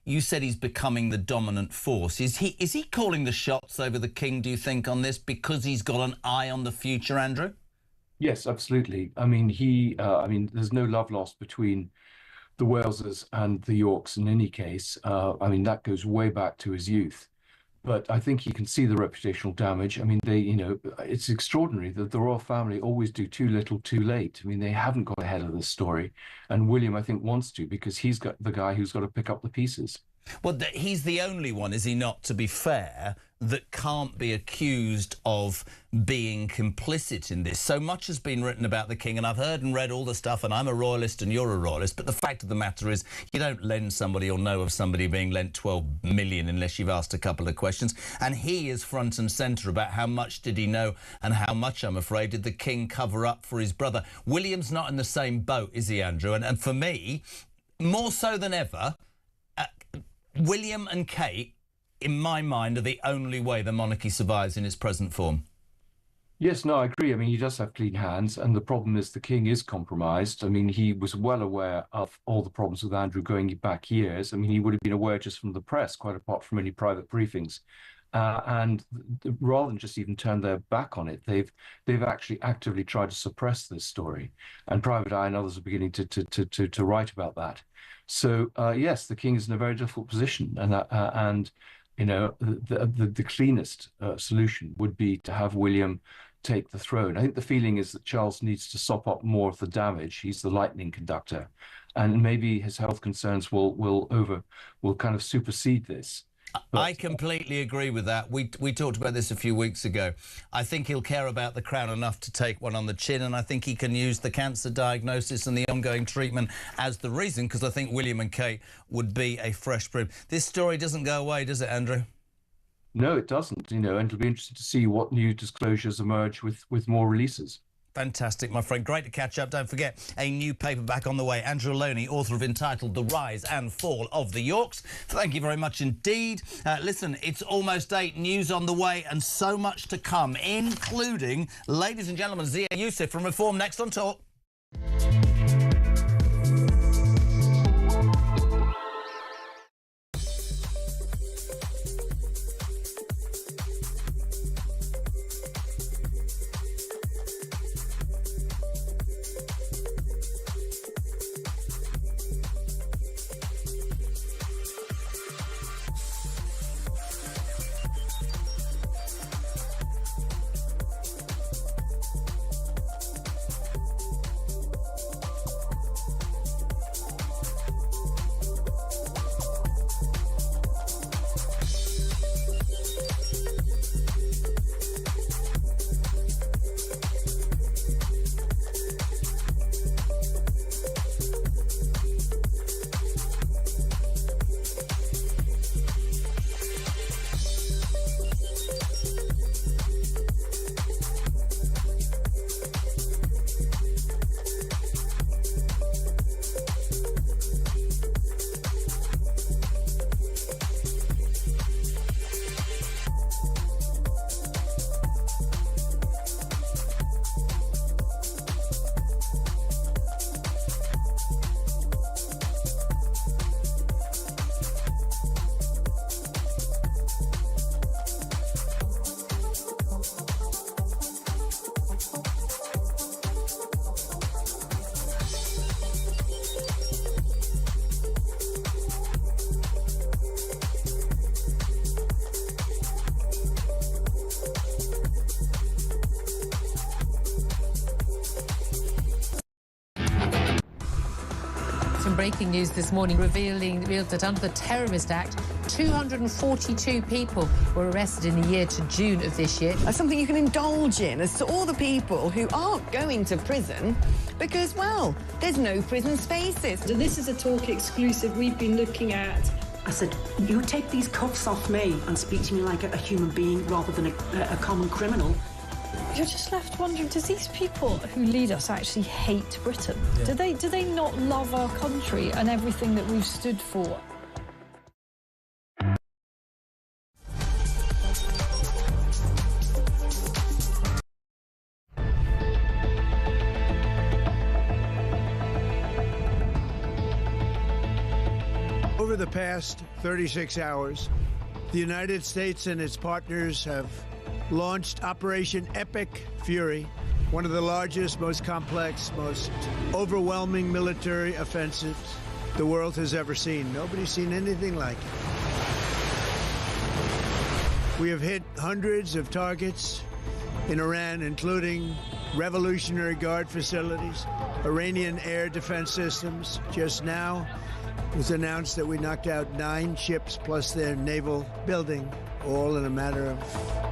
you said he's becoming the dominant force. Is he calling the shots over the king, do you think, on this because he's got an eye on the future, Andrew? Yes, absolutely. I mean, there's no love lost between the Walesers and the Yorks in any case. I mean, that goes way back to his youth. But I think you can see the reputational damage. I mean, it's extraordinary that the royal family always do too little, too late. I mean, they haven't got ahead of this story. And William, I think, wants to because he's got the guy who's got to pick up the pieces. Well, he's the only one, is he not, to be fair, that can't be accused of being complicit in this. So much has been written about the king, and I've heard and read all the stuff, and I'm a royalist and you're a royalist, but the fact of the matter is you don't lend somebody or know of somebody being lent 12 million unless you've asked a couple of questions. And he is front and centre about how much did he know and how much, I'm afraid, did the king cover up for his brother. William's not in the same boat, is he, Andrew? And for me, more so than ever, William and Kate, in my mind, are the only way the monarchy survives in its present form. Yes, no, I agree. I mean, he does have clean hands, and the problem is the king is compromised. I mean, he was well aware of all the problems with Andrew going back years. I mean, he would have been aware just from the press, quite apart from any private briefings. And rather than just even turn their back on it, they've actually actively tried to suppress this story. And Private Eye and others are beginning to write about that. So yes, the king is in a very difficult position, and the cleanest solution would be to have William take the throne. I think the feeling is that Charles needs to sop up more of the damage. He's the lightning conductor, and maybe his health concerns will kind of supersede this. But I completely agree with that. We talked about this a few weeks ago. I think he'll care about the crown enough to take one on the chin, and I think he can use the cancer diagnosis and the ongoing treatment as the reason, because I think William and Kate would be a fresh broom. This story doesn't go away, does it, Andrew? No, it doesn't, and it'll be interesting to see what new disclosures emerge with more releases. Fantastic, my friend. Great to catch up. Don't forget, a new paperback on the way. Andrew Loney, author of entitled The Rise and Fall of the Yorks. Thank you very much indeed. Listen, it's almost 8, news on the way, and so much to come, including, ladies and gentlemen, Zia Youssef from Reform next on Talk. Some breaking news this morning revealed that under the Terrorist Act, 242 people were arrested in the year to June of this year. That's something you can indulge in as to all the people who aren't going to prison because, well, there's no prison spaces. So this is a Talk exclusive we've been looking at. I said, you take these cuffs off me and speak to me like a human being rather than a common criminal. You're just left wondering, does these people who lead us actually hate Britain? Yeah. Do they not love our country and everything that we've stood for? Over the past 36 hours, the United States and its partners have launched Operation Epic Fury, one of the largest, most complex, most overwhelming military offensives the world has ever seen. Nobody's seen anything like it. We have hit hundreds of targets in Iran, including Revolutionary Guard facilities, Iranian air defense systems. Just now, it was announced that we knocked out 9 ships plus their naval building, all in a matter of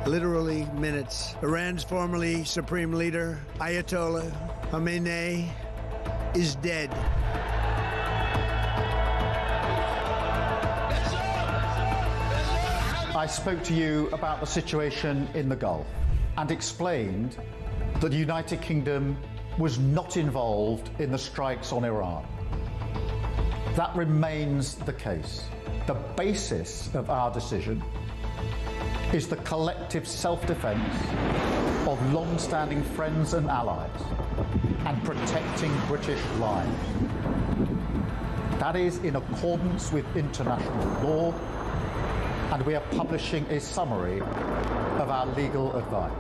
literally minutes. Iran's formerly supreme leader, Ayatollah Khamenei, is dead. I spoke to you about the situation in the Gulf and explained that the United Kingdom was not involved in the strikes on Iran. That remains the case. The basis of our decision is the collective self-defence of long-standing friends and allies and protecting British lives. That is in accordance with international law, and we are publishing a summary of our legal advice.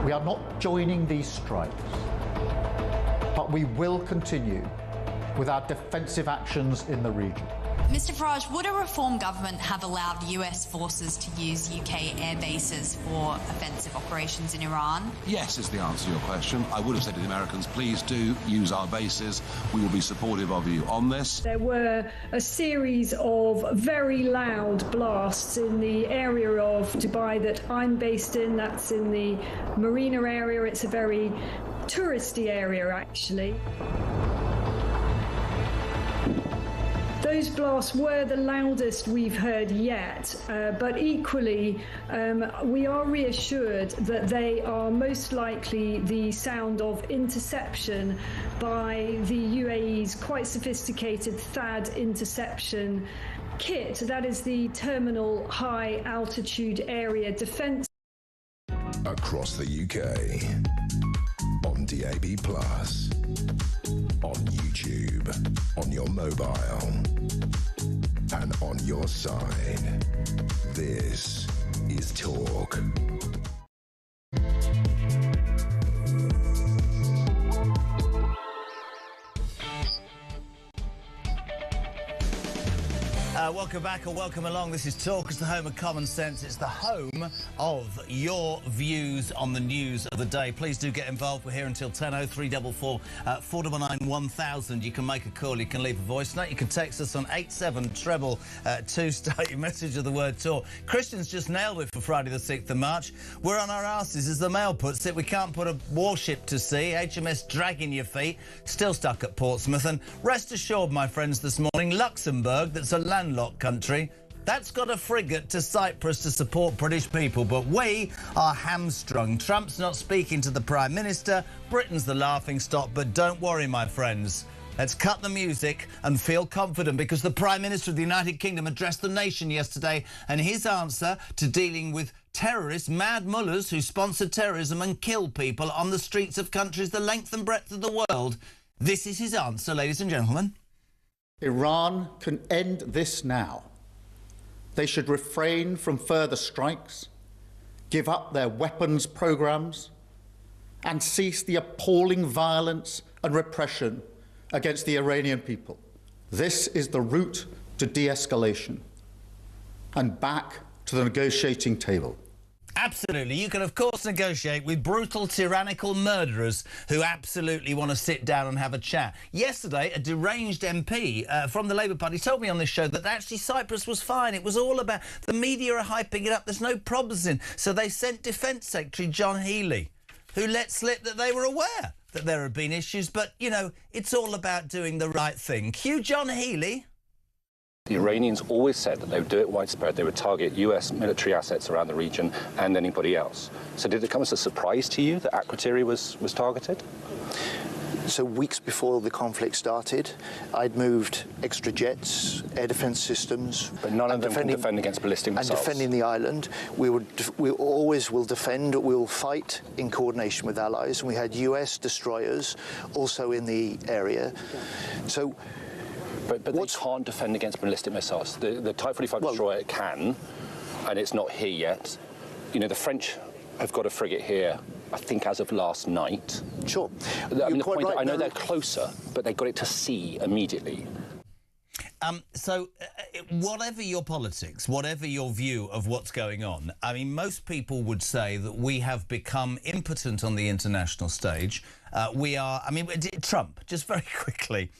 We are not joining these strikes, but we will continue with our defensive actions in the region. Mr Farage, would a reform government have allowed US forces to use UK air bases for offensive operations in Iran? Yes is the answer to your question. I would have said to the Americans, please do use our bases. We will be supportive of you on this. There were a series of very loud blasts in the area of Dubai that I'm based in. That's in the marina area. It's a very touristy area, actually. Those blasts were the loudest we've heard yet, but equally we are reassured that they are most likely the sound of interception by the UAE's quite sophisticated THAAD interception kit. That is the Terminal High Altitude Area Defence. Across the UK, on DAB+, on YouTube, on your mobile, and on your side. This is Talk. Welcome back or welcome along. This is Talk. It's the home of common sense. It's the home of your views on the news of the day. Please do get involved. We're here until 10:00, 344 499 1000. You can make a call. You can leave a voice note. You can text us on 87222. Start your message of the word Talk. Christian's just nailed it for Friday the 6th of March. We're on our asses, as the Mail puts it. We can't put a warship to sea. HMS dragging your feet. Still stuck at Portsmouth. And rest assured, my friends, this morning, Luxembourg, that's a landlocked country, that's got a frigate to Cyprus to support British people, but we are hamstrung. Trump's not speaking to the Prime Minister, Britain's the laughingstock, but don't worry, my friends. Let's cut the music and feel confident, because the Prime Minister of the United Kingdom addressed the nation yesterday, and his answer to dealing with terrorists, mad mullahs who sponsor terrorism and kill people on the streets of countries the length and breadth of the world. This is his answer, ladies and gentlemen. Iran can end this now. They should refrain from further strikes, give up their weapons programs, and cease the appalling violence and repression against the Iranian people. This is the route to de-escalation and back to the negotiating table. Absolutely. You can, of course, negotiate with brutal, tyrannical murderers who absolutely want to sit down and have a chat. Yesterday, a deranged MP from the Labour Party told me on this show that actually Cyprus was fine. It was all about... The media are hyping it up. There's no problems in. So they sent Defence Secretary John Healey, who let slip that they were aware that there had been issues. But, you know, it's all about doing the right thing. Cue John Healey. The Iranians always said that they would do it widespread. They would target US military assets around the region and anybody else. So did it come as a surprise to you that Akrotiri was targeted? So weeks before the conflict started, I'd moved extra jets, air defence systems. But none of them can defend against ballistic missiles. And defending the island. We always will defend, we'll fight in coordination with allies. And we had US destroyers also in the area. So... But they can't defend against ballistic missiles. The Type 45 destroyer can, and it's not here yet. You know, the French have got a frigate here, I think, as of last night. Sure. I mean, the point, right, I know they're closer, but they got it to sea immediately. Whatever your politics, whatever your view of what's going on, I mean, most people would say that we have become impotent on the international stage. Trump, just very quickly.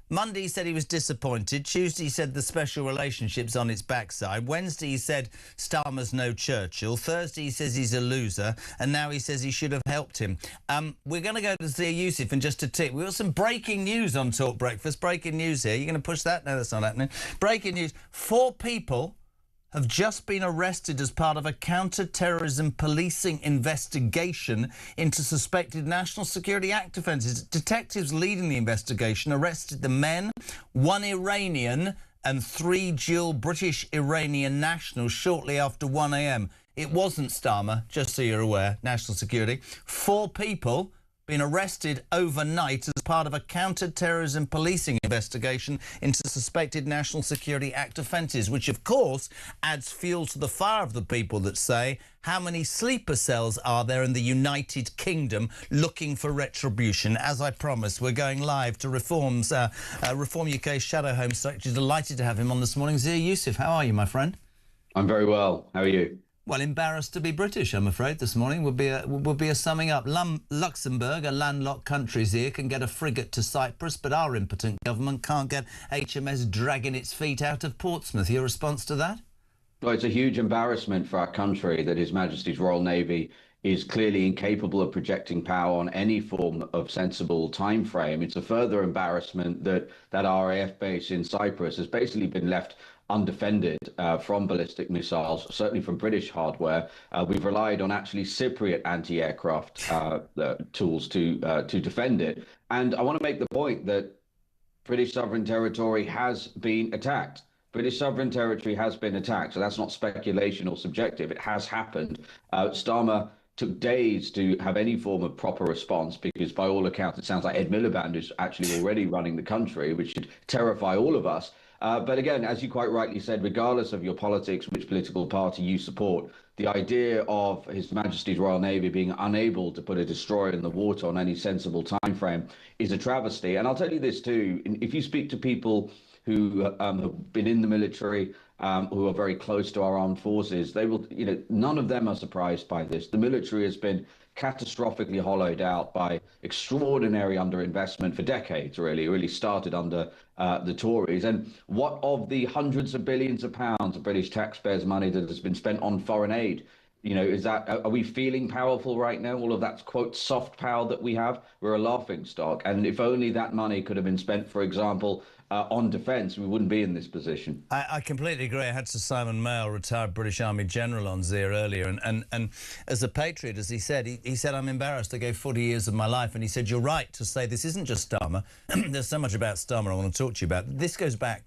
Monday he said he was disappointed. Tuesday he said the special relationship's on its backside. Wednesday he said Starmer's no Churchill. Thursday he says he's a loser. And now he says he should have helped him. We're going to go to Zia Youssef in just a tick. We've got some breaking news on Talk Breakfast. Breaking news here. You're going to push that? No, that's not happening. Breaking news. 4 people have just been arrested as part of a counter-terrorism policing investigation into suspected National Security Act offences. Detectives leading the investigation arrested the men, 1 Iranian and 3 dual British-Iranian nationals shortly after 1 a.m. It wasn't Starmer, just so you're aware, National Security. 4 people been arrested overnight as part of a counter-terrorism policing investigation into suspected National Security Act offences, which, of course, adds fuel to the fire of the people that say, how many sleeper cells are there in the United Kingdom looking for retribution? As I promised, we're going live to Reform UK's Shadow Home Secretary. Delighted to have him on this morning. Zia Youssef, how are you, my friend? I'm very well. How are you? Well, embarrassed to be British, I'm afraid, this morning would be a summing up. Luxembourg, a landlocked country here, can get a frigate to Cyprus, but our impotent government can't get HMS dragging its feet out of Portsmouth. Your response to that? Well, it's a huge embarrassment for our country that His Majesty's Royal Navy is clearly incapable of projecting power on any form of sensible time frame. It's a further embarrassment that our RAF base in Cyprus has basically been left undefended from ballistic missiles, certainly from British hardware. We've relied on actually Cypriot anti-aircraft tools to defend it. And I want to make the point that British sovereign territory has been attacked. British sovereign territory has been attacked, so that's not speculation or subjective. It has happened. Starmer took days to have any form of proper response because, by all accounts, it sounds like Ed Miliband is actually already running the country, which should terrify all of us. But again, as you quite rightly said, regardless of your politics, which political party you support, the idea of His Majesty's Royal Navy being unable to put a destroyer in the water on any sensible time frame is a travesty. And I'll tell you this too, if you speak to people who have been in the military, who are very close to our armed forces, they will, none of them are surprised by this. The military has been catastrophically hollowed out by extraordinary underinvestment for decades, really. It really started under the Tories. And what of the hundreds of billions of pounds of British taxpayers' money that has been spent on foreign aid? Are we feeling powerful right now? All of that, quote, soft power that we have, we're a laughing stock. And if only that money could have been spent, for example, on defence, we wouldn't be in this position. I completely agree. I had Sir Simon Mail, retired British Army General, on Zia earlier, and as a patriot, as he said, he said, I'm embarrassed. I gave 40 years of my life, and he said, you're right to say this isn't just Starmer. There's so much about Starmer I want to talk to you about. This goes back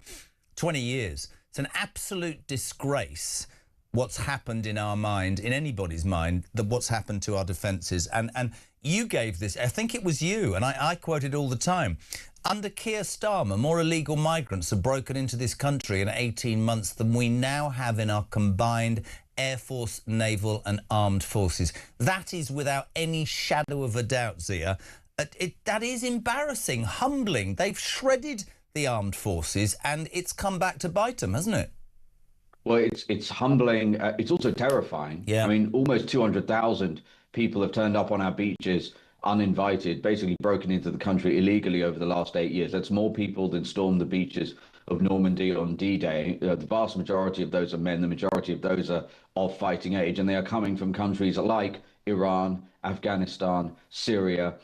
20 years. It's an absolute disgrace what's happened in our mind, in anybody's mind, that what's happened to our defences. And you gave this, I think it was you, and I quote it all the time. Under Keir Starmer, more illegal migrants have broken into this country in 18 months than we now have in our combined Air Force, Naval and Armed Forces. That is without any shadow of a doubt, Zia. That is embarrassing, humbling. They've shredded the armed forces and it's come back to bite them, hasn't it? Well, it's humbling. It's also terrifying. Yeah. I mean, almost 200,000 people have turned up on our beaches uninvited, basically broken into the country illegally over the last 8 years. That's more people than stormed the beaches of Normandy on D-Day. The vast majority of those are men. The majority of those are of fighting age, and they are coming from countries like Iran, Afghanistan, Syria,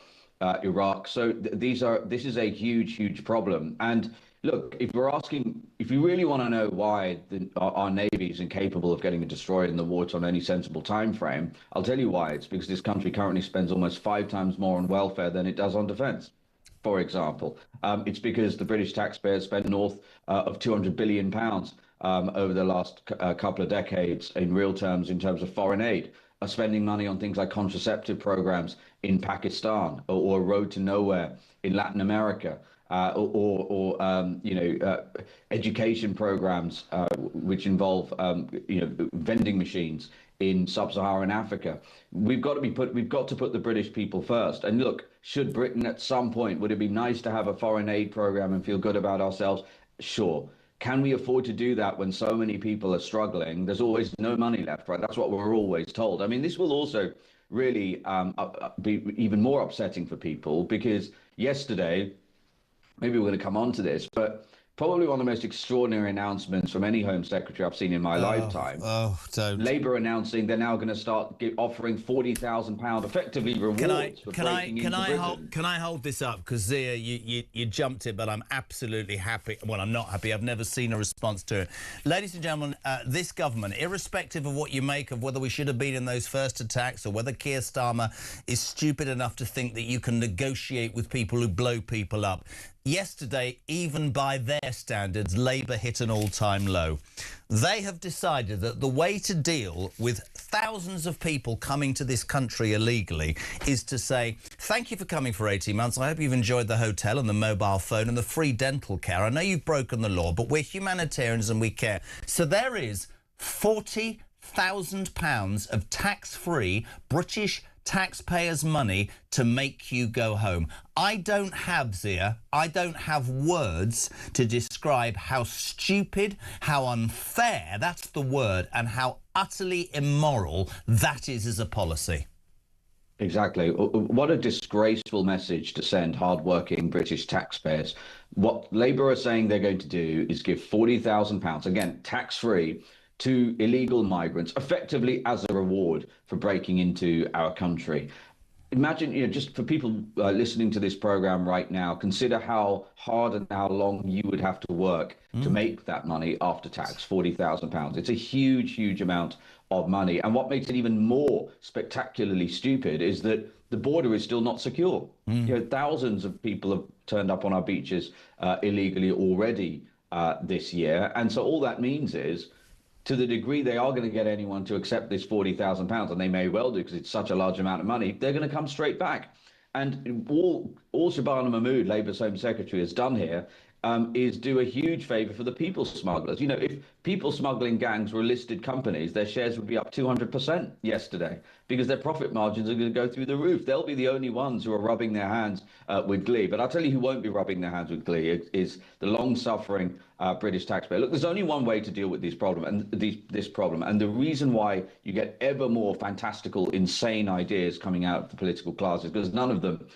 Iraq. So this is a huge problem. And look, if you really want to know why our Navy is incapable of getting a destroyer in the water on any sensible time frame, I'll tell you why. It's because this country currently spends almost 5 times more on welfare than it does on defence. For example, it's because the British taxpayers spent north of £200 billion over the last couple of decades in real terms, in terms of foreign aid, are spending money on things like contraceptive programs in Pakistan or Road to Nowhere in Latin America. Education programs which involve vending machines in sub-Saharan Africa. We've got to put the British people first. And look, should Britain at some point, would it be nice to have a foreign aid program and feel good about ourselves? Sure. Can we afford to do that when so many people are struggling? There's always no money left, right? That's what we're always told. I mean, this will also really be even more upsetting for people, because yesterday, maybe we're going to come on to this, but probably one of the most extraordinary announcements from any Home Secretary I've seen in my lifetime. Labour announcing they're now going to start offering £40,000 effectively rewards for breaking into Britain. Can I hold this up? Because Zia, you jumped it, but I'm absolutely happy. Well, I'm not happy. I've never seen a response to it. Ladies and gentlemen, this government, irrespective of what you make of whether we should have been in those first attacks or whether Keir Starmer is stupid enough to think that you can negotiate with people who blow people up, yesterday, even by their standards, Labour hit an all-time low. They have decided that the way to deal with thousands of people coming to this country illegally is to say, thank you for coming for 18 months. I hope you've enjoyed the hotel and the mobile phone and the free dental care. I know you've broken the law, but we're humanitarians and we care. So there is £40,000 of tax-free British taxpayers' money to make you go home. I don't have words to describe how stupid, how unfair, that's the word, and how utterly immoral that is as a policy. Exactly. What a disgraceful message to send hard-working British taxpayers. What Labour are saying they're going to do is give £40,000, again, tax-free, to illegal migrants, effectively as a reward for breaking into our country. Imagine, just for people listening to this program right now, consider how hard and how long you would have to work to make that money after tax, £40,000. It's a huge amount of money. And what makes it even more spectacularly stupid is that the border is still not secure. Thousands of people have turned up on our beaches illegally already this year. And so all that means is, to the degree they are going to get anyone to accept this £40,000, and they may well do because it's such a large amount of money, they're going to come straight back. And all Shabana Mahmood, Labour's Home Secretary, has done here is do a huge favour for the people smugglers. If people smuggling gangs were listed companies, their shares would be up 200% yesterday because their profit margins are going to go through the roof. They'll be the only ones who are rubbing their hands with glee. But I'll tell you who won't be rubbing their hands with glee is the long-suffering British taxpayer. Look, there's only one way to deal with this problem, and the reason why you get ever more fantastical, insane ideas coming out of the political class is because none of them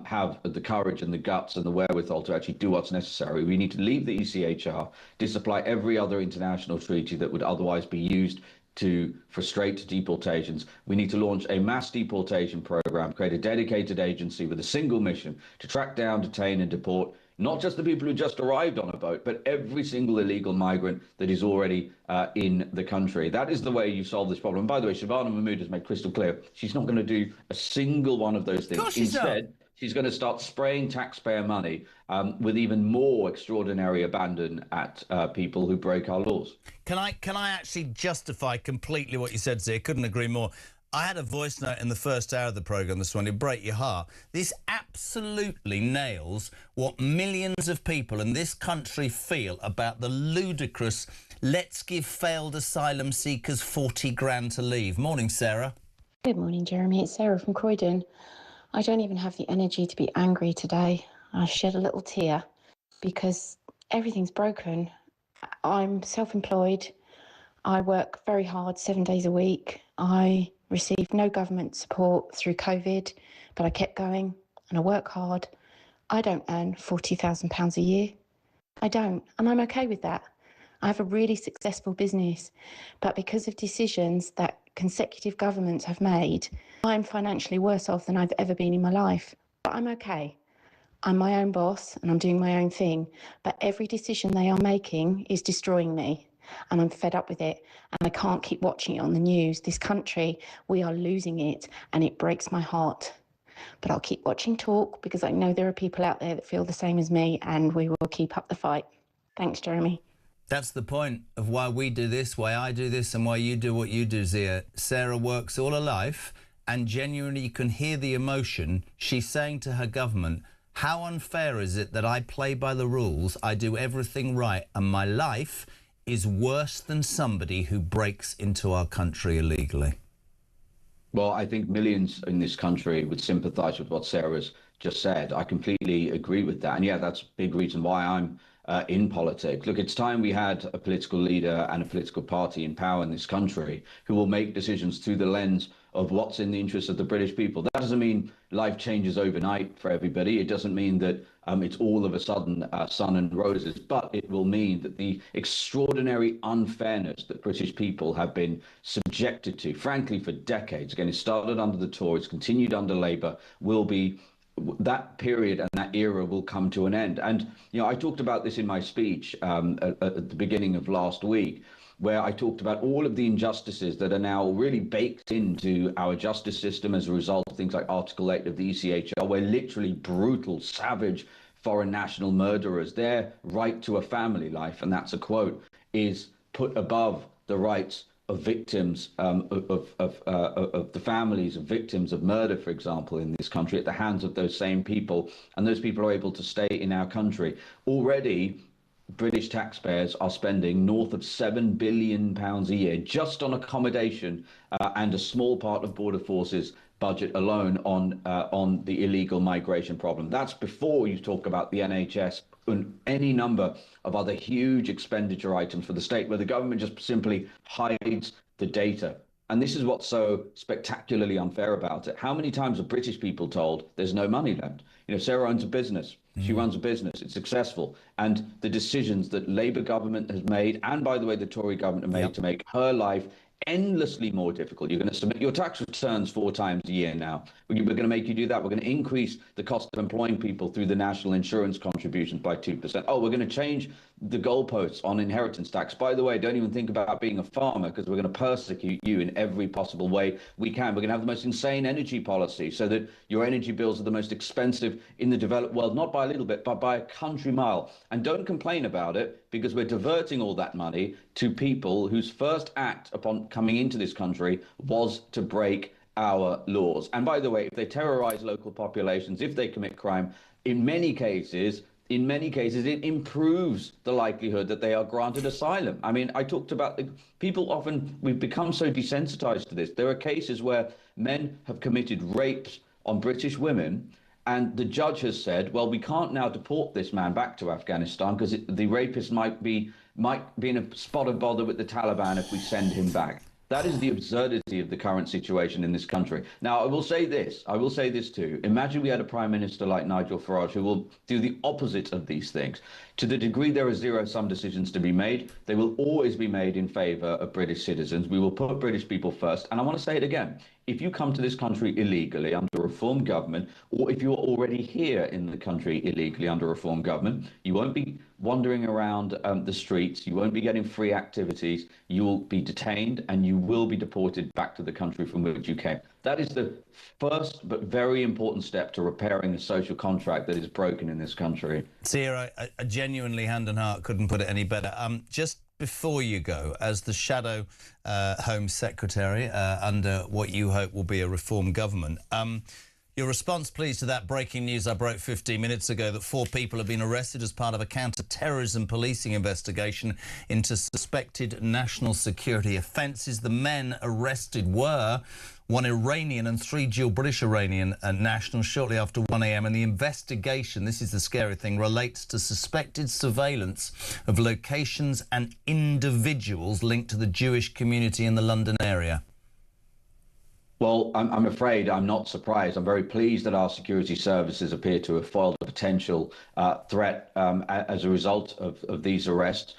have the courage and the guts and the wherewithal to actually do what's necessary. We need to leave the ECHR, disapply every other international treaty that would otherwise be used to frustrate deportations. We need to launch a mass deportation program, create a dedicated agency with a single mission to track down, detain and deport not just the people who just arrived on a boat, but every single illegal migrant that is already in the country. That is the way you solve this problem. And by the way, Shabana Mahmood has made crystal clear she's not going to do a single one of those things. Instead, she's going to start spraying taxpayer money with even more extraordinary abandon at people who break our laws. Can I actually justify completely what you said, Zia? Couldn't agree more. I had a voice note in the first hour of the programme this morning. It'd break your heart. This absolutely nails what millions of people in this country feel about the ludicrous let's give failed asylum seekers 40 grand to leave. Morning, Sarah. Good morning, Jeremy. It's Sarah from Croydon. I don't even have the energy to be angry today. I shed a little tear because everything's broken. I'm self-employed. I work very hard 7 days a week. I received no government support through COVID, but I kept going and I work hard. I don't earn £40,000 a year. I don't, and I'm okay with that. I have a really successful business, but because of decisions that consecutive governments have made, I'm financially worse off than I've ever been in my life. But I'm okay. I'm my own boss and I'm doing my own thing, but every decision they are making is destroying me. And I'm fed up with it, and I can't keep watching it on the news. This country, we are losing it, and it breaks my heart. But I'll keep watching Talk because I know there are people out there that feel the same as me, and we will keep up the fight. Thanks, Jeremy. That's the point of why we do this, why I do this, and why you do what you do, Zia. Sarah works all her life, and genuinely you can hear the emotion. She's saying to her government, how unfair is it that I play by the rules, I do everything right, and my life is worse than somebody who breaks into our country illegally? Well, I think millions in this country would sympathise with what Sarah's just said. I completely agree with that. And yeah, that's a big reason why I'm in politics. Look, it's time we had a political leader and a political party in power in this country who will make decisions through the lens of what's in the interest of the British people. That doesn't mean life changes overnight for everybody. It doesn't mean that it's all of a sudden sun and roses, but it will mean that the extraordinary unfairness that British people have been subjected to, frankly, for decades, again, it started under the Tories, continued under Labour, will be, that period and that era will come to an end. And, you know, I talked about this in my speech at the beginning of last week, where I talked about all of the injustices that are now really baked into our justice system as a result of things like Article 8 of the ECHR, where literally brutal, savage foreign national murderers, their right to a family life, and that's a quote, is put above the rights of victims of the families of victims of murder, for example, in this country, at the hands of those same people, and those people are able to stay in our country. Already, British taxpayers are spending north of £7 billion a year just on accommodation and a small part of Border Force's budget alone on the illegal migration problem. That's before you talk about the NHS and any number of other huge expenditure items for the state where the government just simply hides the data. And this is what's so spectacularly unfair about it. How many times are British people told there's no money left? You know, Sarah owns a business. She runs a business. It's successful. And the decisions that Labour government has made, and by the way, the Tory government have made to make her life endlessly more difficult. You're going to submit your tax returns 4 times a year now. We're going to make you do that. We're going to increase the cost of employing people through the national insurance contributions by 2%. Oh, we're going to change the goalposts on inheritance tax. By the way, don't even think about being a farmer because we're going to persecute you in every possible way we can. We're going to have the most insane energy policy so that your energy bills are the most expensive in the developed world, not by a little bit, but by a country mile. And don't complain about it because we're diverting all that money to people whose first act upon coming into this country was to break our laws. And by the way, if they terrorize local populations, if they commit crime, in many cases, it improves the likelihood that they are granted asylum. I mean, I talked about people often, we've become so desensitized to this. There are cases where men have committed rapes on British women, and the judge has said, well, we can't now deport this man back to Afghanistan because the rapist might be in a spot of bother with the Taliban if we send him back. That is the absurdity of the current situation in this country. Now, I will say this too. Imagine we had a Prime Minister like Nigel Farage who will do the opposite of these things. To the degree there are zero-sum decisions to be made, they will always be made in favour of British citizens. We will put British people first. And I want to say it again. If you come to this country illegally under a Reform government, or if you're already here in the country illegally under a Reform government, you won't be wandering around the streets, you won't be getting free activities, you will be detained and you will be deported back to the country from which you came. That is the first but very important step to repairing the social contract that is broken in this country. Zia, I genuinely, hand on heart, couldn't put it any better. Just before you go, as the shadow Home Secretary under what you hope will be a Reform government, Your response, please, to that breaking news I broke 15 minutes ago that 4 people have been arrested as part of a counter-terrorism policing investigation into suspected national security offences. The men arrested were 1 Iranian and 3 dual British-Iranian nationals shortly after 1 a.m. And the investigation, this is the scary thing, relates to suspected surveillance of locations and individuals linked to the Jewish community in the London area. Well, I'm afraid I'm not surprised. I'm very pleased that our security services appear to have foiled a potential threat as a result of these arrests.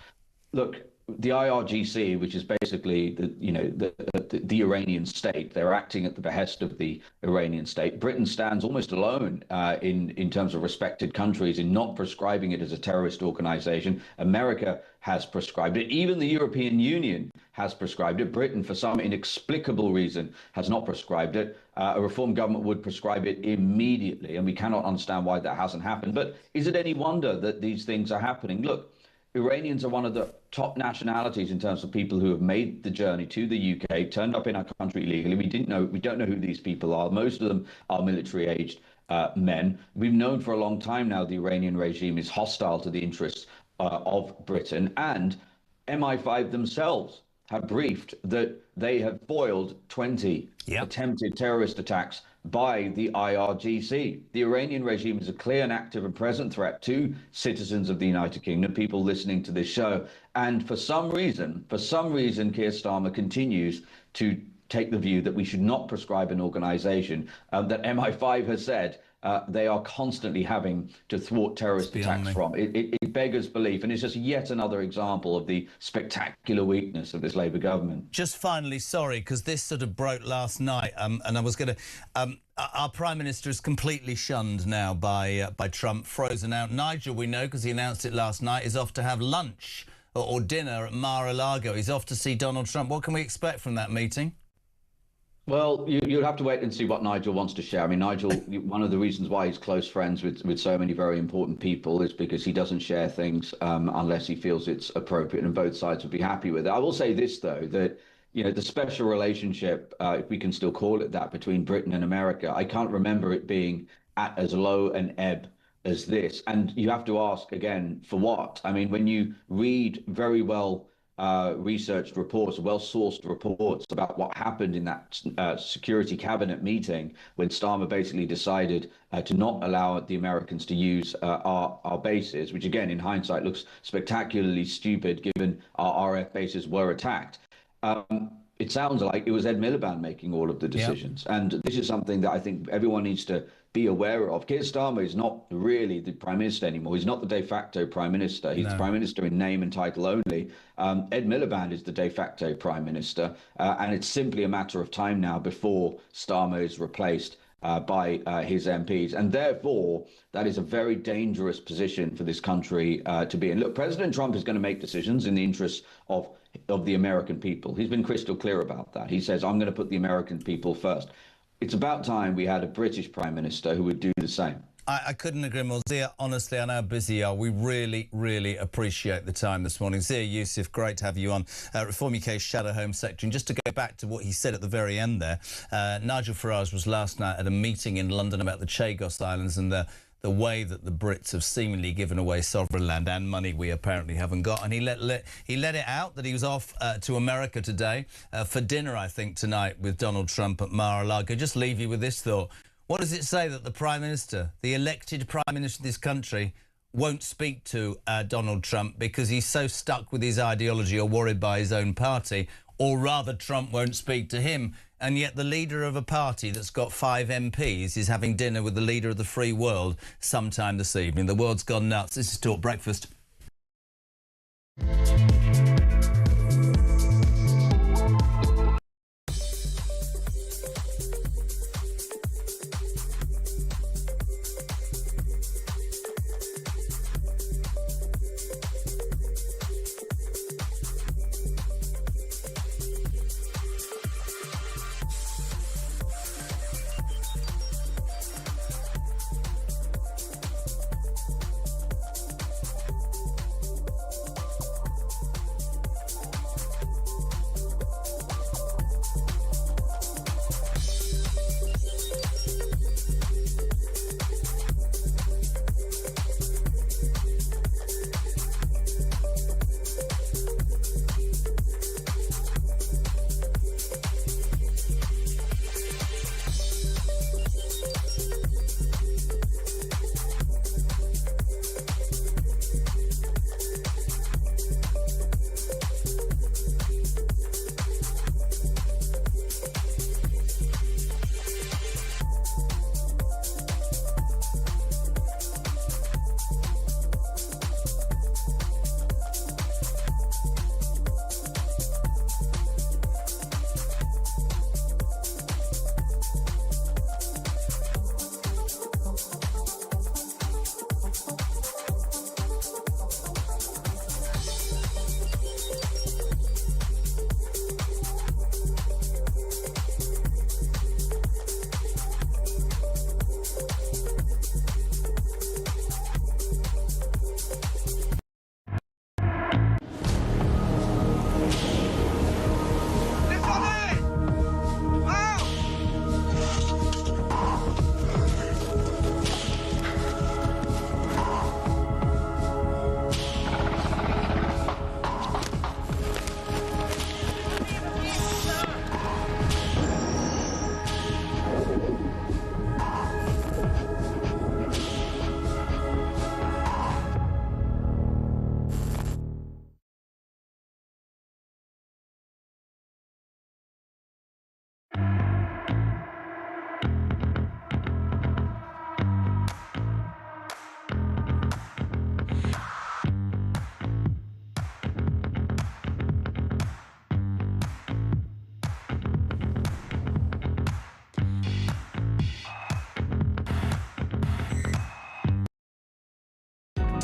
Look, the IRGC, which is basically the Iranian state, they're acting at the behest of the Iranian state. Britain stands almost alone in terms of respected countries in not prescribing it as a terrorist organization. America has prescribed it. Even the European Union has prescribed it. Britain, for some inexplicable reason, has not prescribed it. A reform government would prescribe it immediately, and we cannot understand why that hasn't happened. But is it any wonder that these things are happening? Look, Iranians are one of the top nationalities in terms of people who have made the journey to the UK, turned up in our country illegally. We don't know who these people are. Most of them are military-aged men. We've known for a long time now the Iranian regime is hostile to the interests of Britain, and MI5 themselves have briefed that they have foiled 20 attempted terrorist attacks by the IRGC. The Iranian regime is a clear and active and present threat to citizens of the United Kingdom, people listening to this show. And for some reason, Keir Starmer continues to take the view that we should not prescribe an organization that MI5 has said they are constantly having to thwart terrorist attacks from. It beggars belief, and it's just yet another example of the spectacular weakness of this Labour government. Just finally, sorry, because this sort of broke last night, and I was going to... our Prime Minister is completely shunned now by Trump, frozen out. Nigel, we know, because he announced it last night, is off to have lunch or dinner at Mar-a-Lago. He's off to see Donald Trump. What can we expect from that meeting? Well, you'll have to wait and see what Nigel wants to share. I mean, Nigel, one of the reasons why he's close friends with so many very important people is because he doesn't share things unless he feels it's appropriate, and both sides would be happy with it. I will say this, though, that, you know, the special relationship, if we can still call it that, between Britain and America, I can't remember it being at as low an ebb as this. And you have to ask, again, for what? I mean, when you read very well researched reports, well-sourced reports about what happened in that security cabinet meeting when Starmer basically decided to not allow the Americans to use our bases, which again, in hindsight, looks spectacularly stupid given our RF bases were attacked. It sounds like it was Ed Miliband making all of the decisions. And this is something that I think everyone needs to be aware of. Keir Starmer is not really the Prime Minister anymore. He's not the de facto Prime Minister. He's the Prime Minister in name and title only. Ed Miliband is the de facto Prime Minister. And it's simply a matter of time now before Starmer is replaced by his MPs. And therefore, that is a very dangerous position for this country to be in. Look, President Trump is going to make decisions in the interests of the American people. He's been crystal clear about that. He says, I'm going to put the American people first. It's about time we had a British Prime Minister who would do the same. I couldn't agree more. Zia, honestly, I know how busy you are. We really, really appreciate the time this morning. Zia Youssef, great to have you on. Reform UK's Shadow Home Secretary. And just to go back to what he said at the very end there, Nigel Farage was last night at a meeting in London about the Chagos Islands and the way that the Brits have seemingly given away sovereign land and money we apparently haven't got. And he let it out that he was off to America today for dinner, I think, tonight with Donald Trump at Mar-a-Lago. Just leave you with this thought. What does it say that the Prime Minister, the elected Prime Minister of this country, won't speak to Donald Trump because he's so stuck with his ideology or worried by his own party, or rather Trump won't speak to him? And yet the leader of a party that's got 5 MPs is having dinner with the leader of the free world sometime this evening. The world's gone nuts. This is Talk Breakfast.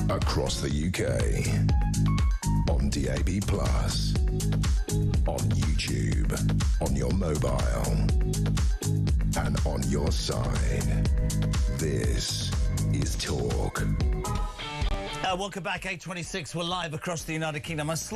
Across the UK. On DAB+. On YouTube. On your mobile. And on your side. This is Talk. Welcome back, 8:26. We're live across the United Kingdom. I just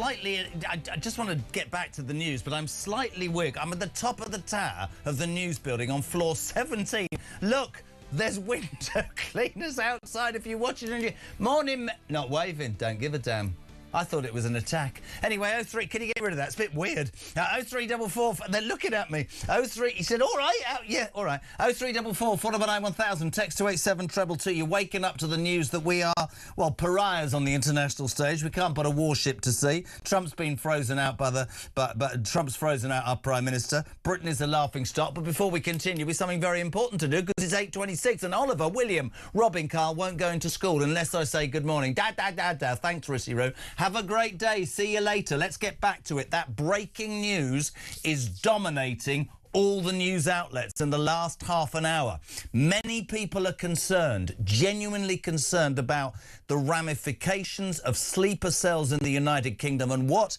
want to get back to the news, but I'm slightly weak. I'm at the top of the tower of the news building on floor 17. Look, there's window cleaners outside if you're watching. Morning, not waving, don't give a damn. I thought it was an attack. Anyway, 03, can you get rid of that? It's a bit weird. 0344, they're looking at me. 03, he said, all right, yeah, all right. 0344 499 1000, text to 87222. You're waking up to the news that we are, well, pariahs on the international stage. We can't put a warship to sea. Trump's been frozen out but Trump's frozen out our Prime Minister. Britain is a laughing stock. But before we continue, with something very important to do, because it's 8:26, and Oliver, William, Robin, Carl won't go into school unless I say good morning. Da. Thanks, Rissy Roo. Have a great day. See you later. Let's get back to it. That breaking news is dominating all the news outlets in the last half an hour. Many people are concerned, genuinely concerned about the ramifications of sleeper cells in the United Kingdom and what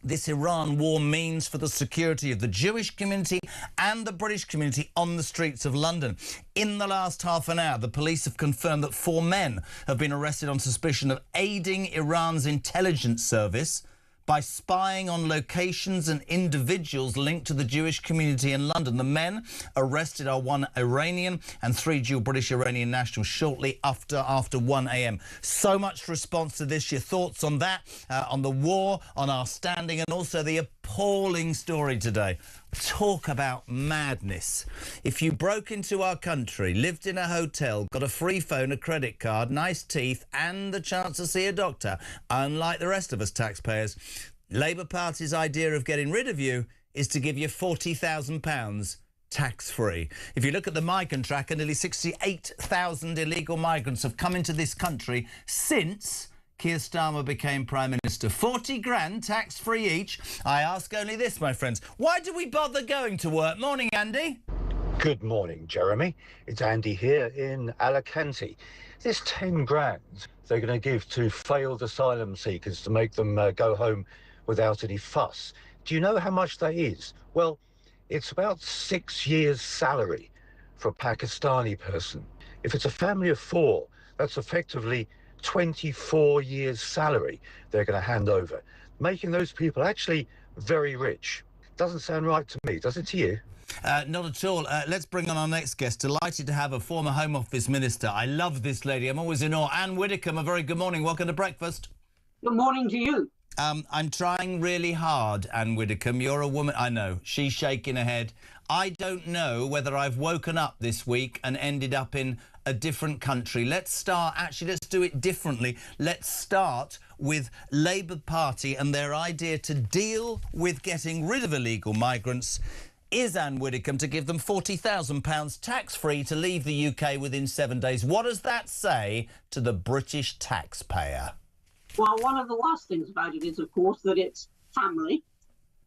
this Iran war means for the security of the Jewish community and the British community on the streets of London. In the last half an hour, the police have confirmed that 4 men have been arrested on suspicion of aiding Iran's intelligence service by spying on locations and individuals linked to the Jewish community in London. The men arrested are 1 Iranian and 3 dual British-Iranian nationals shortly after 1 a.m. So much response to this. Your thoughts on that, on the war, on our standing, and also the appalling story today. Talk about madness. If you broke into our country, lived in a hotel, got a free phone, a credit card, nice teeth and the chance to see a doctor, unlike the rest of us taxpayers, Labour Party's idea of getting rid of you is to give you £40,000 tax-free. If you look at the migrant tracker, nearly 68,000 illegal migrants have come into this country since Keir Starmer became Prime Minister. 40 grand tax-free each. I ask only this, my friends. Why do we bother going to work? Morning, Andy. Good morning, Jeremy. It's Andy here in Alicante. This 10 grand they're going to give to failed asylum seekers to make them go home without any fuss. Do you know how much that is? Well, it's about 6 years' salary for a Pakistani person. If it's a family of 4, that's effectively 24 years' salary they're going to hand over, making those people actually very rich. Doesn't sound right to me, does it to you? Not at all. Let's bring on our next guest. Delighted to have a former Home Office Minister. I love this lady. I'm always in awe. Anne Widdecombe, a very good morning. Welcome to breakfast. Good morning to you. I'm trying really hard, Anne Widdecombe. You're a woman. I know. She's shaking her head. I don't know whether I've woken up this week and ended up in a different country. Let's do it differently. Let's start with Labour Party and their idea to deal with getting rid of illegal migrants. Is Anne Widdecombe to give them £40,000 tax-free to leave the UK within 7 days? What does that say to the British taxpayer? Well, one of the worst things about it is, of course, that it's family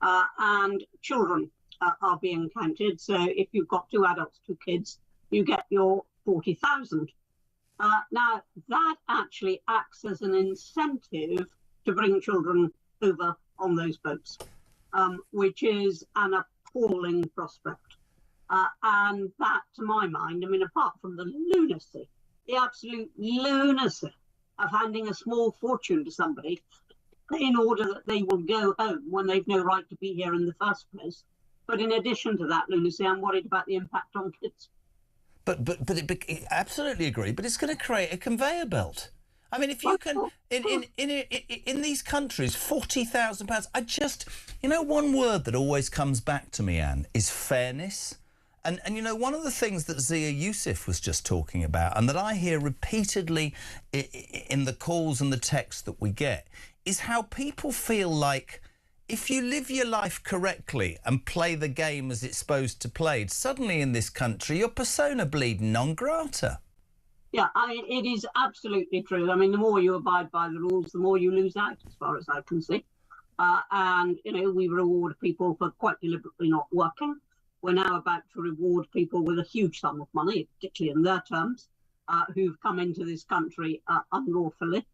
and children are being counted. So if you've got 2 adults, 2 kids, you get your 40,000. Now, that actually acts as an incentive to bring children over on those boats, which is an appalling prospect. And that, to my mind, I mean, apart from the lunacy, the absolute lunacy of handing a small fortune to somebody in order that they will go home when they've no right to be here in the first place. But in addition to that lunacy, I'm worried about the impact on kids. But absolutely agree. But it's going to create a conveyor belt. I mean, if you can, in these countries, £40,000. I just, one word that always comes back to me, Anne, is fairness. And one of the things that Zia Youssef was just talking about, and that I hear repeatedly in the calls and the texts that we get, is how people feel like if you live your life correctly and play the game as it's supposed to play, suddenly in this country, you're persona bleeding non grata. Yeah, it is absolutely true. I mean, the more you abide by the rules, the more you lose out, as far as I can see. And, we reward people for quite deliberately not working. We're now about to reward people with a huge sum of money, particularly in their terms. who've come into this country unlawfully.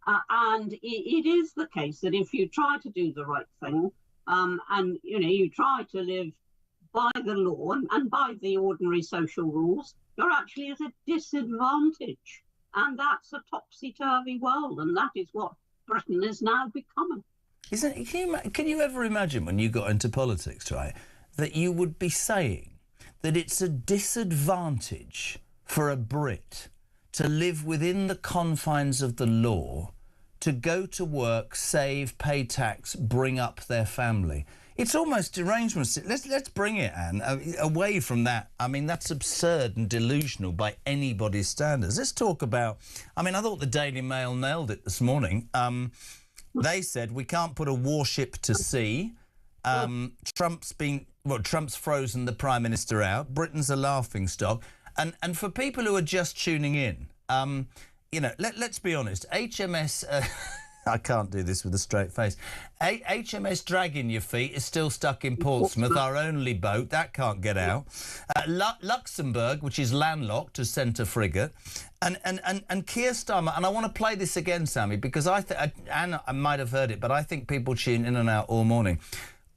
And it is the case that if you try to do the right thing, and you try to live by the law and by the ordinary social rules, you're actually at a disadvantage. And that's a topsy-turvy world, and that is what Britain is now becoming. Can you ever imagine when you got into politics, right, that you would be saying that it's a disadvantage for a Brit to live within the confines of the law, to go to work, save, pay tax, bring up their family? It's almost derangement. Let's bring it, Anne, away from that. I mean, that's absurd and delusional by anybody's standards. Let's talk about... I mean, I thought the Daily Mail nailed it this morning. They said we can't put a warship to sea. Trump's frozen the Prime Minister out. Britain's a laughingstock. And for people who are just tuning in, let's be honest. HMS... I can't do this with a straight face. HMS Dragging Your Feet is still stuck in Portsmouth, our only boat. That can't get out. Luxembourg, which is landlocked, has sent a frigate. And Keir Starmer, and I want to play this again, Sammy, because Anne, I might have heard it, but I think people tune in and out all morning.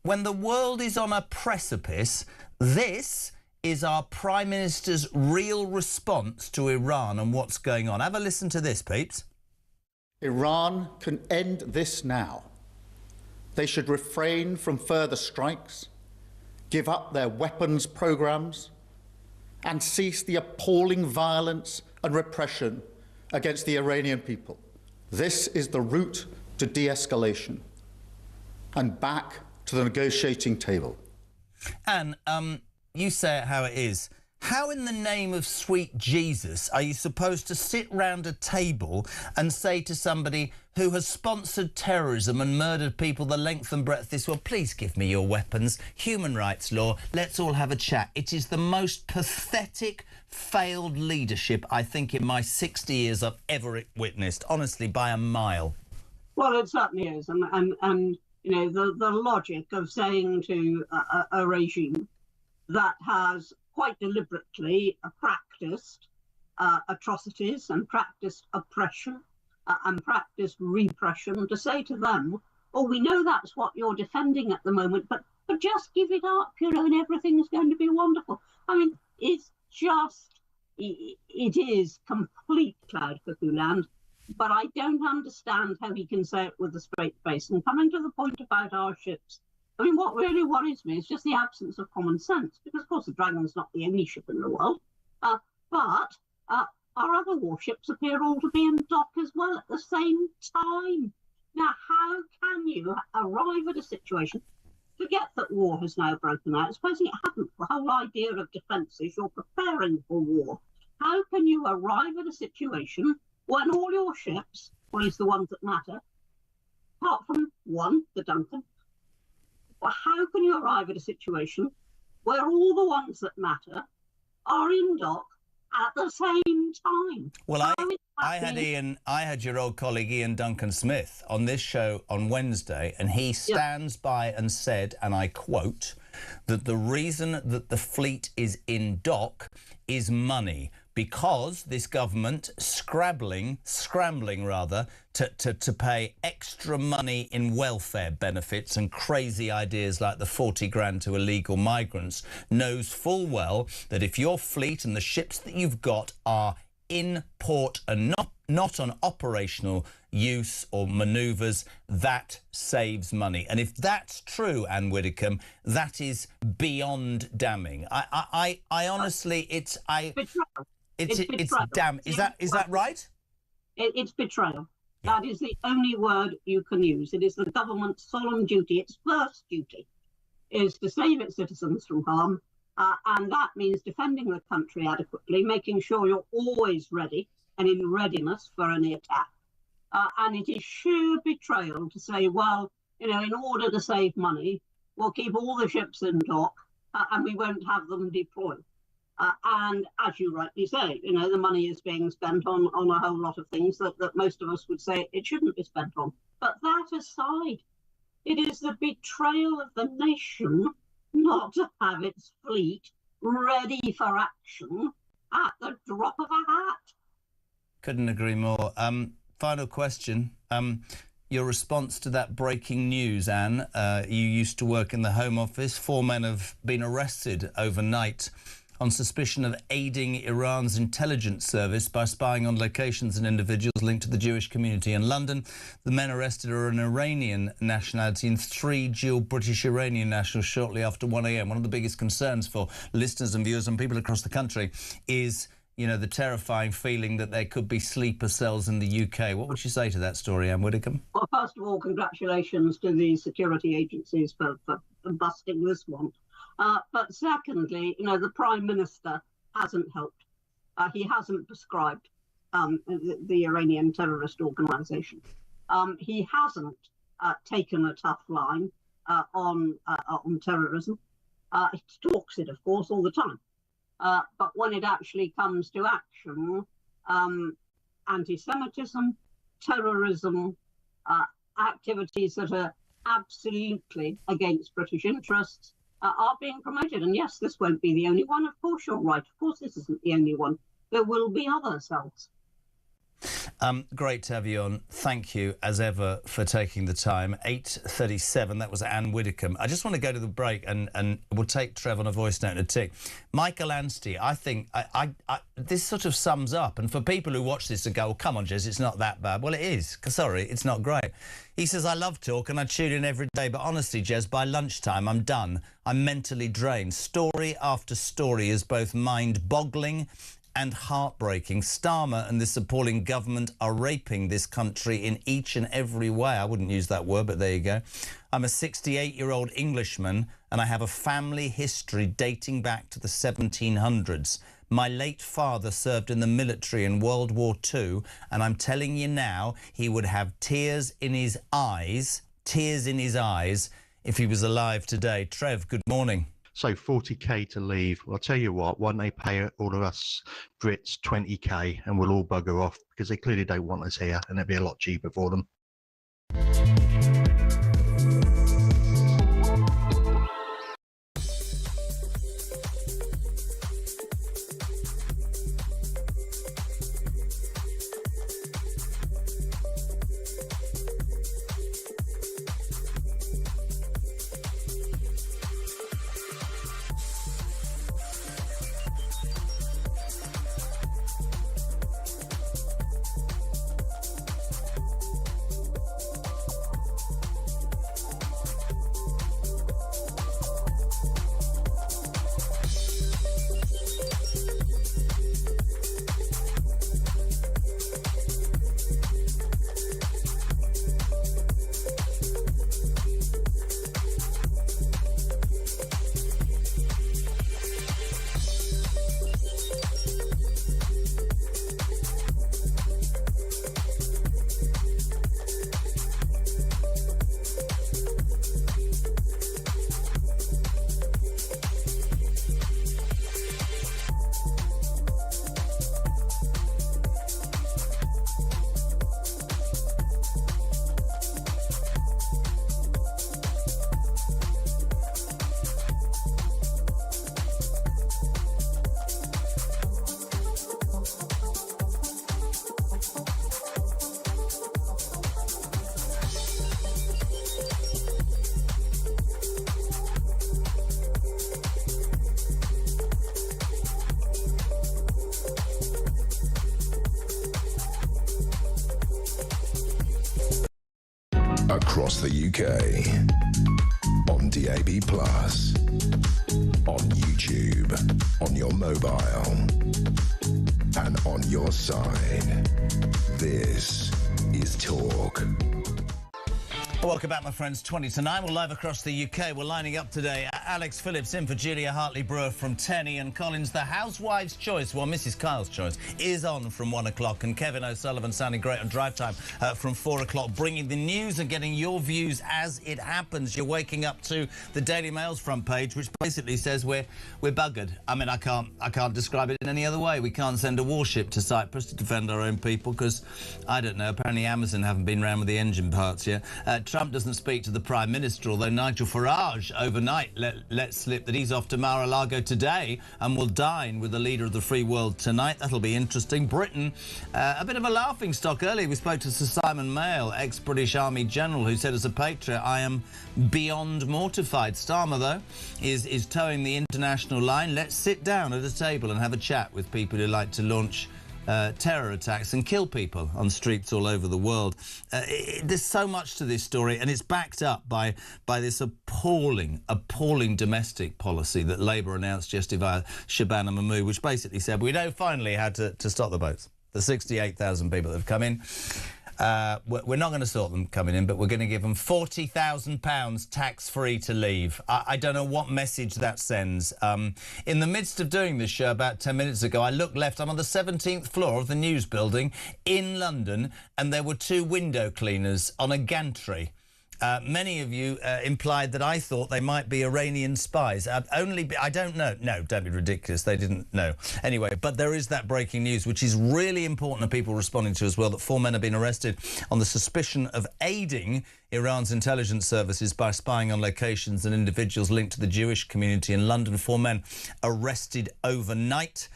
When the world is on a precipice, this is our Prime Minister's real response to Iran and what's going on. Have a listen to this, peeps. Iran can end this now. They should refrain from further strikes, give up their weapons programs, and cease the appalling violence and repression against the Iranian people. This is the route to de-escalation and back to the negotiating table. And you say it how it is. How in the name of sweet Jesus are you supposed to sit round a table and say to somebody who has sponsored terrorism and murdered people the length and breadth of this world, please give me your weapons, human rights law, let's all have a chat? It is the most pathetic, failed leadership I think in my 60 years I've ever witnessed, honestly, by a mile. Well, it certainly is. And the logic of saying to a regime that has quite deliberately practiced atrocities and practiced oppression and practiced repression, to say to them, oh, we know that's what you're defending at the moment, but just give it up, and everything is going to be wonderful. I mean, it's just, it is complete cloud cuckoo land, but I don't understand how he can say it with a straight face. And coming to the point about our ships, I mean, what really worries me is just the absence of common sense, because, of course, the Dragon's not the only ship in the world, but our other warships appear all to be in dock as well at the same time. Now, how can you arrive at a situation, forget that war has now broken out, supposing it hadn't, the whole idea of defence is you're preparing for war. How can you arrive at a situation when all your ships, or at least the ones that matter, apart from one, the Duncan, well, how can you arrive at a situation where all the ones that matter are in dock at the same time? Well, I had your old colleague Ian Duncan Smith on this show on Wednesday, and he stands by and said, and I quote, that the reason that the fleet is in dock is money, because this government scrambling to pay extra money in welfare benefits and crazy ideas like the 40 grand to illegal migrants, knows full well that if your fleet and the ships that you've got are in port and not on operational use or manoeuvres, that saves money. And if that's true, Anne Widdecombe, that is beyond damning. I honestly, it's damn. Is that right? It's betrayal. Yeah. That is the only word you can use. It is the government's solemn duty. Its first duty is to save its citizens from harm, and that means defending the country adequately, making sure you're always ready and in readiness for any attack. And it is sheer betrayal to say, well, in order to save money, we'll keep all the ships in dock and we won't have them deployed. And as you rightly say, the money is being spent on a whole lot of things that most of us would say it shouldn't be spent on. But that aside, it is the betrayal of the nation not to have its fleet ready for action at the drop of a hat. Couldn't agree more. Final question. Your response to that breaking news, Anne. You used to work in the Home Office. 4 men have been arrested overnight on suspicion of aiding Iran's intelligence service by spying on locations and individuals linked to the Jewish community in London. The men arrested are an Iranian nationality and 3 dual British-Iranian nationals shortly after 1 a.m. One of the biggest concerns for listeners and viewers and people across the country is, you know, the terrifying feeling that there could be sleeper cells in the UK. What would you say to that story, Anne Widdecombe? Well, first of all, congratulations to the security agencies for busting this one. But secondly, you know, the Prime Minister hasn't helped. He hasn't prescribed the Iranian terrorist organisation. He hasn't taken a tough line on terrorism. He talks it, of course, all the time. But when it actually comes to action, anti-Semitism, terrorism, activities that are absolutely against British interests, are being promoted. And yes, this won't be the only one. Of course, you're right. Of course, this isn't the only one. There will be other cells. Great to have you on. Thank you, as ever, for taking the time. 8:37, that was Anne Widdecombe. I just want to go to the break and we'll take Trev on a voice note in a tick. Michael Anstey, I think this sort of sums up, and for people who watch this and go, oh, come on, Jez, it's not that bad. Well, it is. Sorry, it's not great. He says, I love talk and I tune in every day, but honestly, Jez, by lunchtime, I'm done. I'm mentally drained. Story after story is both mind-boggling and heartbreaking. Starmer and this appalling government are raping this country in each and every way. I wouldn't use that word, but there you go. I'm a 68-year-old Englishman and I have a family history dating back to the 1700s. My late father served in the military in World War II, and I'm telling you now, he would have tears in his eyes if he was alive today. Trev, good morning. So 40k to leave. Well, I'll tell you what, why don't they pay all of us Brits 20k and we'll all bugger off, because they clearly don't want us here and it'd be a lot cheaper for them. Across the UK, on DAB+, on YouTube, on your mobile, and on your side. This is Talk. Welcome back, my friends. 20 to 9. We're live across the UK. We're lining up today. Alex Phillips in for Julia Hartley-Brewer from 10. Ian Collins, the housewife's choice, well, Mrs. Kyle's choice, is on from 1 o'clock. And Kevin O'Sullivan sounding great on drive time from 4 o'clock, bringing the news and getting your views as it happens. You're waking up to the Daily Mail's front page, which basically says we're buggered. I mean, I can't describe it in any other way. We can't send a warship to Cyprus to defend our own people because, I don't know, apparently Amazon haven't been round with the engine parts yet. Trump doesn't speak to the Prime Minister, although Nigel Farage overnight let slip that he's off to Mar-a-Lago today and will dine with the leader of the free world tonight. That'll be interesting. Britain, a bit of a laughing stock earlier. We spoke to Sir Simon Mail, ex-British Army General, who said, as a patriot, I am beyond mortified. Starmer, though, is towing the international line. Let's sit down at a table and have a chat with people who like to launch terror attacks and kill people on streets all over the world. There's so much to this story, and it's backed up by this appalling domestic policy that Labour announced yesterday via Shabana Mahmood, which basically said we know finally how to stop the boats. The 68,000 people that have come in. We're not going to stop them coming in, but we're going to give them £40,000 tax-free to leave. I don't know what message that sends. In the midst of doing this show about 10 minutes ago, I looked left. I'm on the 17th floor of the news building in London, and there were 2 window cleaners on a gantry. Many of you implied that I thought they might be Iranian spies. I don't know. No, don't be ridiculous. They didn't know. Anyway, but there is that breaking news, which is really important and people responding to as well, that 4 men have been arrested on the suspicion of aiding Iran's intelligence services by spying on locations and individuals linked to the Jewish community in London. 4 men arrested overnight.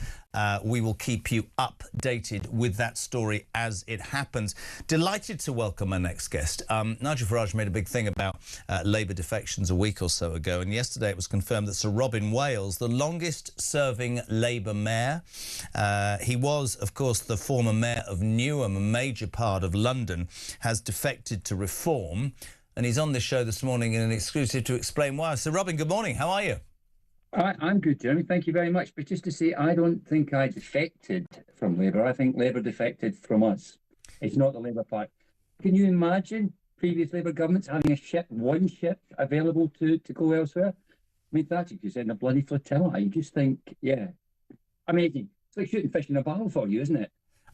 We will keep you updated with that story as it happens. Delighted to welcome our next guest. Nigel Farage made a big thing about Labour defections a week or so ago, and yesterday it was confirmed that Sir Robin Wales, the longest-serving Labour mayor, he was, of course, the former mayor of Newham, a major part of London, has defected to Reform, and he's on this show this morning in an exclusive to explain why. Sir Robin, good morning. How are you? I'm good, Jeremy. Thank you very much. But just to say, I don't think I defected from Labour. I think Labour defected from us. It's not the Labour Party. Can you imagine previous Labour governments having one ship available to go elsewhere? I mean, that's just in a bloody flotilla. You just think, yeah, amazing. It's like shooting fish in a barrel for you, isn't it?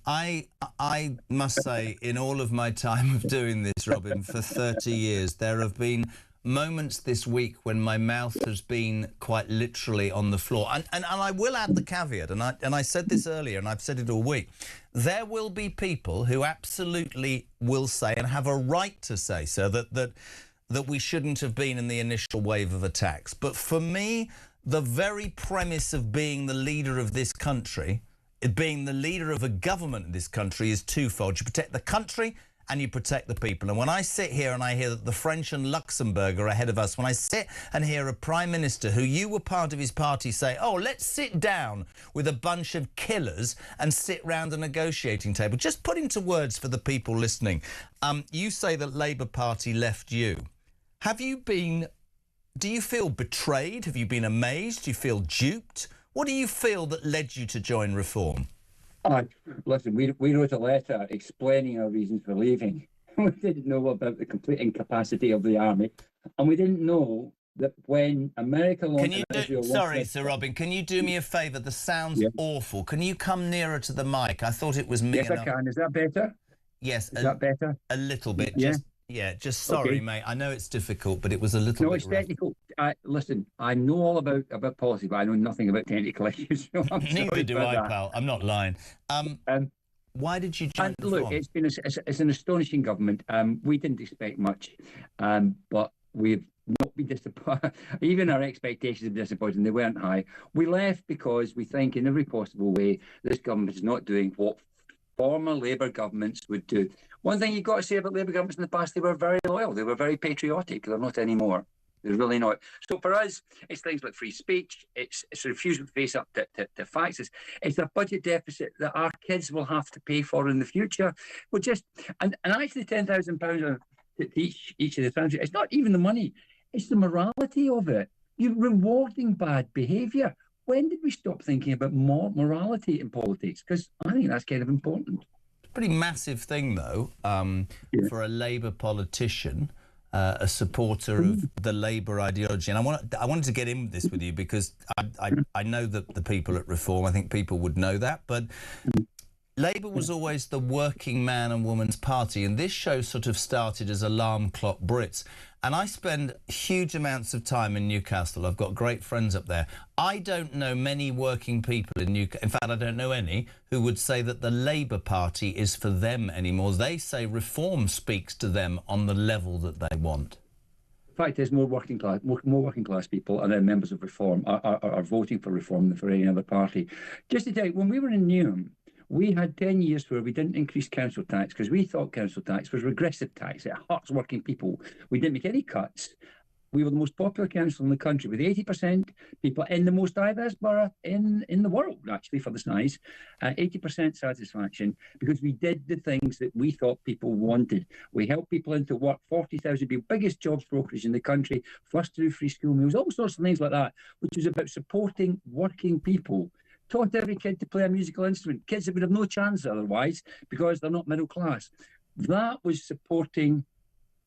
I must say, in all of my time of doing this, Robin, for 30 years, there have been moments this week when my mouth has been quite literally on the floor. And I will add the caveat, and I said this earlier, and I've said it all week. There will be people who absolutely will say, and have a right to say so, that we shouldn't have been in the initial wave of attacks. But for me, the very premise of being the leader of this country, being the leader of a government in this country, is twofold. You protect the country and you protect the people. And when I sit here and I hear that the French and Luxembourg are ahead of us, when I sit and hear a Prime Minister who you were part of his party say, oh, let's sit down with a bunch of killers and sit round a negotiating table, just put into words for the people listening. You say that Labour Party left you. Do you feel betrayed? Have you been amazed? Do you feel duped? What do you feel that led you to join Reform? Listen, we wrote a letter explaining our reasons for leaving. We didn't know about the complete incapacity of the army, and we didn't know that when America launched... Sorry, Sir Robin, can you do me a favour? The sound's awful. Can you come nearer to the mic? I thought it was me. Yes, I can. Is that better? Yes. Is that better? A little bit. Yeah. Just sorry, okay, mate. I know it's difficult, but it was a little bit... No, it's technical. Listen, I know all about policy, but I know nothing about technical issues. So Neither do I, pal. I'm not lying. Why did you join Reform? Look, it's an astonishing government. We didn't expect much, but we've not been disappointed. Even our expectations have been disappointed, and they weren't high. We left because we think in every possible way this government is not doing what former Labour governments would do. One thing you've got to say about Labour governments in the past, they were very loyal. They were very patriotic. They're not anymore. They're really not. So for us, it's things like free speech. It's a refusal to face up to facts. It's a budget deficit that our kids will have to pay for in the future. We're just... And actually £10,000 to each of the families, it's not even the money. It's the morality of it. You're rewarding bad behaviour. When did we stop thinking about more morality in politics? Because I think that's kind of important. Pretty massive thing, though, for a Labour politician, a supporter of the Labour ideology. And I wanted to get in this with you because I know that the people at Reform, I think people would know that, but Labour was always the working man and woman's party, and this show sort of started as Alarm Clock Brits. and I spend huge amounts of time in Newcastle. I've got great friends up there. I don't know many working people in Newcastle. In fact, I don't know any who would say that the Labour Party is for them anymore. They say reform speaks to them on the level that they want. The fact is, more working class people and then members of Reform are voting for Reform than for any other party. Just to tell you, when we were in Newham, we had 10 years where we didn't increase council tax because we thought council tax was regressive tax. It hurts working people. We didn't make any cuts. We were the most popular council in the country with 80% people in the most diverse borough in the world, actually, for the size. 80% satisfaction because we did the things that we thought people wanted. We helped people into work, 40,000 people, biggest jobs brokerage in the country, flushed through free school meals, all sorts of things like that, which was about supporting working people. Taught every kid to play a musical instrument, kids that would have no chance otherwise because they're not middle class. That was supporting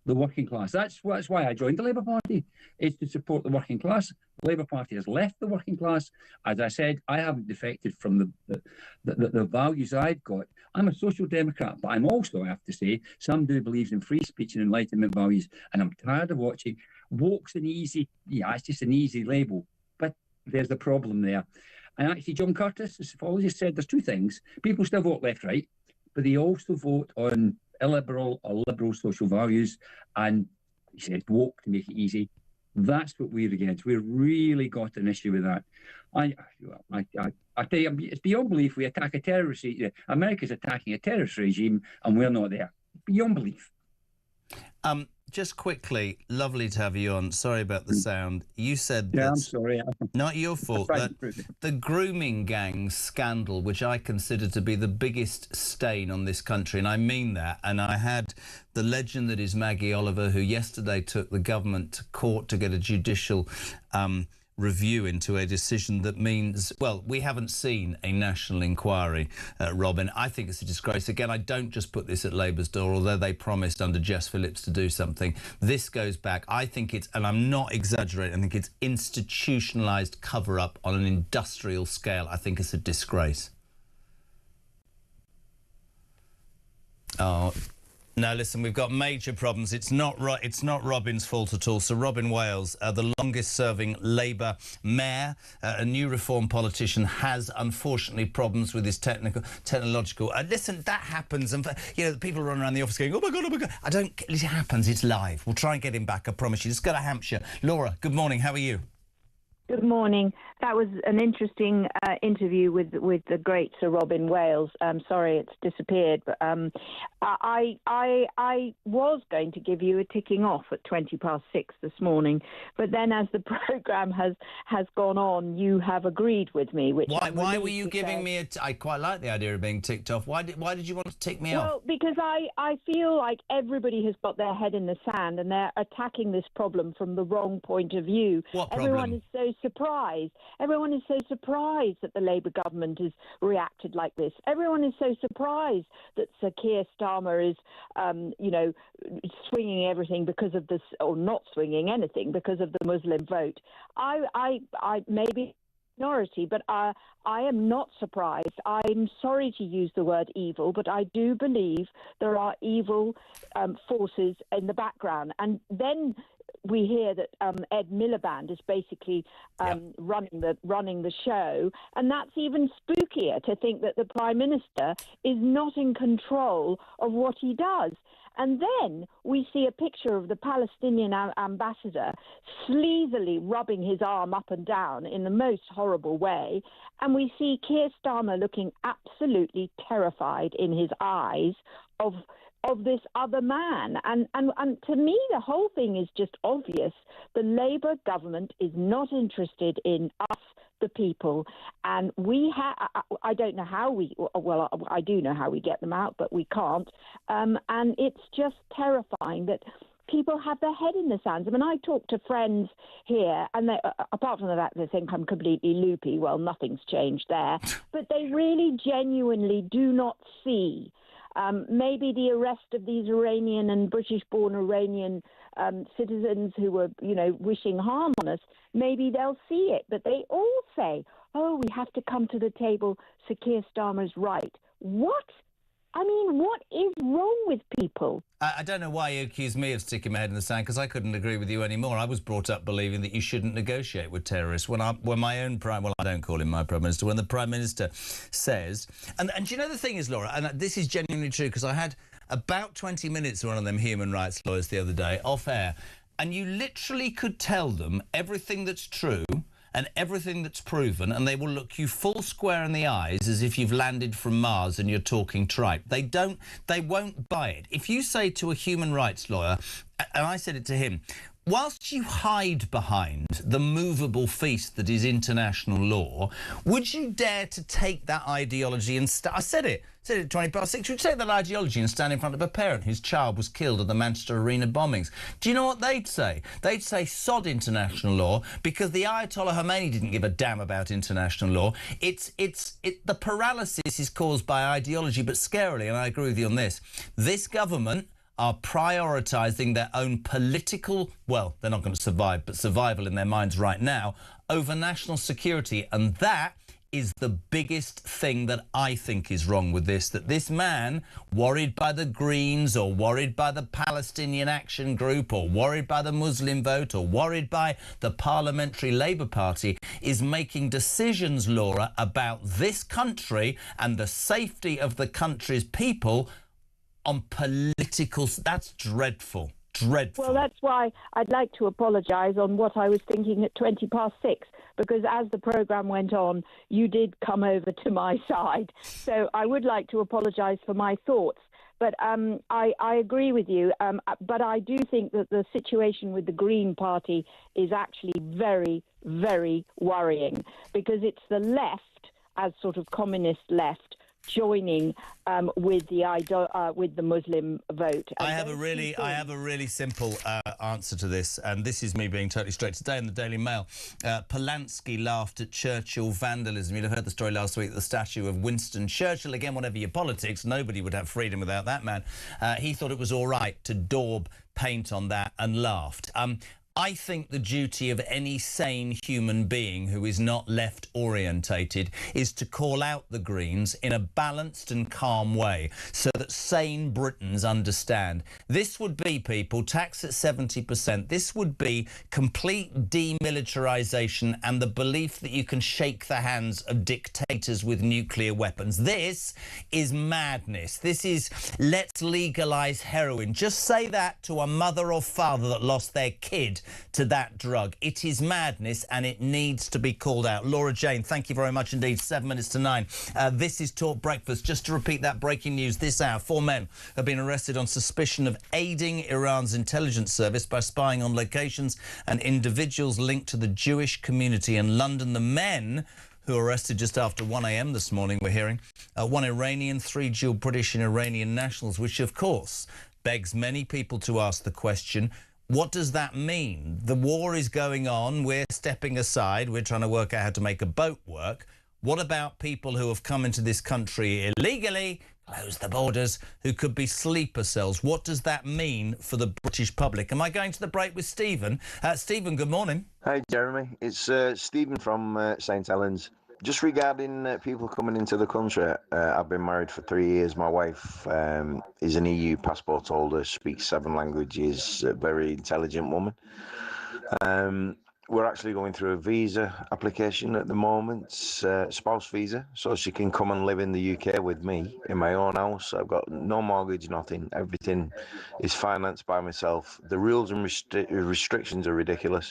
the working class. That's why I joined the Labour Party, is to support the working class. The Labour Party has left the working class. As I said, I haven't defected from the values I've got. I'm a social democrat, but I'm also, I have to say, somebody who believes in free speech and enlightenment values, and I'm tired of watching woke's an easy, it's just an easy label. But there's the problem there. And actually, John Curtis, as Foley just said, there's two things. People still vote left-right, but they also vote on illiberal or liberal social values, and he said woke to make it easy. That's what we're against. We've really got an issue with that. I tell you, it's beyond belief we attack a terrorist regime. America's attacking a terrorist regime, and we're not there. Beyond belief. Just quickly, lovely to have you on. Sorry about the sound. You said I'm sorry. Not your fault. That the grooming gang scandal, which I consider to be the biggest stain on this country, and I mean that. And I had the legend that is Maggie Oliver, who yesterday took the government to court to get a judicial review into a decision that means, well, we haven't seen a national inquiry, Robin. I think it's a disgrace. Again, I don't just put this at Labour's door, although they promised under Jess Phillips to do something. This goes back. I think it's, and I'm not exaggerating, I think it's institutionalised cover-up on an industrial scale. I think it's a disgrace. Oh. No, listen, we've got major problems. It's not Robin's fault at all. So Robin Wales, the longest-serving Labour mayor, a new Reform politician, has unfortunately problems with his technological. Listen, that happens, and people run around the office going, "Oh my God, oh my God!" It happens. It's live. We'll try and get him back. I promise you. Let's go to Hampshire. Laura, good morning. How are you? Good morning. That was an interesting interview with the great Sir Robin Wales. Sorry it's disappeared, but I was going to give you a ticking off at 6:20 this morning, but then as the programme has gone on, you have agreed with me. Which why were you giving me I quite like the idea of being ticked off. Why did you want to tick me off? Well, because I feel like everybody has got their head in the sand and they're attacking this problem from the wrong point of view. What problem? Everyone is so surprised. Everyone is so surprised that the Labour government has reacted like this. Everyone is so surprised that Sir Keir Starmer is, swinging everything because of this, or not swinging anything because of the Muslim vote. I maybe minority, but I am not surprised. I'm sorry to use the word evil, but I do believe there are evil forces in the background. And then we hear that Ed Miliband is basically running the show, and that's even spookier to think that the Prime Minister is not in control of what he does. And then we see a picture of the Palestinian ambassador sleazily rubbing his arm up and down in the most horrible way. And we see Keir Starmer looking absolutely terrified in his eyes of this other man. And to me, the whole thing is just obvious. The Labour government is not interested in us, the people, and I don't know how I do know how we get them out, but we can't. And it's just terrifying that people have their head in the sand. I mean, I talk to friends here, and they, apart from the fact they think I'm completely loopy, well, nothing's changed there, but they really genuinely do not see maybe the arrest of these Iranian and British-born Iranian citizens who were, wishing harm on us. Maybe they'll see it, but they all say, "Oh, we have to come to the table. Sir Keir Starmer's right." What? I mean, what is wrong with people? I don't know why you accuse me of sticking my head in the sand, because I couldn't agree with you anymore. I was brought up believing that you shouldn't negotiate with terrorists. When my own well, I don't call him my Prime Minister, when the Prime Minister says... And do you know the thing is, Laura, and this is genuinely true, because I had about 20 minutes with one of them human rights lawyers the other day, off air, and you literally could tell them everything that's true and everything that's proven, and they will look you full square in the eyes as if you've landed from Mars and you're talking tripe. They won't buy it. If you say to a human rights lawyer, and I said it to him, whilst you hide behind the movable feast that is international law, would you dare to take that ideology and... I said it at 6:20. Would you take that ideology and stand in front of a parent whose child was killed at the Manchester Arena bombings? Do you know what they'd say? They'd say, sod international law, because the Ayatollah Khomeini didn't give a damn about international law. The paralysis is caused by ideology, but scarily, and I agree with you on this, this government are prioritising their own political, well, they're not going to survive, but survival in their minds right now, over national security. And that is the biggest thing that I think is wrong with this, that this man, worried by the Greens or worried by the Palestinian Action Group or worried by the Muslim vote or worried by the Parliamentary Labour Party, is making decisions, Laura, about this country and the safety of the country's people on political... That's dreadful. Dreadful. Well, that's why I'd like to apologise on what I was thinking at 6:20, because as the programme went on, you did come over to my side. So I would like to apologise for my thoughts. But I agree with you. But I do think that the situation with the Green Party is actually very, very worrying, because it's the left, as sort of communist left, joining with the Muslim vote. I have a really simple answer to this, and this is me being totally straight. Today in the Daily Mail, Polanski laughed at Churchill vandalism. You'd have heard the story last week, the statue of Winston Churchill. Again, whatever your politics, nobody would have freedom without that man. He thought it was all right to daub paint on that and laughed. I think the duty of any sane human being who is not left-orientated is to call out the Greens in a balanced and calm way so that sane Britons understand. This would be, people, tax at 70%. This would be complete demilitarisation and the belief that you can shake the hands of dictators with nuclear weapons. This is madness. This is let's legalise heroin. Just say that to a mother or father that lost their kid to that drug. It is madness and it needs to be called out. Laura Jane, thank you very much indeed. 7 minutes to 9. This is Talk Breakfast. Just to repeat that breaking news this hour, 4 men have been arrested on suspicion of aiding Iran's intelligence service by spying on locations and individuals linked to the Jewish community in London. The men who were arrested just after 1 a.m. this morning, we're hearing, 1 Iranian, 3 dual British and Iranian nationals, which of course begs many people to ask the question, what does that mean? The war is going on, we're stepping aside, we're trying to work out how to make a boat work. What about people who have come into this country illegally, close the borders, who could be sleeper cells? What does that mean for the British public? Am I going to the break with Stephen? Stephen, good morning. Hi, Jeremy. It's Stephen from St Helens. Just regarding people coming into the country, I've been married for 3 years. My wife is an EU passport holder, speaks 7 languages, a very intelligent woman. We're actually going through a visa application at the moment, spouse visa, so she can come and live in the UK with me in my own house. I've got no mortgage, nothing. Everything is financed by myself. The rules and restrictions are ridiculous.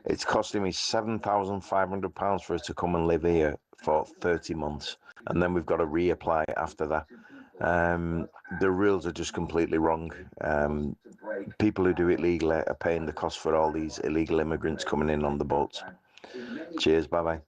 It's costing me £7,500 for her to come and live here for 30 months. And then we've got to reapply after that. The rules are just completely wrong. People who do it legally are paying the cost for all these illegal immigrants coming in on the boats. Cheers, bye-bye.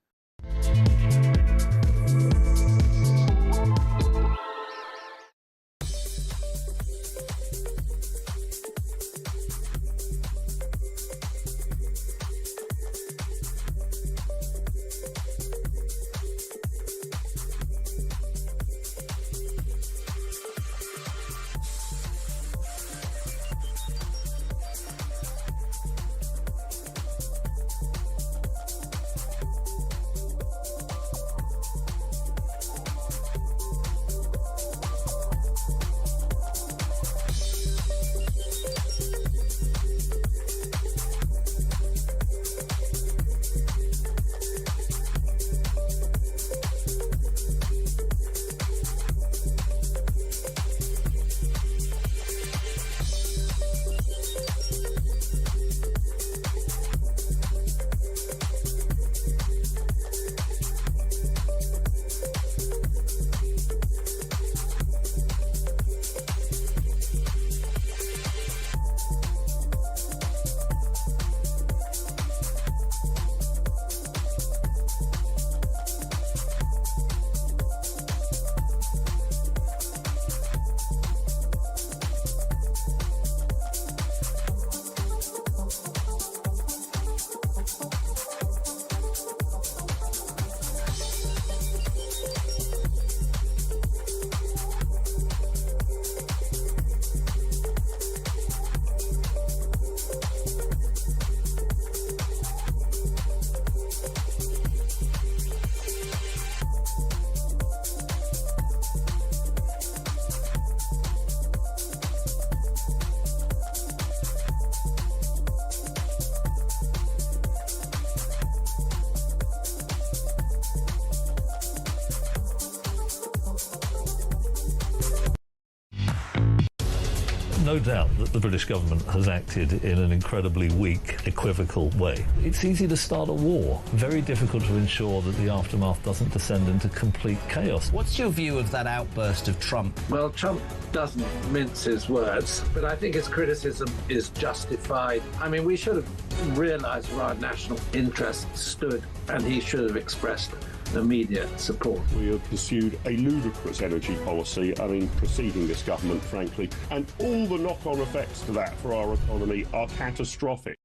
no doubt that the British government has acted in an incredibly weak, equivocal way. It's easy to start a war, very difficult to ensure that the aftermath doesn't descend into complete chaos. What's your view of that outburst of Trump? Well, Trump doesn't mince his words, but I think his criticism is justified. I mean, we should have realised where our national interests stood, and he should have expressed immediate support. We have pursued a ludicrous energy policy, preceding this government, frankly, and all the knock-on effects to that for our economy are catastrophic.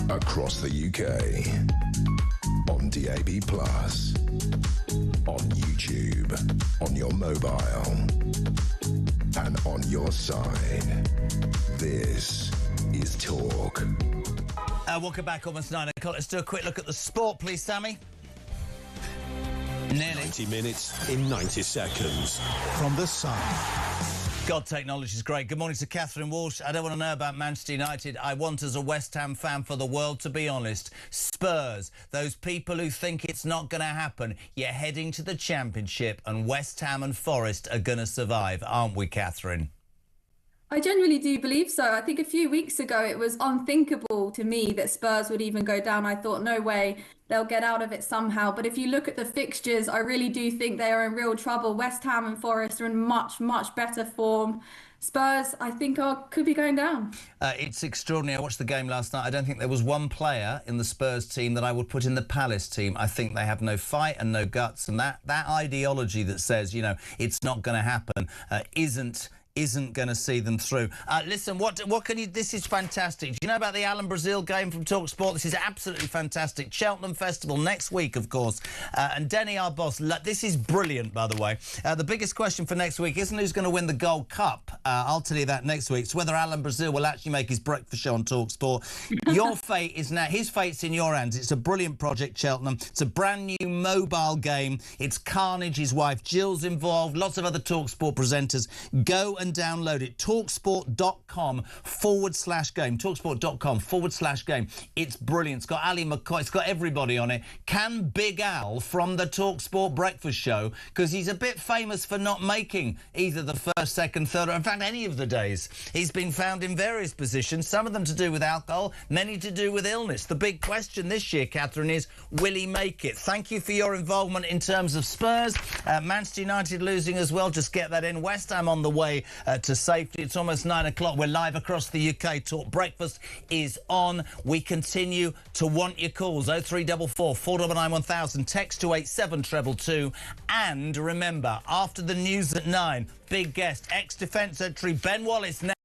Across the UK, on DAB+, on YouTube, on your mobile, and on your side. This is Talk. Welcome back, almost 9 o'clock. Let's do a quick look at the sport, please, Sammy. Nearly 90 minutes in 90 seconds. From the Sun. God, technology is great. Good morning to Catherine Walsh. I don't want to know about Manchester United. I want, as a West Ham fan, for the world to be honest. Spurs, those people who think it's not going to happen, you're heading to the Championship, and West Ham and Forest are going to survive, aren't we, Catherine? I genuinely do believe so. I think a few weeks ago it was unthinkable to me that Spurs would even go down. I thought, no way, they'll get out of it somehow. But if you look at the fixtures, I really do think they are in real trouble. West Ham and Forest are in much, much better form. Spurs, I think, could be going down. It's extraordinary. I watched the game last night. I don't think there was one player in the Spurs team that I would put in the Palace team. I think they have no fight and no guts. And that ideology that says, you know, it's not going to happen isn't going to see them through. Listen, what can you... This is fantastic. Do you know about the Alan Brazil game from talkSPORT? This is absolutely fantastic. Cheltenham Festival next week, of course. And Denny, our boss, this is brilliant, by the way. The biggest question for next week isn't who's going to win the Gold Cup. I'll tell you that next week. It's whether Alan Brazil will actually make his breakfast show on talkSPORT. Your fate is now... His fate's in your hands. It's a brilliant project, Cheltenham. It's a brand new mobile game. It's carnage. His wife Jill's involved. Lots of other talkSPORT presenters. Go and download it. talksport.com/game. talksport.com/game. It's brilliant. It's got Ali McCoy. It's got everybody on it. Can Big Al from the talkSPORT breakfast show, because he's a bit famous for not making either the first, second, third, or in fact any of the days. He's been found in various positions, some of them to do with alcohol, many to do with illness. The big question this year, Catherine, is will he make it? Thank you for your involvement in terms of Spurs. Manchester United losing as well. Just get that in. West Ham on the way to safety. It's almost 9 o'clock. We're live across the UK. Talk Breakfast is on. We continue to want your calls. 0344 499 1000. Text to 87222. And remember, after the news at 9, big guest, ex-Defence Secretary Ben Wallace now.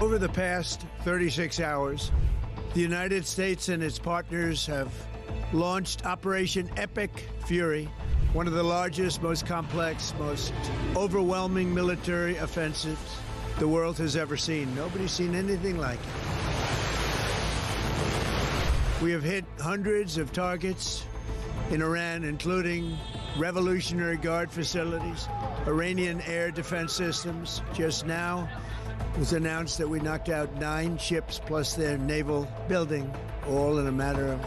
Over the past 36 hours, the United States and its partners have launched Operation Epic Fury, one of the largest, most complex, most overwhelming military offensives the world has ever seen. Nobody's seen anything like it. We have hit hundreds of targets in Iran, including Revolutionary Guard facilities, Iranian air defense systems. Just now, it was announced that we knocked out 9 ships plus their naval building, all in a matter of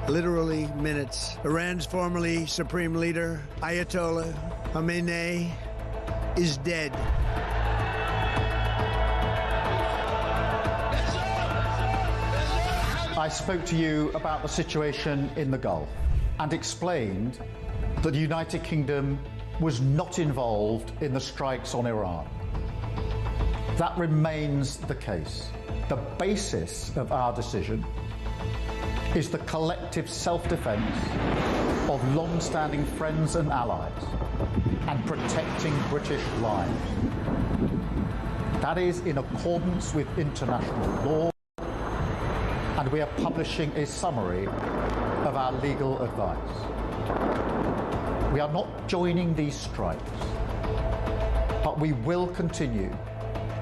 literally minutes. Iran's formerly supreme leader, Ayatollah Khamenei, is dead. I spoke to you about the situation in the Gulf and explained that the United Kingdom was not involved in the strikes on Iran. That remains the case. The basis of our decision is the collective self-defence of long-standing friends and allies and protecting British lives. That is in accordance with international law, and we are publishing a summary of our legal advice. We are not joining these strikes, but we will continue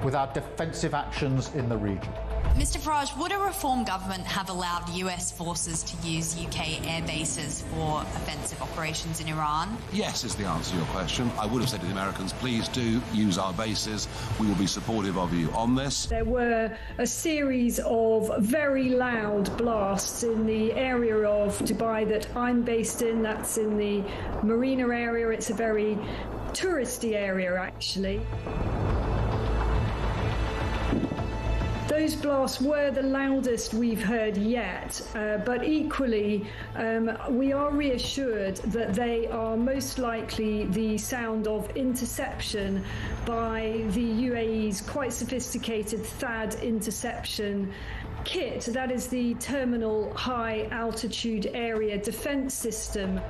with our defensive actions in the region. Mr Farage, would a reform government have allowed US forces to use UK air bases for offensive operations in Iran? Yes is the answer to your question. I would have said to the Americans, please do use our bases. We will be supportive of you on this. There were a series of very loud blasts in the area of Dubai that I'm based in. That's in the marina area. It's a very touristy area, actually. Those blasts were the loudest we've heard yet, but equally we are reassured that they are most likely the sound of interception by the UAE's quite sophisticated THAAD interception kit. That is the Terminal High Altitude Area Defence System.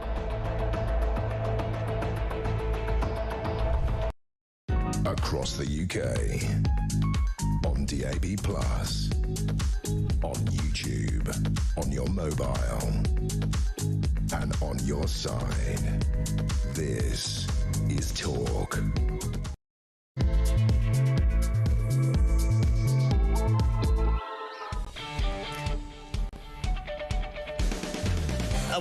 Across the UK. On DAB+, on YouTube, on your mobile, and on your side. This is Talk.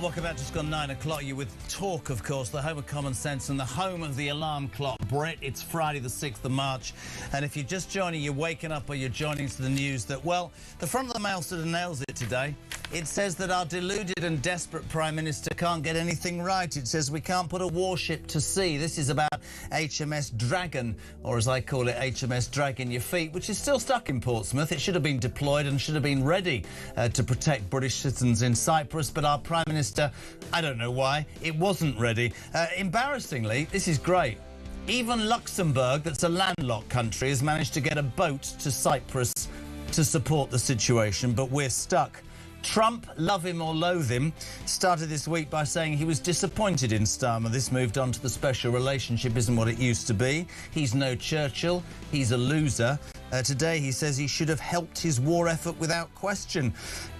Welcome back. Just gone 9 o'clock. You're with Talk, of course, the home of common sense and the home of the alarm clock Brit. It's Friday the 6th of March. And if you're just joining, you're waking up or you're joining to the news that, well, the front of the Mail sort of nails it today. It says that our deluded and desperate Prime Minister can't get anything right. It says we can't put a warship to sea. This is about HMS Dragon, or as I call it, HMS Dragging Your Feet, which is still stuck in Portsmouth. It should have been deployed and should have been ready to protect British citizens in Cyprus. But our Prime Minister, I don't know why, it wasn't ready. Embarrassingly, this is great. Even Luxembourg, that's a landlocked country, has managed to get a boat to Cyprus to support the situation, but we're stuck. Trump, love him or loathe him, started this week by saying he was disappointed in Starmer. This moved on to the special relationship isn't what it used to be. He's no Churchill. He's a loser. Today he says he should have helped his war effort without question.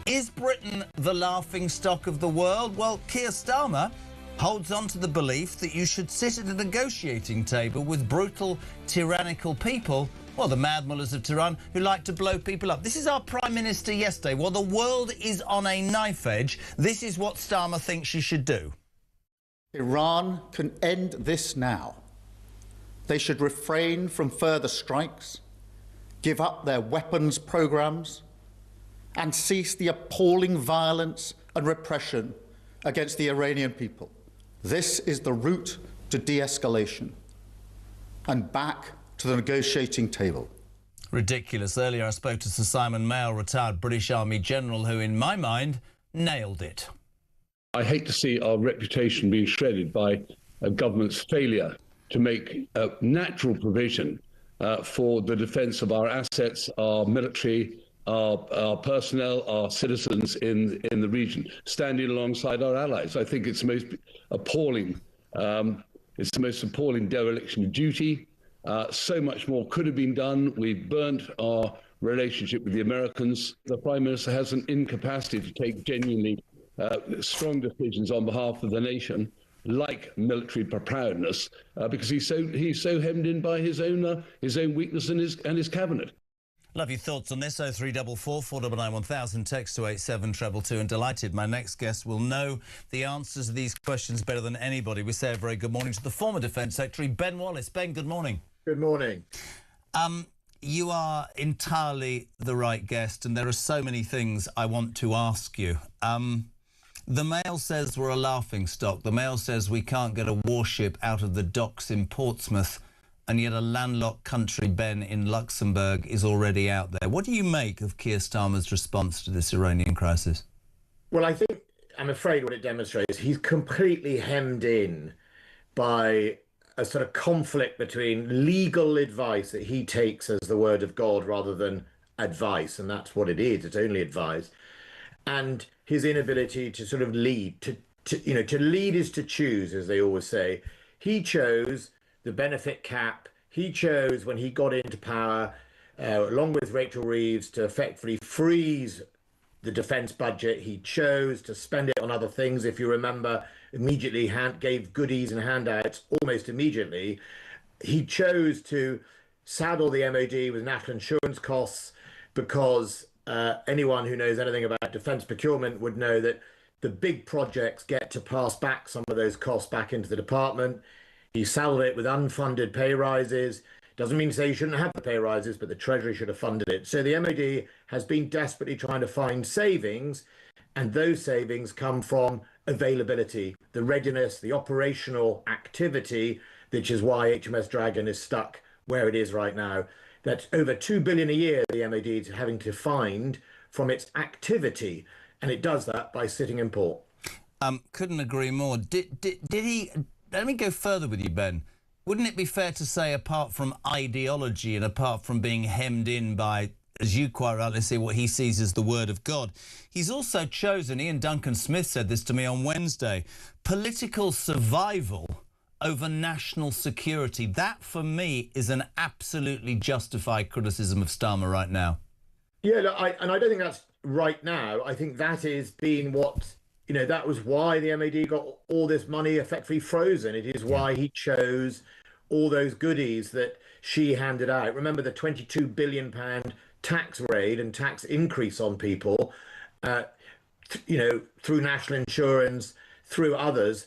Is Britain the laughingstock of the world? Well, Keir Starmer holds on to the belief that you should sit at a negotiating table with brutal, tyrannical people, well, the mad mullahs of Tehran, who like to blow people up. This is our Prime Minister yesterday. While the world is on a knife edge, this is what Starmer thinks she should do. Iran can end this now. They should refrain from further strikes, give up their weapons programs, and cease the appalling violence and repression against the Iranian people. This is the route to de-escalation and back to the negotiating table. Ridiculous. Earlier I spoke to Sir Simon Mail, retired British Army General, who, in my mind, nailed it. I hate to see our reputation being shredded by a government's failure to make a natural provision for the defence of our assets, our military, our personnel, our citizens in the region, standing alongside our allies. I think it's the most appalling, dereliction of duty. So much more could have been done. We've burnt our relationship with the Americans. The Prime Minister has an incapacity to take genuinely strong decisions on behalf of the nation, like military preparedness, because he's so hemmed in by his own weakness and his cabinet. Love your thoughts on this. 0344 499 1000, text to 87222. And delighted my next guest will know the answers to these questions better than anybody. We say a very good morning to the former Defence Secretary, Ben Wallace. Ben, good morning. Good morning. You are entirely the right guest, and there are so many things I want to ask you. The Mail says we're a laughingstock. The Mail says we can't get a warship out of the docks in Portsmouth, and yet a landlocked country, Ben, in Luxembourg, is already out there. What do you make of Keir Starmer's response to this Iranian crisis? Well, I'm afraid what it demonstrates, he's completely hemmed in by a sort of conflict between legal advice that he takes as the word of God rather than advice, and that's what it is, it's only advice, and his inability to sort of lead. To lead is to choose, as they always say. He chose the benefit cap. He chose, when he got into power, along with Rachel Reeves, to effectively freeze the defence budget. He chose to spend it on other things. If you remember, immediately gave goodies and handouts almost immediately. He chose to saddle the MOD with national insurance costs because anyone who knows anything about defence procurement would know that the big projects get to pass back some of those costs back into the department. He saddled it with unfunded pay rises. Doesn't mean to say you shouldn't have the pay rises, but the Treasury should have funded it. So the MOD has been desperately trying to find savings, and those savings come from availability, the readiness, the operational activity, which is why HMS Dragon is stuck where it is right now. That's over $2 billion a year the MOD is having to find from its activity, and it does that by sitting in port. Couldn't agree more. Did he? Let me go further with you, Ben. Wouldn't it be fair to say, apart from ideology and apart from being hemmed in by, as you quite rightly say, what he sees as the word of God, he's also chosen, Ian Duncan Smith said this to me on Wednesday, political survival over national security. That, for me, is an absolutely justified criticism of Starmer right now. Yeah, look, I don't think that's right now. I think that is being what, that was why the MOD got all this money effectively frozen. It is why he chose all those goodies that she handed out. Remember the £22 billion tax raid and tax increase on people, through national insurance, through others,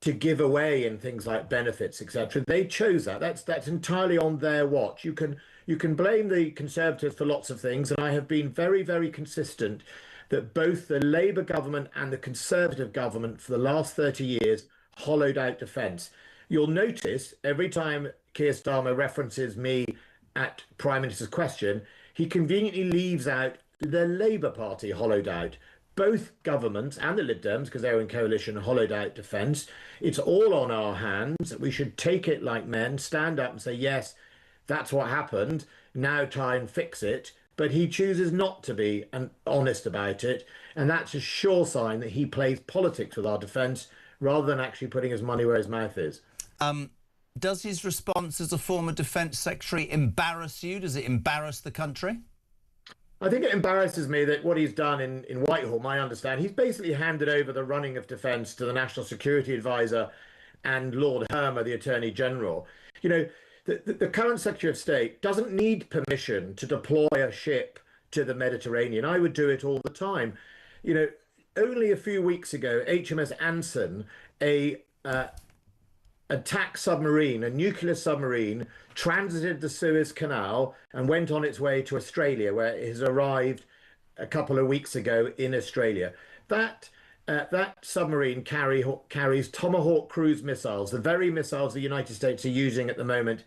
to give away in things like benefits, etc. They chose that. That's entirely on their watch. You can blame the Conservatives for lots of things, and I have been very, very consistent that both the Labour government and the Conservative government for the last 30 years hollowed out defence. You'll notice every time Keir Starmer references me at Prime Minister's question, he conveniently leaves out the Labour Party hollowed out. Both governments and the Lib Dems, because they're in coalition, hollowed out defence. It's all on our hands. We should take it like men, stand up and say, yes, that's what happened. Now try and fix it. But he chooses not to be honest about it. And that's a sure sign that he plays politics with our defence rather than actually putting his money where his mouth is. Does his response as a former Defence Secretary embarrass you? Does it embarrass the country? I think it embarrasses me that what he's done in Whitehall, my understanding, he's basically handed over the running of defence to the National Security Advisor and Lord Hermer, the Attorney General. The current Secretary of State doesn't need permission to deploy a ship to the Mediterranean. I would do it all the time. Only a few weeks ago, HMS Anson, a attack submarine, a nuclear submarine, transited the Suez Canal and went on its way to Australia, where it has arrived a couple of weeks ago in Australia. That submarine carries Tomahawk cruise missiles, the very missiles the United States are using at the moment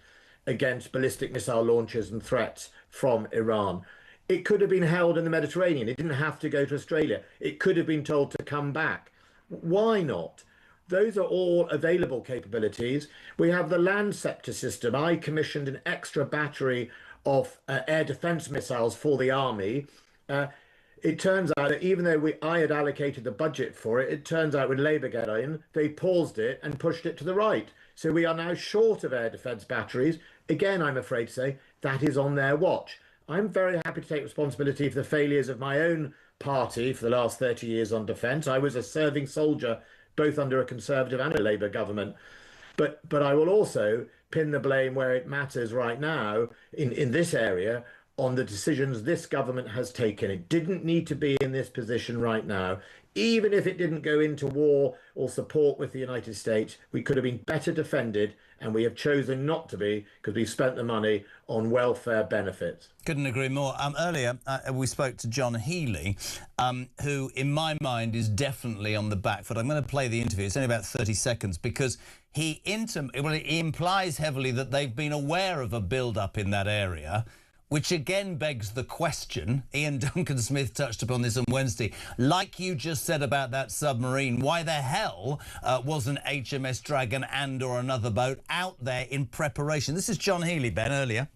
against ballistic missile launchers and threats from Iran. It could have been held in the Mediterranean. It didn't have to go to Australia. It could have been told to come back. Why not? Those are all available capabilities. We have the Land Scepter system. I commissioned an extra battery of air defence missiles for the Army. It turns out that even though I had allocated the budget for it, it turns out when Labour got in, they paused it and pushed it to the right. So we are now short of air defence batteries. Again, I'm afraid to say, that is on their watch. I'm very happy to take responsibility for the failures of my own party for the last 30 years on defence. I was a serving soldier both under a Conservative and a Labour government. But I will also pin the blame where it matters right now in this area on the decisions this government has taken. It didn't need to be in this position right now. Even if it didn't go into war or support with the United States, we could have been better defended, and we have chosen not to be because we spent the money on welfare benefits. Couldn't agree more. Earlier, we spoke to John Healey, who, in my mind, is definitely on the back foot. I'm going to play the interview. It's only about 30 seconds because he implies heavily that they've been aware of a build-up in that area, which again begs the question, Ian Duncan Smith touched upon this on Wednesday, like you just said about that submarine, why the hell wasn't HMS Dragon or another boat out there in preparation? This is John Healey, Ben, earlier.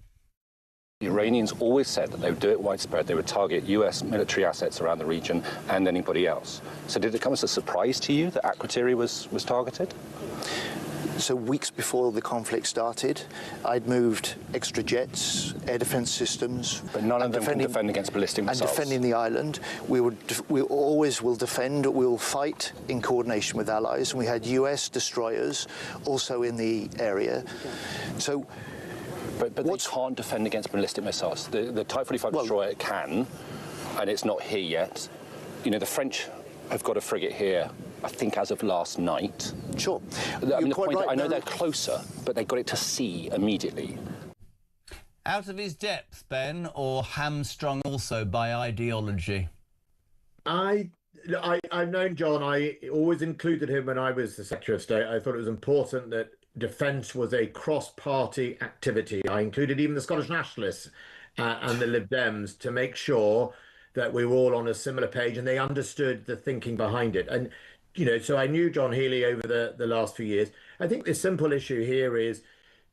The Iranians always said that they would do it widespread. They would target US military assets around the region and anybody else. So did it come as a surprise to you that Akrotiri was targeted? So weeks before the conflict started, I'd moved extra jets, air defence systems. But none of them can defend against ballistic missiles. And defending the island. We always will defend, we will fight in coordination with allies. And we had US destroyers also in the area. So, But they can't defend against ballistic missiles. The Type 45 destroyer can. and it's not here yet. You know, the French have got a frigate here, I think, as of last night. Sure. I mean, the point, I know they're closer, but they got it to sea immediately. Out of his depth, Ben, or hamstrung also by ideology? I've known John. I always included him when I was the Secretary of State. I thought it was important that defence was a cross-party activity. I included even the Scottish Nationalists and the Lib Dems to make sure that we were all on a similar page and they understood the thinking behind it. And, you know, so I knew John Healey over the last few years. I think the simple issue here is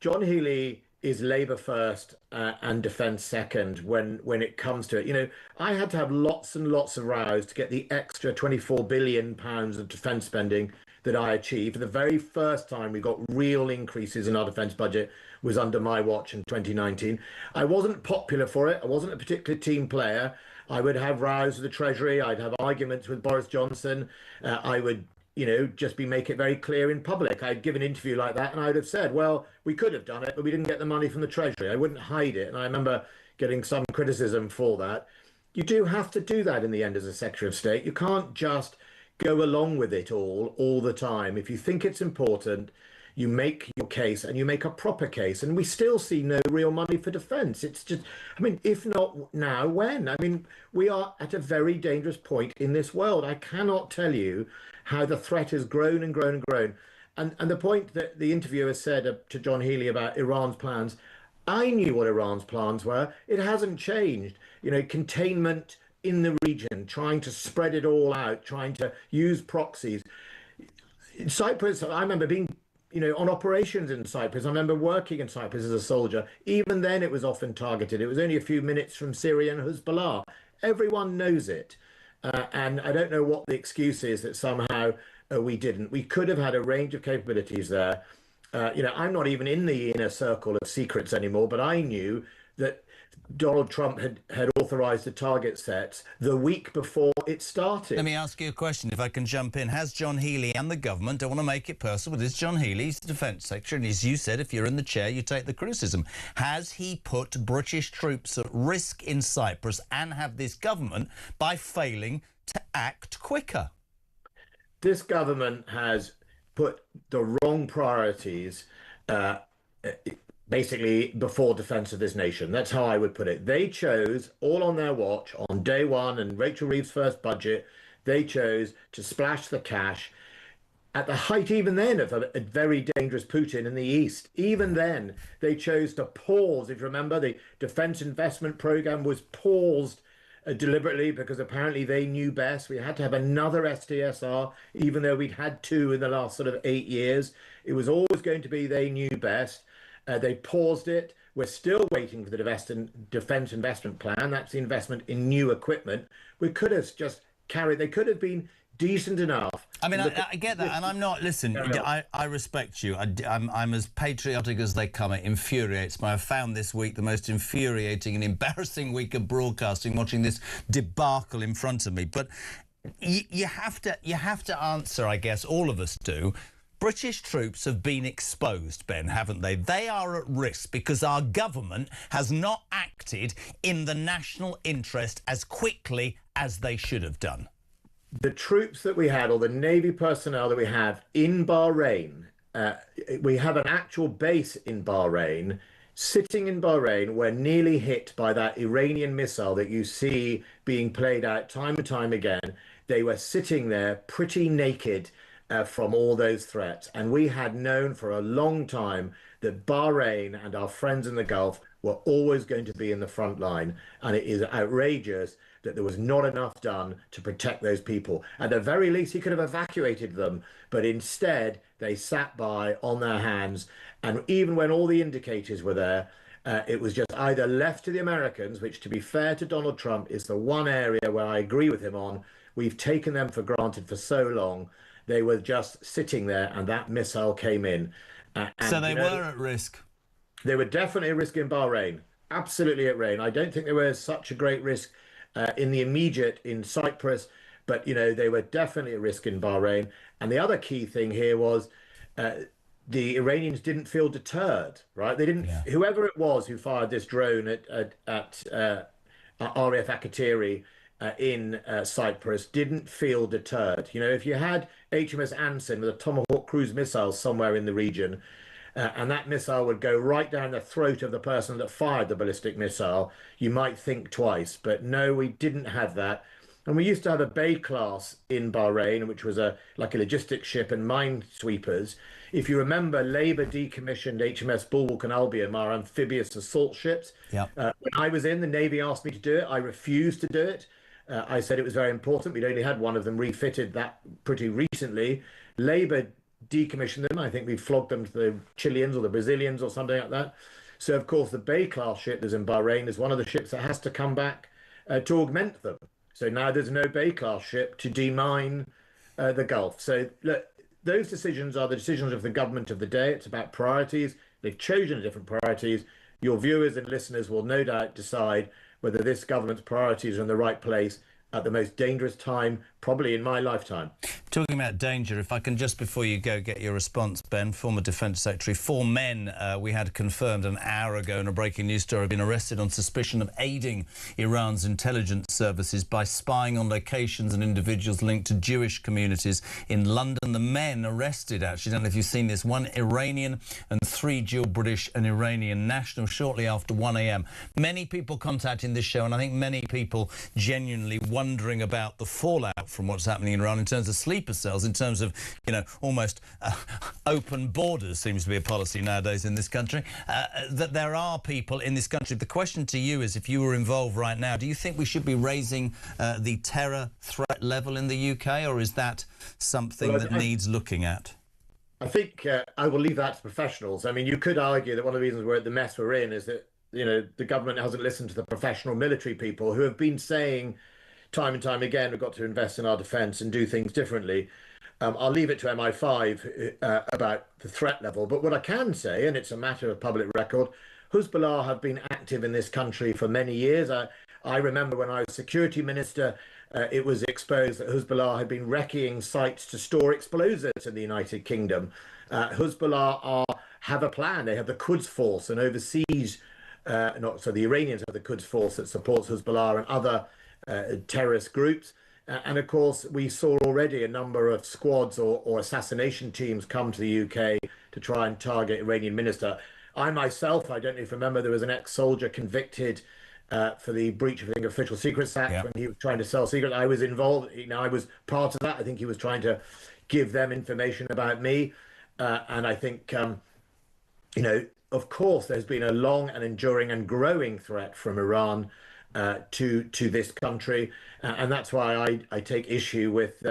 John Healey is Labour first and defence second when it comes to it. You know, I had to have lots and lots of rows to get the extra £24 billion of defence spending that I achieved. For the very first time we got real increases in our defence budget was under my watch in 2019. I wasn't popular for it. I wasn't a particular team player. I would have rows with the Treasury. I'd have arguments with Boris Johnson. I would, you know, just make it very clear in public. I'd give an interview like that and I'd have said, well, we could have done it, but we didn't get the money from the Treasury. I wouldn't hide it. And I remember getting some criticism for that. You do have to do that in the end as a Secretary of State. You can't just go along with it all the time. If you think it's important, you make your case and you make a proper case. And we still see no real money for defence. It's just, I mean, if not now, when? I mean, we are at a very dangerous point in this world. I cannot tell you how the threat has grown and grown and grown. And the point that the interviewer said to John Healey about Iran's plans, I knew what Iran's plans were. It hasn't changed. You know, containment in the region, trying to spread it all out, trying to use proxies. In Cyprus, I remember being, you know, on operations in Cyprus. I remember working in Cyprus as a soldier. Even then it was often targeted. It was only a few minutes from Syria and Hezbollah. Everyone knows it. And I don't know what the excuse is that somehow we didn't. We could have had a range of capabilities there. You know, I'm not even in the inner circle of secrets anymore, but I knew that Donald Trump had authorised the target sets the week before it started. Let me ask you a question, if I can jump in. Has John Healey and the government, don't want to make it personal, but is John Healey's the Defence Secretary, and as you said, if you're in the chair, you take the criticism. Has he put British troops at risk in Cyprus and have this government by failing to act quicker? This government has put the wrong priorities basically before defence of this nation. That's how I would put it. They chose, all on their watch, on day one and Rachel Reeves' first budget, they chose to splash the cash at the height even then of a very dangerous Putin in the East. Even then, they chose to pause. If you remember, the defence investment programme was paused deliberately because apparently they knew best. We had to have another STSR, even though we'd had two in the last sort of 8 years. It was always going to be they knew best. They paused it. We're still waiting for the defence investment plan. That's the investment in new equipment. We could have just carried, they could have been decent enough. I mean, I get that, and I'm not, listen, I respect you. I'm as patriotic as they come. It infuriates me. I've found this week the most infuriating and embarrassing week of broadcasting, watching this debacle in front of me. But you have to answer, I guess, all of us do. British troops have been exposed, Ben, haven't they? They are at risk because our government has not acted in the national interest as quickly as they should have done. The troops that we had, or the Navy personnel that we have in Bahrain, we have an actual base in Bahrain, sitting in Bahrain, we're nearly hit by that Iranian missile that you see being played out time and time again. They were sitting there pretty naked from all those threats. And we had known for a long time that Bahrain and our friends in the Gulf were always going to be in the front line. And it is outrageous that there was not enough done to protect those people. At the very least, he could have evacuated them, but instead they sat by on their hands. And even when all the indicators were there, it was just either left to the Americans, which, to be fair to Donald Trump, is the one area where I agree with him on. We've taken them for granted for so long. They were just sitting there and that missile came in. So they were at risk? They were definitely at risk in Bahrain. Absolutely at risk. I don't think they were such a great risk in the immediate in Cyprus, but, you know, they were definitely at risk in Bahrain. And the other key thing here was the Iranians didn't feel deterred, right? They didn't, whoever it was who fired this drone at RAF Akatiri in Cyprus didn't feel deterred. You know, if you had HMS Anson with a Tomahawk cruise missile somewhere in the region, and that missile would go right down the throat of the person that fired the ballistic missile, you might think twice. But no, we didn't have that. And we used to have a Bay class in Bahrain, which was like a logistics ship and minesweepers. If you remember, Labour decommissioned HMS Bulwark and Albion, our amphibious assault ships. Yeah. When I was in, the Navy asked me to do it. I refused to do it. I said it was very important. We'd only had one of them refitted that pretty recently. Labour decommissioned them. I think we flogged them to the Chileans or the Brazilians or something like that. So, of course, the Bay class ship that's in Bahrain is one of the ships that has to come back to augment them. So now there's no Bay class ship to demine the Gulf. So look, those decisions are the decisions of the government of the day. It's about priorities. They've chosen different priorities. Your viewers and listeners will no doubt decide whether this government's priorities are in the right place at the most dangerous time, probably in my lifetime. Talking about danger, if I can just before you go get your response, Ben, former Defence Secretary, 4 men we had confirmed an hour ago in a breaking news story have been arrested on suspicion of aiding Iran's intelligence services by spying on locations and individuals linked to Jewish communities in London. The men arrested, actually, I don't know if you've seen this, 1 Iranian and 3 dual British and Iranian nationals shortly after 1 a.m. Many people contacting this show, and I think many people genuinely wondering about the fallout from what's happening in Iran in terms of sleeper cells, in terms of, you know, almost open borders seems to be a policy nowadays in this country, that there are people in this country. The question to you is, if you were involved right now, do you think we should be raising the terror threat level in the UK, or is that something that needs looking at? I think I will leave that to professionals. I mean, you could argue that one of the reasons we're at the mess we're in is that, you know, the government hasn't listened to the professional military people who have been saying time and time again, we've got to invest in our defence and do things differently. I'll leave it to MI5 about the threat level. But what I can say, and it's a matter of public record, Hezbollah have been active in this country for many years. I remember when I was security minister, it was exposed that Hezbollah had been wrecking sites to store explosives in the United Kingdom. Hezbollah have a plan. They have the Quds Force, and overseas, the Iranians have the Quds Force that supports Hezbollah and other terrorist groups. And of course, we saw already a number of squads or assassination teams come to the UK to try and target Iranian minister. I myself, I don't know if you remember, there was an ex-soldier convicted for the breach of the Official Secrets Act when he was trying to sell secrets. I was involved, you know, I was part of that. I think he was trying to give them information about me. And I think, you know, of course, there's been a long and enduring and growing threat from Iran to this country, and that's why I take issue with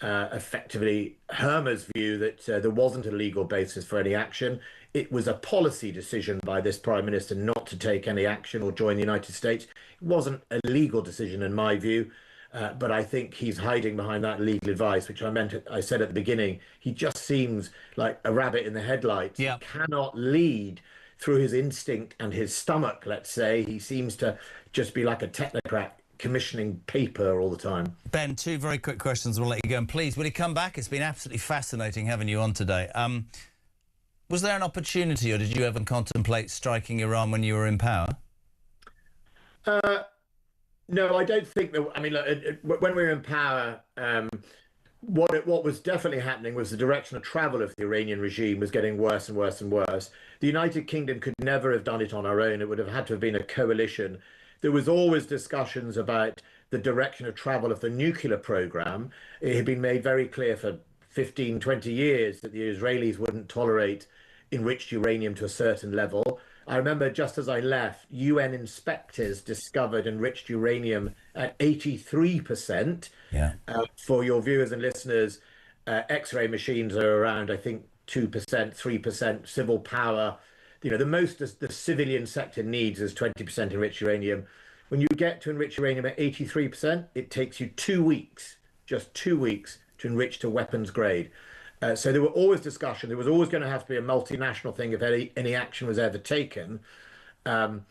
effectively Hermer's view that there wasn't a legal basis for any action. It was a policy decision by this Prime Minister not to take any action or join the United States. It wasn't a legal decision in my view, but I think he's hiding behind that legal advice, which I said at the beginning. He just seems like a rabbit in the headlights. He cannot lead through his instinct and his stomach, let's say. He seems to just be like a technocrat commissioning paper all the time. Ben, 2 very quick questions, we'll let you go. And please, will you come back? It's been absolutely fascinating having you on today. Was there an opportunity, or did you ever contemplate striking Iran when you were in power? No, I don't think that. I mean, look, when we were in power, what was definitely happening was the direction of travel of the Iranian regime was getting worse and worse and worse. The United Kingdom could never have done it on our own. It would have had to have been a coalition. There was always discussions about the direction of travel of the nuclear program. It had been made very clear for 15, 20 years that the Israelis wouldn't tolerate enriched uranium to a certain level. I remember just as I left, UN inspectors discovered enriched uranium at 83%. Yeah. For your viewers and listeners, X-ray machines are around, I think, 2%, 3%. Civil power, you know, the most the civilian sector needs is 20% enriched uranium. When you get to enriched uranium at 83%, it takes you 2 weeks, just 2 weeks, to enrich to weapons grade. So there were always discussion. There was always going to have to be a multinational thing if any action was ever taken. I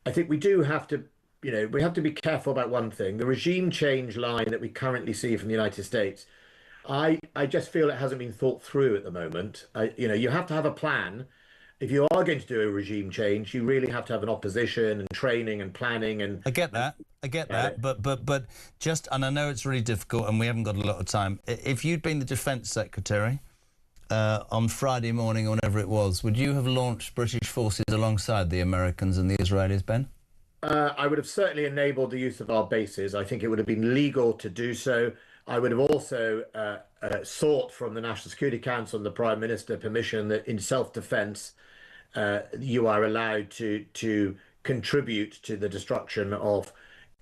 think we do have to, you know, we have to be careful about one thing. The regime change line that we currently see from the United States, I just feel it hasn't been thought through at the moment. You know, you have to have a plan. if you are going to do a regime change, you really have to have an opposition and training and planning. And I get that. But just, and I know it's really difficult and we haven't got a lot of time. If you'd been the Defence Secretary on Friday morning or whenever it was, would you have launched British forces alongside the Americans and the Israelis, Ben? I would have certainly enabled the use of our bases. I think it would have been legal to do so. I would have also sought from the National Security Council and the Prime Minister permission that in self-defence you are allowed to contribute to the destruction of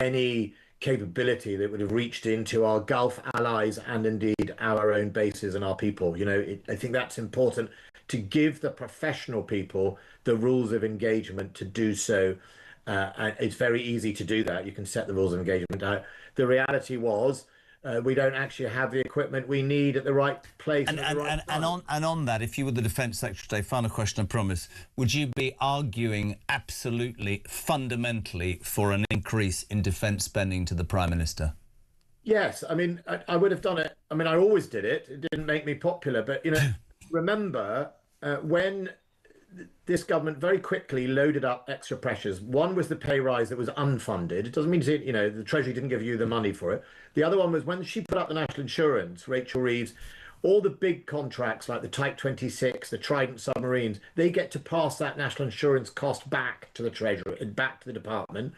any capability that would have reached into our Gulf allies and indeed our own bases and our people. You know, I think that's important, to give the professional people the rules of engagement to do so. And it's very easy to do that. You can set the rules of engagement out. The reality was we don't actually have the equipment we need at the right place. And on that, if you were the Defence Secretary, final question, I promise, would you be arguing absolutely, fundamentally for an increase in defence spending to the Prime Minister? Yes, I mean, I would have done it. I mean, I always did it. It didn't make me popular. But, you know, remember when this government very quickly loaded up extra pressures. One was the pay rise that was unfunded. It doesn't mean to, you know, the Treasury didn't give you the money for it. The other one was when she put up the national insurance, Rachel Reeves, all the big contracts like the Type 26, the Trident submarines, they get to pass that national insurance cost back to the Treasury, back to the department.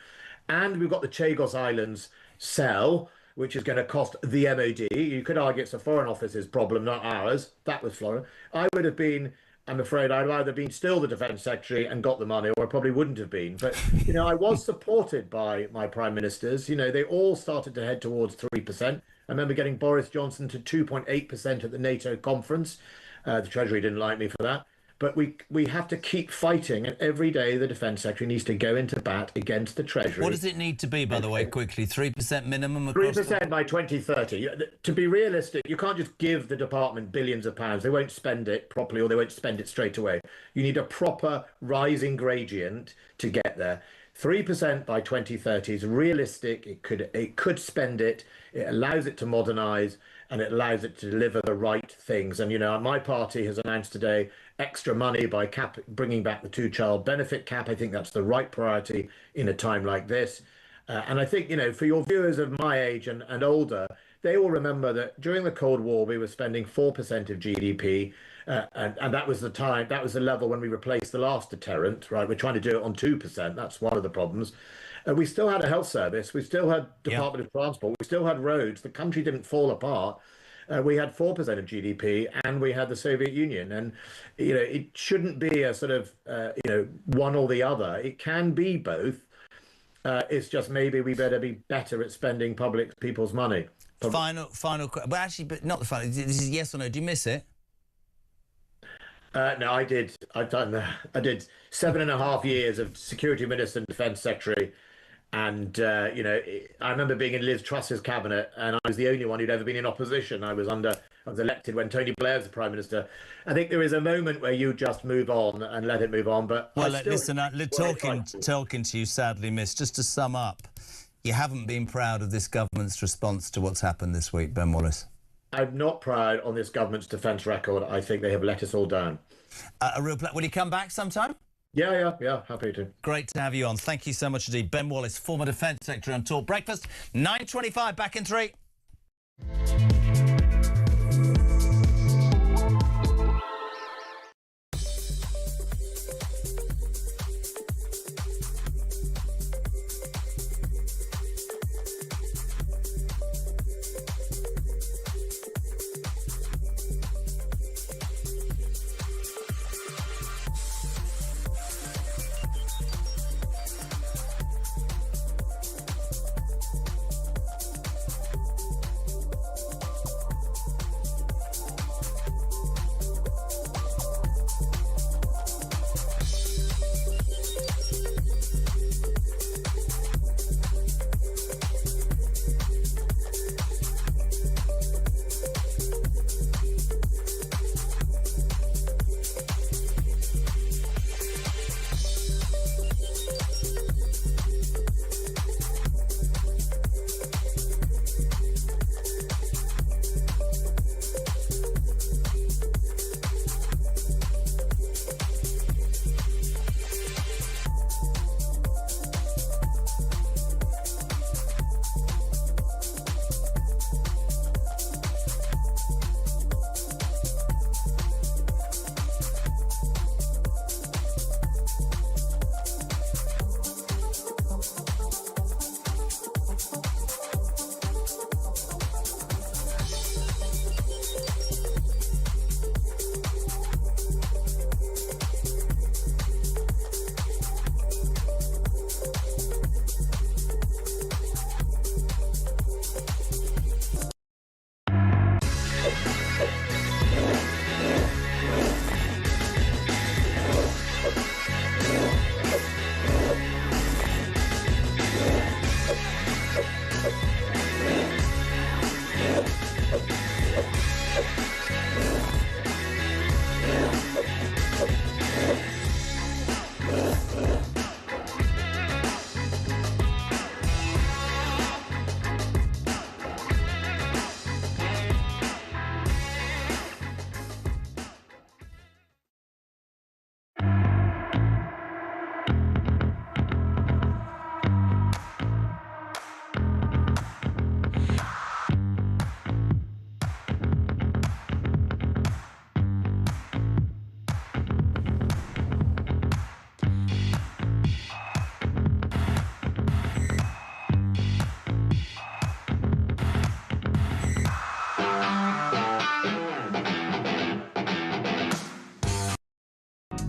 And we've got the Chagos Islands cell, which is going to cost the MOD. You could argue it's the Foreign Office's problem, not ours. That was Florida. I would have been, I'm afraid I'd either been still the Defence Secretary and got the money, or I probably wouldn't have been. But, you know, I was supported by my Prime Ministers. You know, they all started to head towards 3%. I remember getting Boris Johnson to 2.8% at the NATO conference. The Treasury didn't like me for that. But we have to keep fighting, and every day the Defence Secretary needs to go into bat against the Treasury. What does it need to be, by the way, quickly? 3% minimum? 3% by 2030. To be realistic, you can't just give the department billions of pounds. They won't spend it properly, or they won't spend it straight away. You need a proper rising gradient to get there. 3% by 2030 is realistic. It could spend it. It allows it to modernise, and it allows it to deliver the right things. And, you know, my party has announced today extra money by bringing back the two-child benefit cap. I think that's the right priority in a time like this. And I think, you know, for your viewers of my age and older, they all remember that during the Cold War, we were spending 4% of GDP. And that was the time, that was the level when we replaced the last deterrent, right? We're trying to do it on 2%. That's one of the problems. We still had a health service. We still had Department of Transport. We still had roads. The country didn't fall apart. We had 4% of GDP, and we had the Soviet Union. And, you know, it shouldn't be a sort of, you know, one or the other. It can be both. It's just maybe we better be better at spending people's money. Final question. Well, actually, but not the final. This is yes or no. Do you miss it? No, I did. I did 7.5 years of Security Minister and Defence Secretary. And, you know, I remember being in Liz Truss's cabinet, and I was the only one who'd ever been in opposition. I was elected when Tony Blair was the Prime Minister. I think there is a moment where you just move on and let it move on. But well, listen, talking to you, sadly, Miss, just to sum up, you haven't been proud of this government's response to what's happened this week, Ben Wallace. I'm not proud on this government's defence record. I think they have let us all down. A real pleasure. Will you come back sometime? Yeah, happy to. Great to have you on. Thank you so much indeed. Ben Wallace, former Defence Secretary on Talk Breakfast. 9:25, back in 3.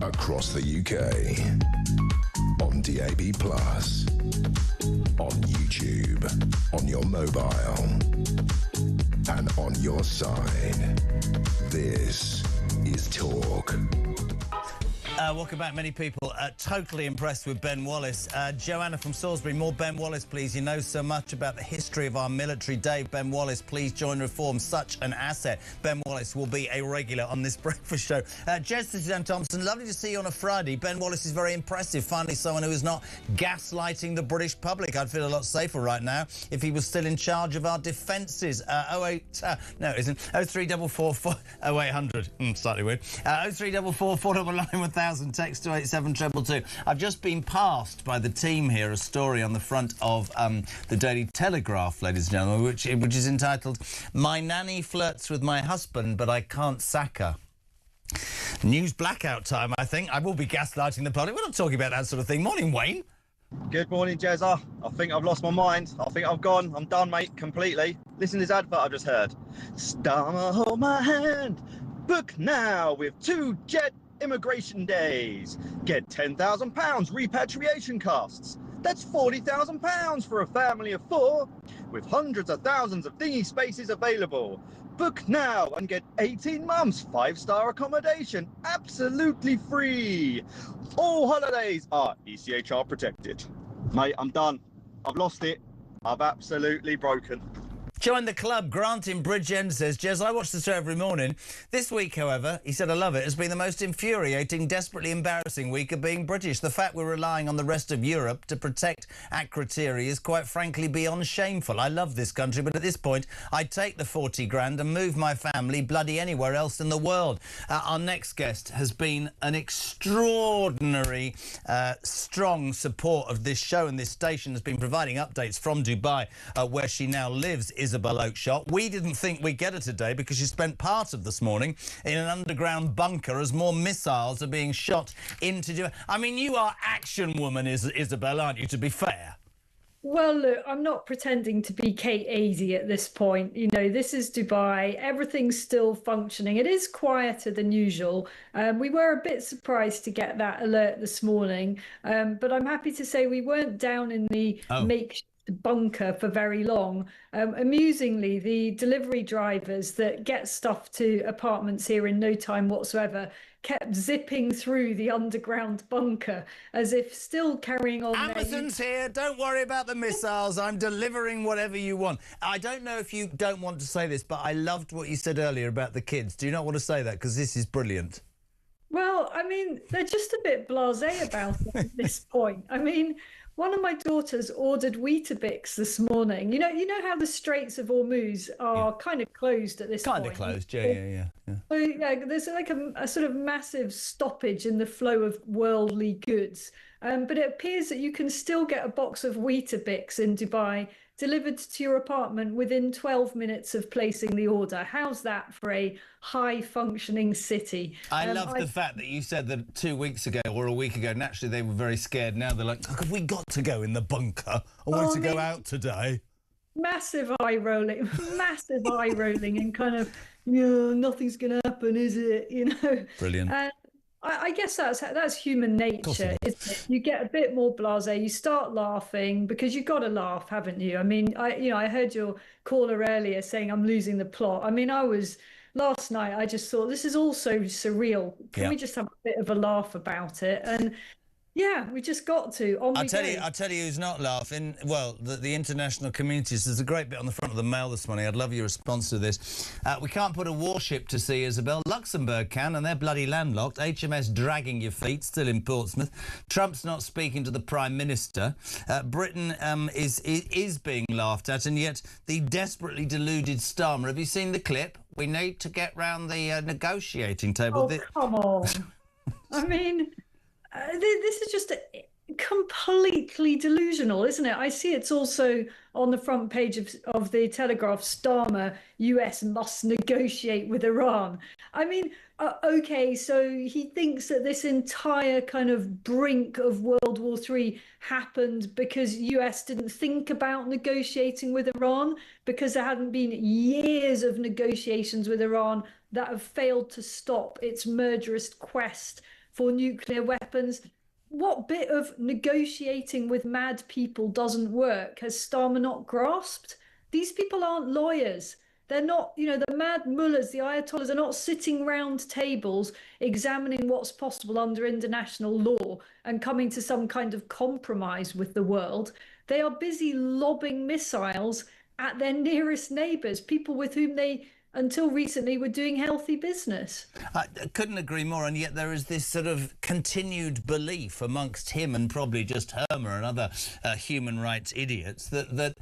Across the UK. On DAB+. On YouTube. On your mobile. And on your side. This is Talk. Welcome back. Many people totally impressed with Ben Wallace. Joanna from Salisbury, more Ben Wallace, please. He knows so much about the history of our military. Dave, Ben Wallace, please join Reform. Such an asset. Ben Wallace will be a regular on this breakfast show. Jez, this is Anne Thompson. Lovely to see you on a Friday. Ben Wallace is very impressive. Finally, someone who is not gaslighting the British public. I'd feel a lot safer right now if he was still in charge of our defences. No, it isn't. 0344 0800. Slightly weird. 0344 499 1000. Text to 87222. I've just been passed by the team here a story on the front of the Daily Telegraph, ladies and gentlemen, which is entitled "My Nanny Flirts with My Husband, but I Can't Sack Her." News blackout time, I think. I will be gaslighting the public. We're not talking about that sort of thing. Morning, Wayne. Good morning, Jezza. I think I've lost my mind. I think I've gone. I'm done, mate, completely. Listen to this advert I've just heard. Starmer, hold my hand. Book now with 2 jet immigration days. Get £10,000 repatriation costs. That's £40,000 for a family of 4, with hundreds of thousands of dinghy spaces available. Book now and get 18 months 5-star accommodation absolutely free. All holidays are ECHR protected. Mate, I'm done. I've lost it. I've absolutely broken. Join the club. Grant in Bridgend says, Jez, I watch the show every morning. This week, however, he said, I love it, has been the most infuriating, desperately embarrassing week of being British. The fact we're relying on the rest of Europe to protect Akrotiri is quite frankly beyond shameful. I love this country, but at this point, I'd take the 40 grand and move my family bloody anywhere else in the world. Our next guest has been an extraordinary, strong support of this show, and this station has been providing updates from Dubai, where she now lives, Isabel Oakeshott. We didn't think we'd get her today because she spent part of this morning in an underground bunker as more missiles are being shot into Dubai. I mean, you are action woman, Isabel, aren't you, to be fair? Well, look, I'm not pretending to be Kate Adie at this point. You know, this is Dubai. Everything's still functioning. It is quieter than usual. We were a bit surprised to get that alert this morning, but I'm happy to say we weren't down in the makeshift bunker for very long. Amusingly, the delivery drivers that get stuff to apartments here in no time whatsoever kept zipping through the underground bunker as if still carrying on. Amazon's here. Don't worry about the missiles. I'm delivering whatever you want. I don't know if you don't want to say this, but I loved what you said earlier about the kids. Do you not want to say that? Because this is brilliant. Well, I mean, they're just a bit blasé about it at this point. I mean, one of my daughters ordered Weetabix this morning. You know how the Straits of Hormuz are kind of closed at this point. Kind of closed, yeah. So, yeah, there's like a sort of massive stoppage in the flow of worldly goods. But it appears that you can still get a box of Weetabix in Dubai delivered to your apartment within 12 minutes of placing the order. How's that for a high-functioning city? I love the fact that you said that 2 weeks ago or a week ago, naturally they were very scared. Now they're like, have we got to go in the bunker? I want to go out today. Massive eye rolling, and kind of, nothing's going to happen, is it? You know. Brilliant. I guess that's human nature, isn't it? You get a bit more blasé, you start laughing because you've got to laugh, haven't you? I mean, I heard your caller earlier saying I'm losing the plot. I mean, last night I just thought this is all so surreal. Can we just have a bit of a laugh about it? And yeah, we just got to. I'll tell you who's not laughing. Well, the international communities. There's a great bit on the front of the Mail this morning. I'd love your response to this. We can't put a warship to sea, Isabel. Luxembourg can, and they're bloody landlocked. HMS dragging your feet, still in Portsmouth. Trump's not speaking to the Prime Minister. Britain is being laughed at, and yet the desperately deluded Starmer. Have you seen the clip? We need to get round the negotiating table. Oh, come on. I mean... this is just completely delusional, isn't it? I see it's also on the front page of the Telegraph. Starmer, US must negotiate with Iran. I mean, okay, so he thinks that this entire kind of brink of World War III happened because US didn't think about negotiating with Iran, because there hadn't been years of negotiations with Iran that have failed to stop its murderous quest for nuclear weapons. What bit of negotiating with mad people doesn't work has Starmer not grasped? These people aren't lawyers. They're not, the mad mullahs, the ayatollahs are not sitting round tables examining what's possible under international law and coming to some kind of compromise with the world. They are busy lobbing missiles at their nearest neighbours, people with whom they, until recently, were doing healthy business. I couldn't agree more, and yet there is this sort of continued belief amongst him and probably just Hermer and other human rights idiots that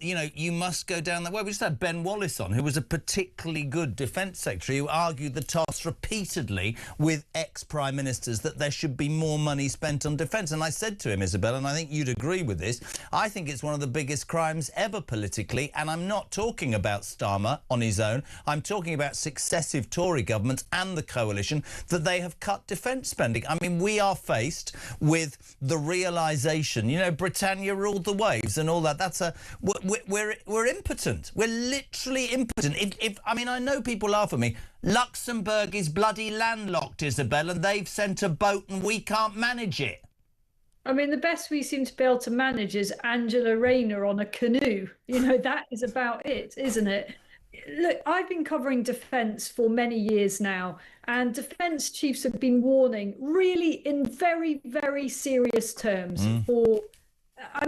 you must go down that way. We just had Ben Wallace on, who was a particularly good defence secretary, who argued the toss repeatedly with ex-prime ministers that there should be more money spent on defence. And I said to him, Isabel, and I think you'd agree with this, I think it's one of the biggest crimes ever politically, and I'm not talking about Starmer on his own. I'm talking about successive Tory governments and the coalition, that they have cut defence spending. I mean, we are faced with the realisation, Britannia ruled the waves and all that. That's we're impotent. We're literally impotent. I know people laugh at me. Luxembourg is bloody landlocked, Isabel, and they've sent a boat and we can't manage it. I mean, the best we seem to be able to manage is Angela Rayner on a canoe. That is about it, isn't it? Look, I've been covering defence for many years now, and defence chiefs have been warning, really in very, very serious terms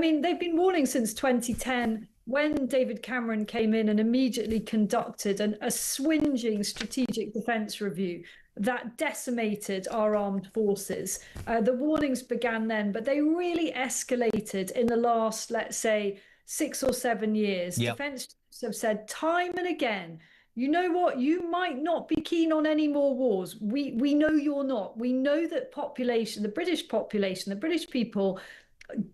they've been warning since 2010, when David Cameron came in and immediately conducted a swinging strategic defence review that decimated our armed forces. The warnings began then, but they really escalated in the last, let's say, 6 or 7 years. Yep. Defence chiefs have said time and again, you know what, you might not be keen on any more wars. We know you're not. We know that the British population, the British people,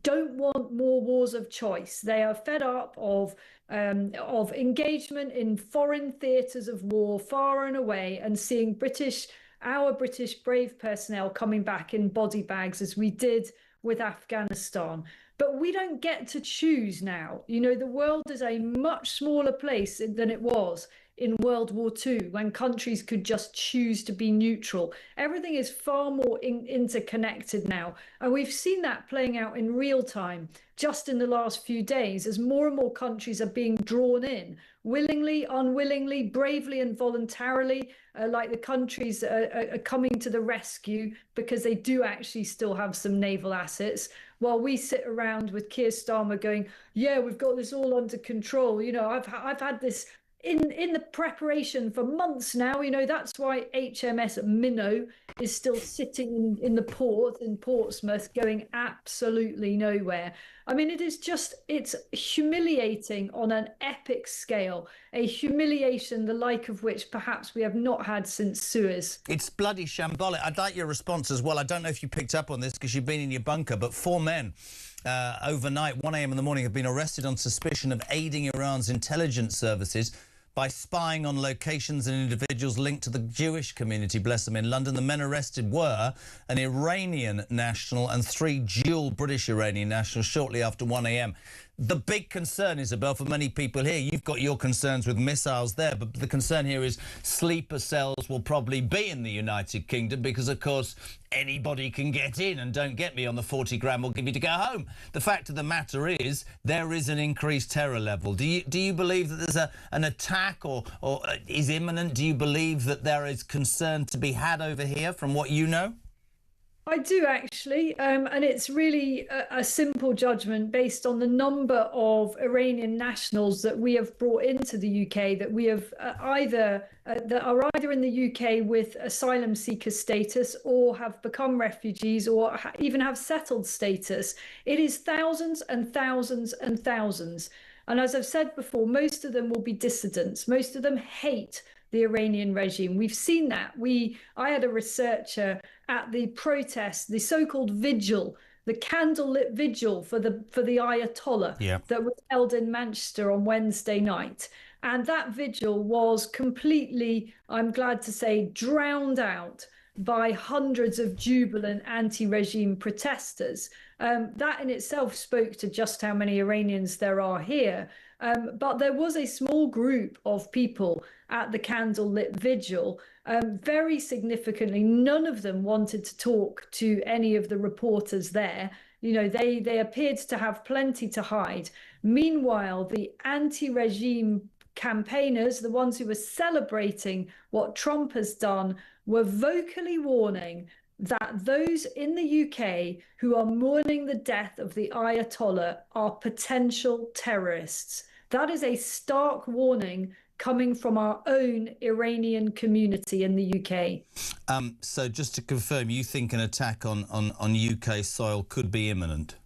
don't want more wars of choice. They are fed up of engagement in foreign theatres of war far and away, and seeing our British brave personnel coming back in body bags as we did with Afghanistan. But we don't get to choose now. The world is a much smaller place than it was in World War II, when countries could just choose to be neutral. Everything is far more interconnected now. And we've seen that playing out in real time just in the last few days, as more and more countries are being drawn in, willingly, unwillingly, bravely and voluntarily, like the countries that are coming to the rescue because they do actually still have some naval assets, while we sit around with Keir Starmer going, yeah, we've got this all under control. I've had this in the preparation for months now. That's why HMS Minnow is still sitting in the port in Portsmouth going absolutely nowhere. I mean, it's humiliating on an epic scale, a humiliation the like of which perhaps we have not had since Suez. It's bloody shambolic. I'd like your response as well. I don't know if you picked up on this because you've been in your bunker, but 4 men overnight, 1 a.m. in the morning, have been arrested on suspicion of aiding Iran's intelligence services by spying on locations and individuals linked to the Jewish community, bless them, in London. The men arrested were an Iranian national and 3 dual British-Iranian nationals shortly after 1 a.m. The big concern, Isabel, for many people here, you've got your concerns with missiles there, but the concern here is sleeper cells will probably be in the United Kingdom because, of course, anybody can get in, and don't get me on the 40 grand we'll give you to go home. The fact of the matter is there is an increased terror level. Do you believe that there's an attack or is imminent? Do you believe that there is concern to be had over here from what you know? I do actually, and it's really a simple judgment based on the number of Iranian nationals that we have brought into the UK, that we have that are either in the UK with asylum seeker status or have become refugees or even have settled status. It is thousands and thousands and thousands. And as I've said before, most of them will be dissidents. Most of them hate the Iranian regime. We've seen that. I had a researcher at the protest, the so-called vigil, the candlelit vigil for the Ayatollah that was held in Manchester on Wednesday night. And that vigil was completely, I'm glad to say, drowned out by hundreds of jubilant anti-regime protesters. That in itself spoke to just how many Iranians there are here. But there was a small group of people at the candlelit vigil Very significantly, none of them wanted to talk to any of the reporters there. You know, they appeared to have plenty to hide. Meanwhile, the anti-regime campaigners, the ones who were celebrating what Trump has done, were vocally warning that those in the UK who are mourning the death of the Ayatollah are potential terrorists. That is a stark warning coming from our own Iranian community in the UK. So just to confirm, you think an attack on UK soil could be imminent?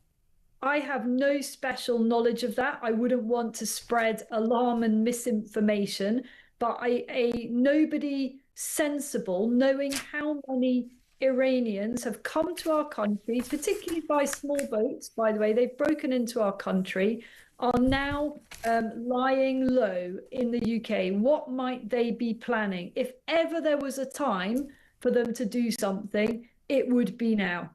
I have no special knowledge of that. I wouldn't want to spread alarm and misinformation, but nobody sensible, knowing how many Iranians have come to our country, particularly by small boats, by the way, they've broken into our country, are now lying low in the UK. What might they be planning? If ever there was a time for them to do something, it would be now.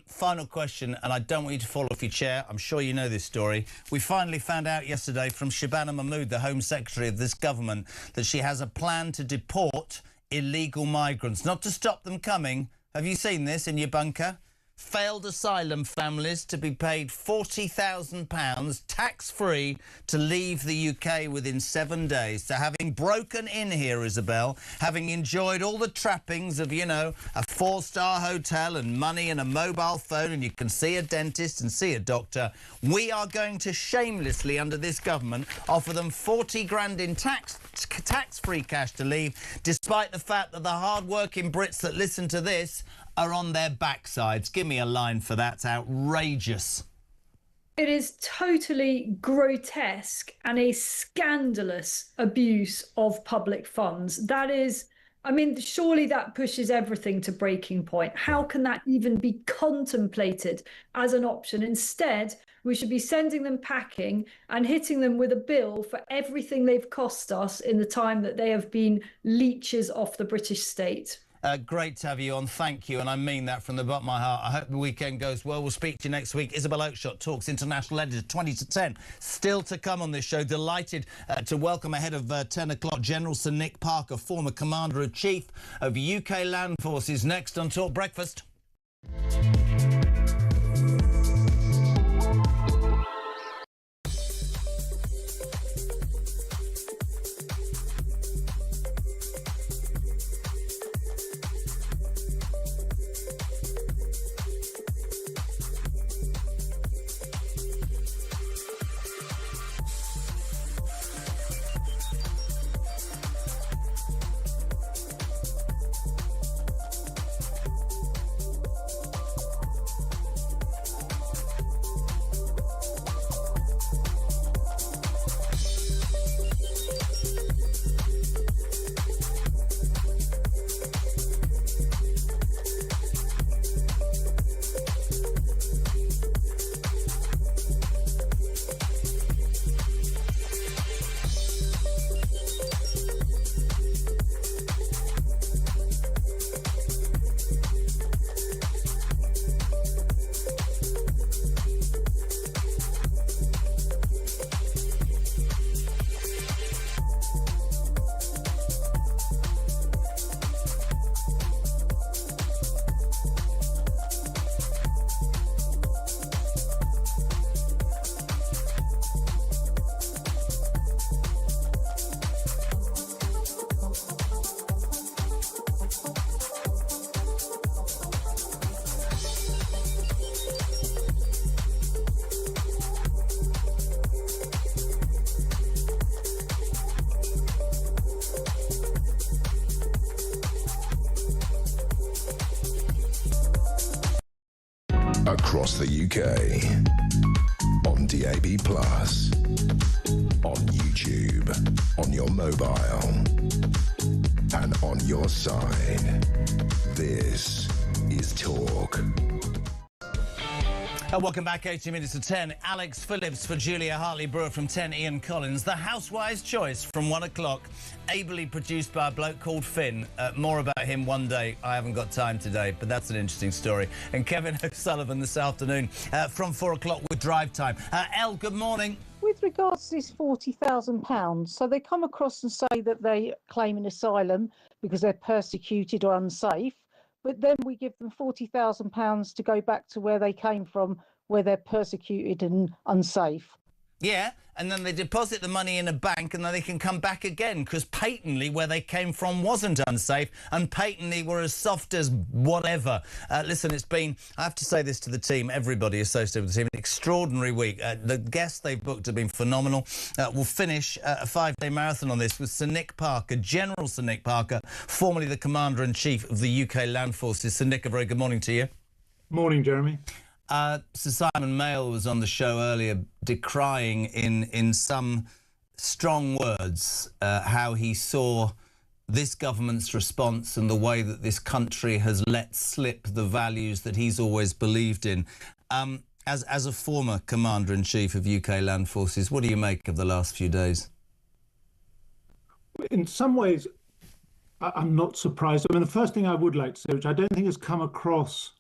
Final question, and I don't want you to fall off your chair. I'm sure you know this story. We finally found out yesterday from Shabana Mahmood, the Home Secretary of this government, that she has a plan to deport illegal migrants, not to stop them coming. Have you seen this in your bunker? Failed asylum families to be paid £40,000 tax-free to leave the UK within 7 days. So having broken in here, Isabel, having enjoyed all the trappings of, you know, a 4-star hotel and money and a mobile phone, and you can see a dentist and see a doctor, we are going to shamelessly, under this government, offer them 40 grand in tax-free cash to leave, despite the fact that the hard-working Brits that listen to this are on their backsides. Give me a line for that. It's outrageous. It is totally grotesque and a scandalous abuse of public funds. That is, I mean, surely that pushes everything to breaking point. How can that even be contemplated as an option? Instead, we should be sending them packing and hitting them with a bill for everything they've cost us in the time that they have been leeches off the British state. Great to have you on. Thank you. And I mean that from the bottom of my heart. I hope the weekend goes well. We'll speak to you next week. Isabel Oakeshott talks international editor, 20 to 10. Still to come on this show. Delighted to welcome ahead of 10 o'clock General Sir Nick Parker, former Commander-in-Chief of UK Land Forces. Next on Talk Breakfast. Across the UK, on DAB+, on YouTube, on your mobile, and on your side. This is Talk. Welcome back, 80 minutes to 10. Alex Phillips for Julia Hartley-Brewer from 10. Ian Collins. The Housewives' Choice from 1 o'clock. Ably produced by a bloke called Finn. More about him one day. I haven't got time today, but that's an interesting story. And Kevin O'Sullivan this afternoon from 4 o'clock with drive time. Elle, good morning. With regards to this £40,000, so they come across and say that they claim an asylum because they're persecuted or unsafe, but then we give them £40,000 to go back to where they came from, where they're persecuted and unsafe. Yeah, and then they deposit the money in a bank and then they can come back again because patently where they came from wasn't unsafe and patently were as soft as whatever. Listen, it's been, I have to say this to the team, everybody associated with the team, an extraordinary week. The guests they've booked have been phenomenal. We'll finish a 5-day marathon on this with Sir Nick Parker, General Sir Nick Parker, formerly the Commander-in-Chief of the UK Land Forces. Sir Nick, a very good morning to you. Morning, Jeremy. Sir Simon Mayle was on the show earlier decrying in some strong words how he saw this government's response and the way that this country has let slip the values that he's always believed in. As a former Commander-in-Chief of UK Land Forces, what do you make of the last few days? In some ways, I'm not surprised. I mean, the first thing I would like to say, which I don't think has come across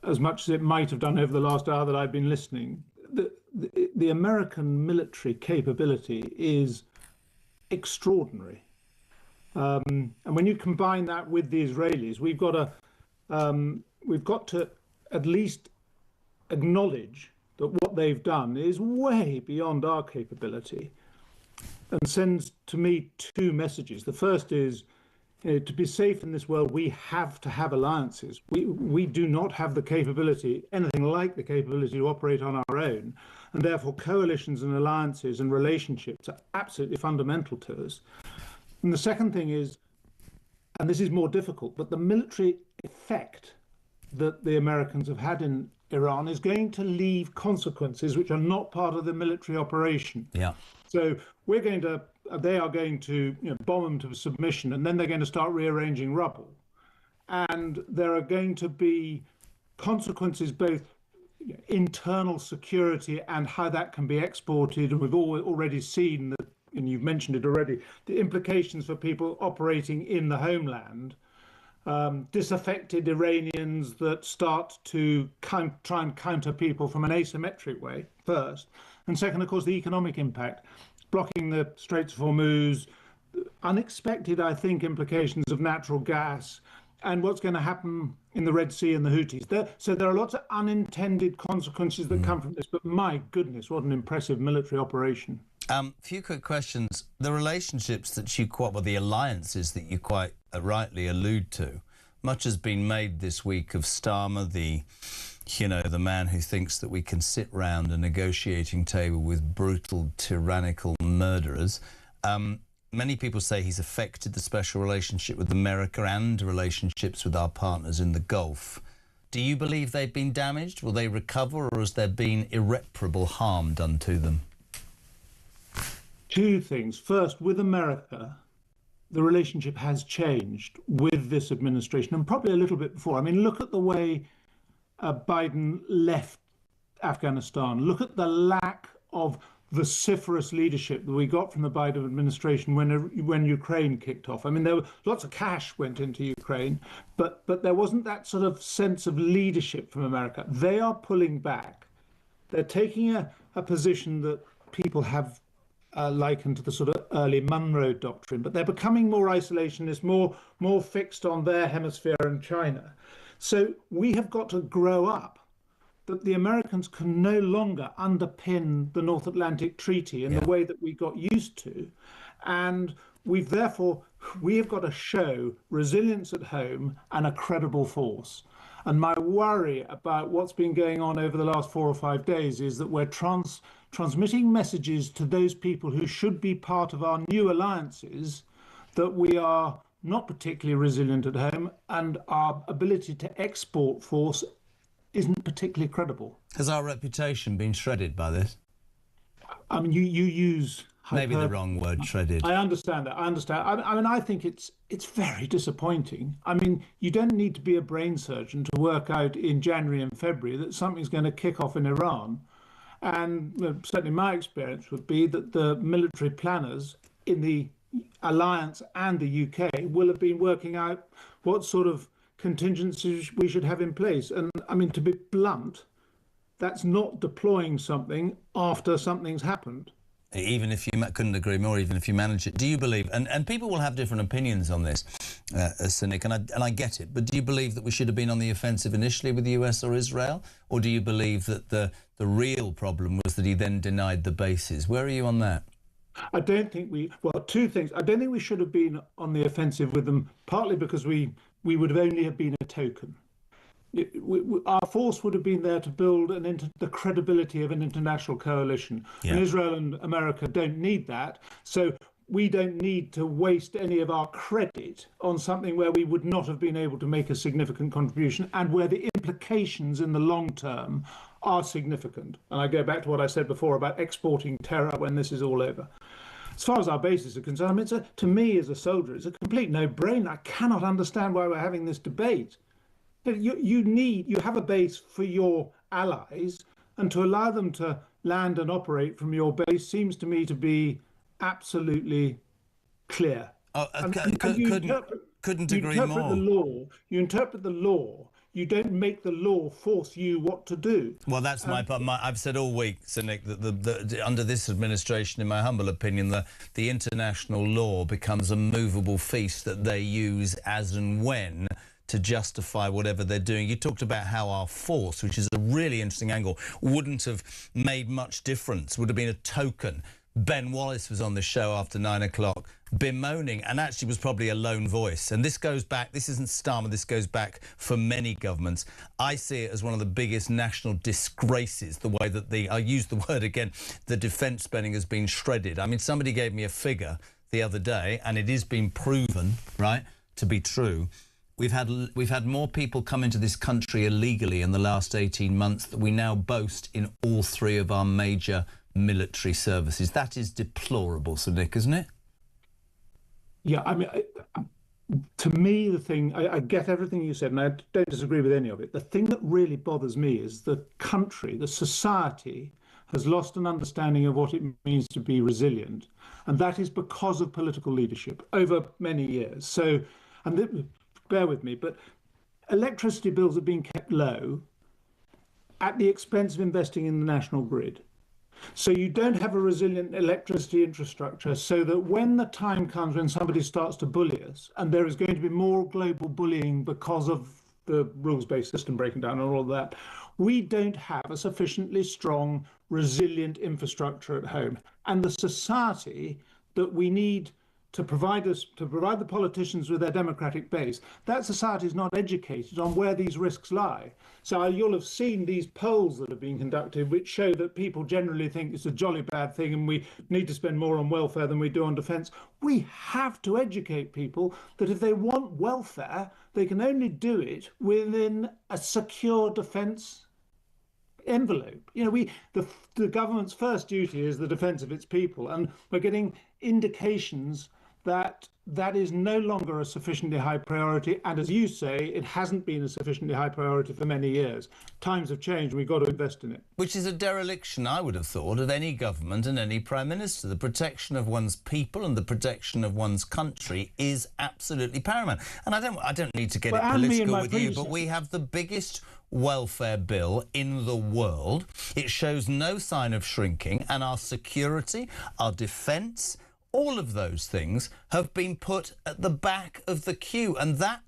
as much as it might have done over the last hour that I've been listening, the American military capability is extraordinary. And when you combine that with the Israelis, we've got to at least acknowledge that what they've done is way beyond our capability and sends to me two messages. The first is, to be safe in this world, we have to have alliances. We do not have the capability, anything like the capability to operate on our own. And therefore, coalitions and alliances and relationships are absolutely fundamental to us. And the second thing is, and this is more difficult, but the military effect that the Americans have had in Iran is going to leave consequences which are not part of the military operation. Yeah. So they are going to bomb them to submission, and then they're going to start rearranging rubble. And there are going to be consequences, both internal security and how that can be exported. And we've already seen that, and you've mentioned it already, the implications for people operating in the homeland. Disaffected Iranians that start to try and counter people from an asymmetric way, first. And second, of course, the economic impact, blocking the Straits of Hormuz, unexpected, I think, implications of natural gas, and what's going to happen in the Red Sea and the Houthis. So there are lots of unintended consequences that come from this, but my goodness, what an impressive military operation. Few quick questions. The relationships that you quite, well, the alliances that you quite rightly allude to, much has been made this week of Starmer, the man who thinks that we can sit round a negotiating table with brutal, tyrannical murderers. Many people say he's affected the special relationship with America and relationships with our partners in the Gulf. Do you believe they've been damaged? Will they recover, or has there been irreparable harm done to them? Two things. First, with America, the relationship has changed with this administration, and probably a little bit before. I mean, look at the way Biden left Afghanistan. Look at the lack of vociferous leadership that we got from the Biden administration when Ukraine kicked off. I mean, there were lots of cash went into Ukraine, but there wasn't that sort of sense of leadership from America. They are pulling back. They're taking a position that people have likened to the sort of early Monroe Doctrine, but they're becoming more isolationist, more fixed on their hemisphere and China. So we have got to grow up that the Americans can no longer underpin the North Atlantic Treaty in the way that we got used to. And we have got to show resilience at home and a credible force. And my worry about what's been going on over the last 4 or 5 days is that we're transmitting messages to those people who should be part of our new alliances that we are not particularly resilient at home, and our ability to export force isn't particularly credible. Has our reputation been shredded by this? I mean, you use maybe the wrong word, shredded. I understand that. I mean, I think it's very disappointing. I mean, you don't need to be a brain surgeon to work out in January and February that something's going to kick off in Iran. And certainly my experience would be that the military planners in the alliance and the UK will have been working out what sort of contingencies we should have in place. And I mean, to be blunt, that's not deploying something after something's happened. Even if you couldn't agree more, even if you manage it. Do you believe, and people will have different opinions on this, Sir Nick, and I get it, but do you believe that we should have been on the offensive initially with the US or Israel? Or do you believe that the real problem was that he then denied the bases? Where are you on that? I don't think well, two things. I don't think we should have been on the offensive with them, partly because we would have only have been a token. Our force would have been there to build the credibility of an international coalition. Yeah. And Israel and America don't need that. So we don't need to waste any of our credit on something where we would not have been able to make a significant contribution and where the implications in the long term are significant. And I go back to what I said before about exporting terror when this is all over. As far as our bases are concerned, I mean, to me as a soldier, it's a complete no-brainer. I cannot understand why we're having this debate. You have a base for your allies, and to allow them to land and operate from your base seems to me to be absolutely clear. Couldn't agree more. You interpret the law. You don't make the law force you what to do. Well, that's I've said all week, Sir Nick, that under this administration, in my humble opinion, the international law becomes a movable feast that they use as and when to justify whatever they're doing. You talked about how our force, which is a really interesting angle, wouldn't have made much difference, would have been a token. Ben Wallace was on the show after 9 o'clock bemoaning, and actually was probably a lone voice. And this goes back, this isn't Starmer, this goes back for many governments. I see it as one of the biggest national disgraces, the way that I use the word again, the defence spending has been shredded. I mean, somebody gave me a figure the other day, and it is being proven, right, to be true. We've had more people come into this country illegally in the last 18 months than we now boast in all three of our major military services. That is deplorable, Sir Nick, isn't it? Yeah, I mean, to me, the thing, I get everything you said, and I don't disagree with any of it. The thing that really bothers me is the country, the society, has lost an understanding of what it means to be resilient. And that is because of political leadership over many years. So, bear with me, but electricity bills are being kept low at the expense of investing in the national grid. So you don't have a resilient electricity infrastructure, so that when the time comes when somebody starts to bully us, and there is going to be more global bullying because of the rules-based system breaking down and all of that, we don't have a sufficiently strong, resilient infrastructure at home. And the society that we need to provide the politicians with their democratic base, that society is not educated on where these risks lie. So you'll have seen these polls that are being conducted, which show that people generally think it's a jolly bad thing and we need to spend more on welfare than we do on defence. We have to educate people that if they want welfare, they can only do it within a secure defence envelope. You know, the government's first duty is the defence of its people, and we're getting indications that that is no longer a sufficiently high priority, and as you say, it hasn't been a sufficiently high priority for many years. Times have changed and we've got to invest in it. Which is a dereliction, I would have thought, of any government and any Prime Minister. The protection of one's people and the protection of one's country is absolutely paramount. And I don't need to get it political with you, but we have the biggest welfare bill in the world. It shows no sign of shrinking, and our security, our defence, all of those things have been put at the back of the queue, and that,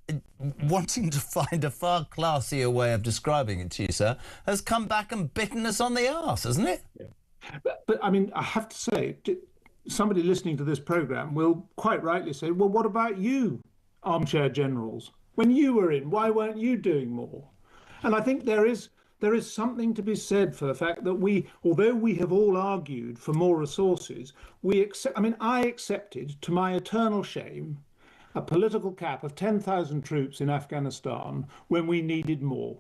wanting to find a far classier way of describing it to you, sir, has come back and bitten us on the arse, hasn't it? Yeah. But I mean, I have to say, somebody listening to this programme will quite rightly say, well, what about you, armchair generals? When you were in, why weren't you doing more? And I think there is something to be said for the fact that although we have all argued for more resources, I accepted, to my eternal shame, a political cap of 10,000 troops in Afghanistan when we needed more.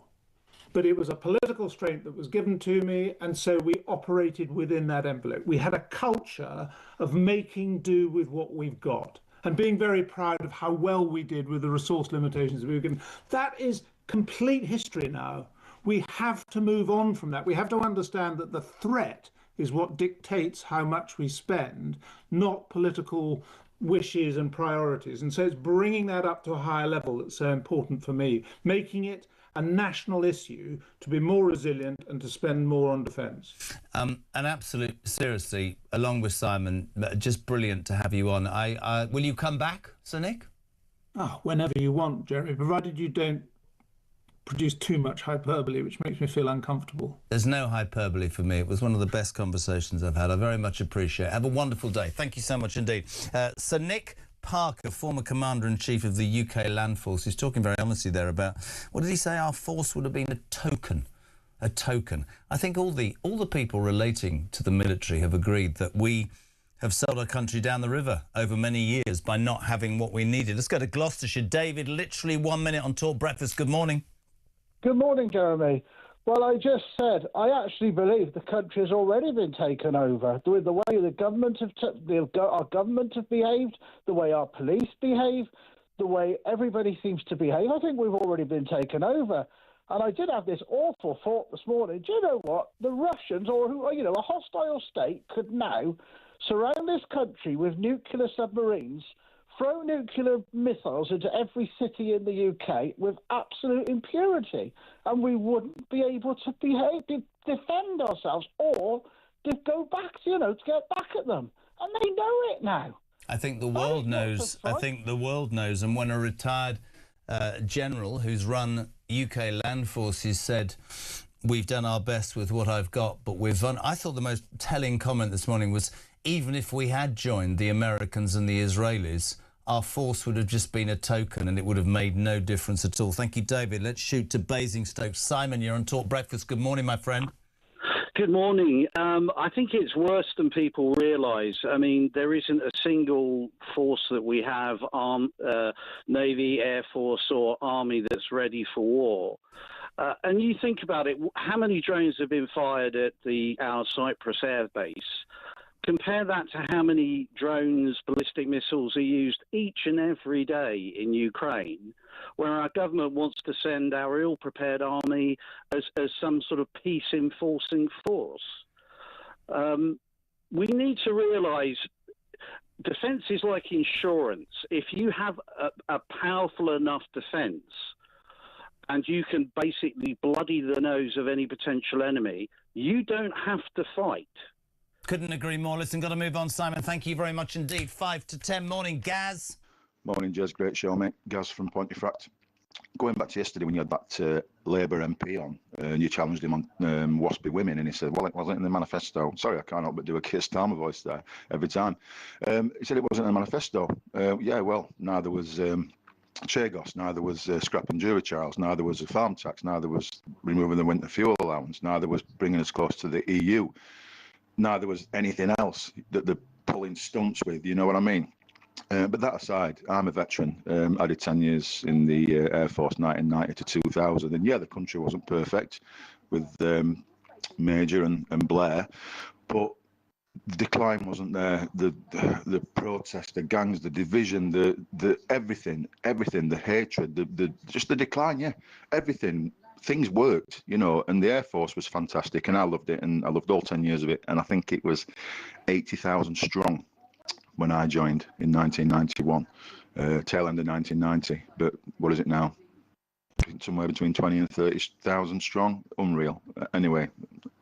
But it was a political strength that was given to me, and so we operated within that envelope. We had a culture of making do with what we've got and being very proud of how well we did with the resource limitations we were given. That is complete history now. We have to move on from that. We have to understand that the threat is what dictates how much we spend, not political wishes and priorities. And so it's bringing that up to a higher level that's so important for me, making it a national issue to be more resilient and to spend more on defence. An absolute, seriously, along with Simon, just brilliant to have you on. Will you come back, Sir Nick? Oh, whenever you want, Jeremy, provided you don't produce too much hyperbole, which makes me feel uncomfortable. There's no hyperbole for me. It was one of the best conversations I've had. I very much appreciate it. Have a wonderful day. Thank you so much indeed. Sir Nick Parker, former Commander-in-Chief of the UK Land Force, is talking very honestly there about, what did he say, our force would have been a token. A token. I think all the people relating to the military have agreed that we have sold our country down the river over many years by not having what we needed. Let's go to Gloucestershire. David, literally 1 minute on Talk Breakfast. Good morning. Good morning, Jeremy. Well, I just said I actually believe the country has already been taken over with the way the government our government have behaved, the way our police behave, the way everybody seems to behave. I think we've already been taken over. And I did have this awful thought this morning. Do you know what? The Russians, or a hostile state, could now surround this country with nuclear submarines, throw nuclear missiles into every city in the UK with absolute impunity, and we wouldn't be able to defend ourselves or to go back, to get back at them. And they know it now. I think the world knows. I think the world knows. And when a retired general who's run UK land forces said, "We've done our best with what I've got, but we've won." I thought the most telling comment this morning was, even if we had joined the Americans and the Israelis, our force would have just been a token and it would have made no difference at all. Thank you, David. Let's shoot to Basingstoke. Simon, you're on Talk Breakfast. Good morning, my friend. Good morning. I think it's worse than people realise. I mean, there isn't a single force that we have, Navy, Air Force or Army, that's ready for war. And you think about it, how many drones have been fired at our Cyprus air base? Compare that to how many drones, ballistic missiles are used each and every day in Ukraine, where our government wants to send our ill-prepared army as some sort of peace-enforcing force. We need to realise defence is like insurance. If you have a powerful enough defence and you can basically bloody the nose of any potential enemy, you don't have to fight. Couldn't agree more. Listen, got to move on, Simon. Thank you very much indeed. 5 to 10. Morning, Gaz. Morning, Jez. Great show, mate. Gaz from Pontefract. Going back to yesterday when you had that Labour MP on, and you challenged him on waspy women, and he said, well, it wasn't in the manifesto. Sorry, I can't help but do a Keir Starmer voice there every time. He said it wasn't in the manifesto. Yeah, well, neither was Chagos, neither was scrap and jury trials, neither was a farm tax, neither was removing the winter fuel allowance, neither was bringing us close to the EU. Neither was anything else that they're pulling stunts with, you know what I mean? But that aside, I'm a veteran. I did 10 years in the Air Force, 1990 to 2000. And yeah, the country wasn't perfect with Major and Blair, but the decline wasn't there. The protest, the gangs, the division, the everything, the hatred, just the decline, yeah, everything. Things worked, you know, and the Air Force was fantastic, and I loved it, and I loved all 10 years of it. And I think it was 80,000 strong when I joined in 1991, tail end of 1990. But what is it now? Somewhere between 20 and 30,000 strong. Unreal. Anyway,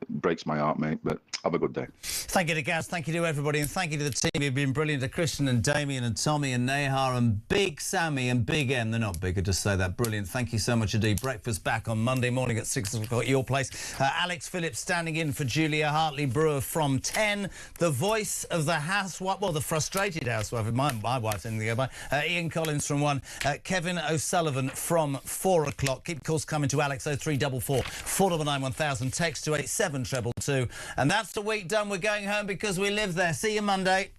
breaks my heart, mate, but have a good day. Thank you to Gaz, thank you to everybody, and thank you to the team. You've been brilliant, to Christian and Damien and Tommy and Nahar and Big Sammy and Big M. They're not big, I just say that. Brilliant. Thank you so much indeed. Breakfast back on Monday morning at 6 o'clock at your place. Alex Phillips standing in for Julia Hartley-Brewer from 10. The voice of the housewife, well, the frustrated housewife, my wife's anything to go by. Ian Collins from 1. Kevin O'Sullivan from 4 o'clock. Keep calls coming to Alex 0344 499 1000. Text to 87222. And that's the week done. We're going home because we live there. See you Monday.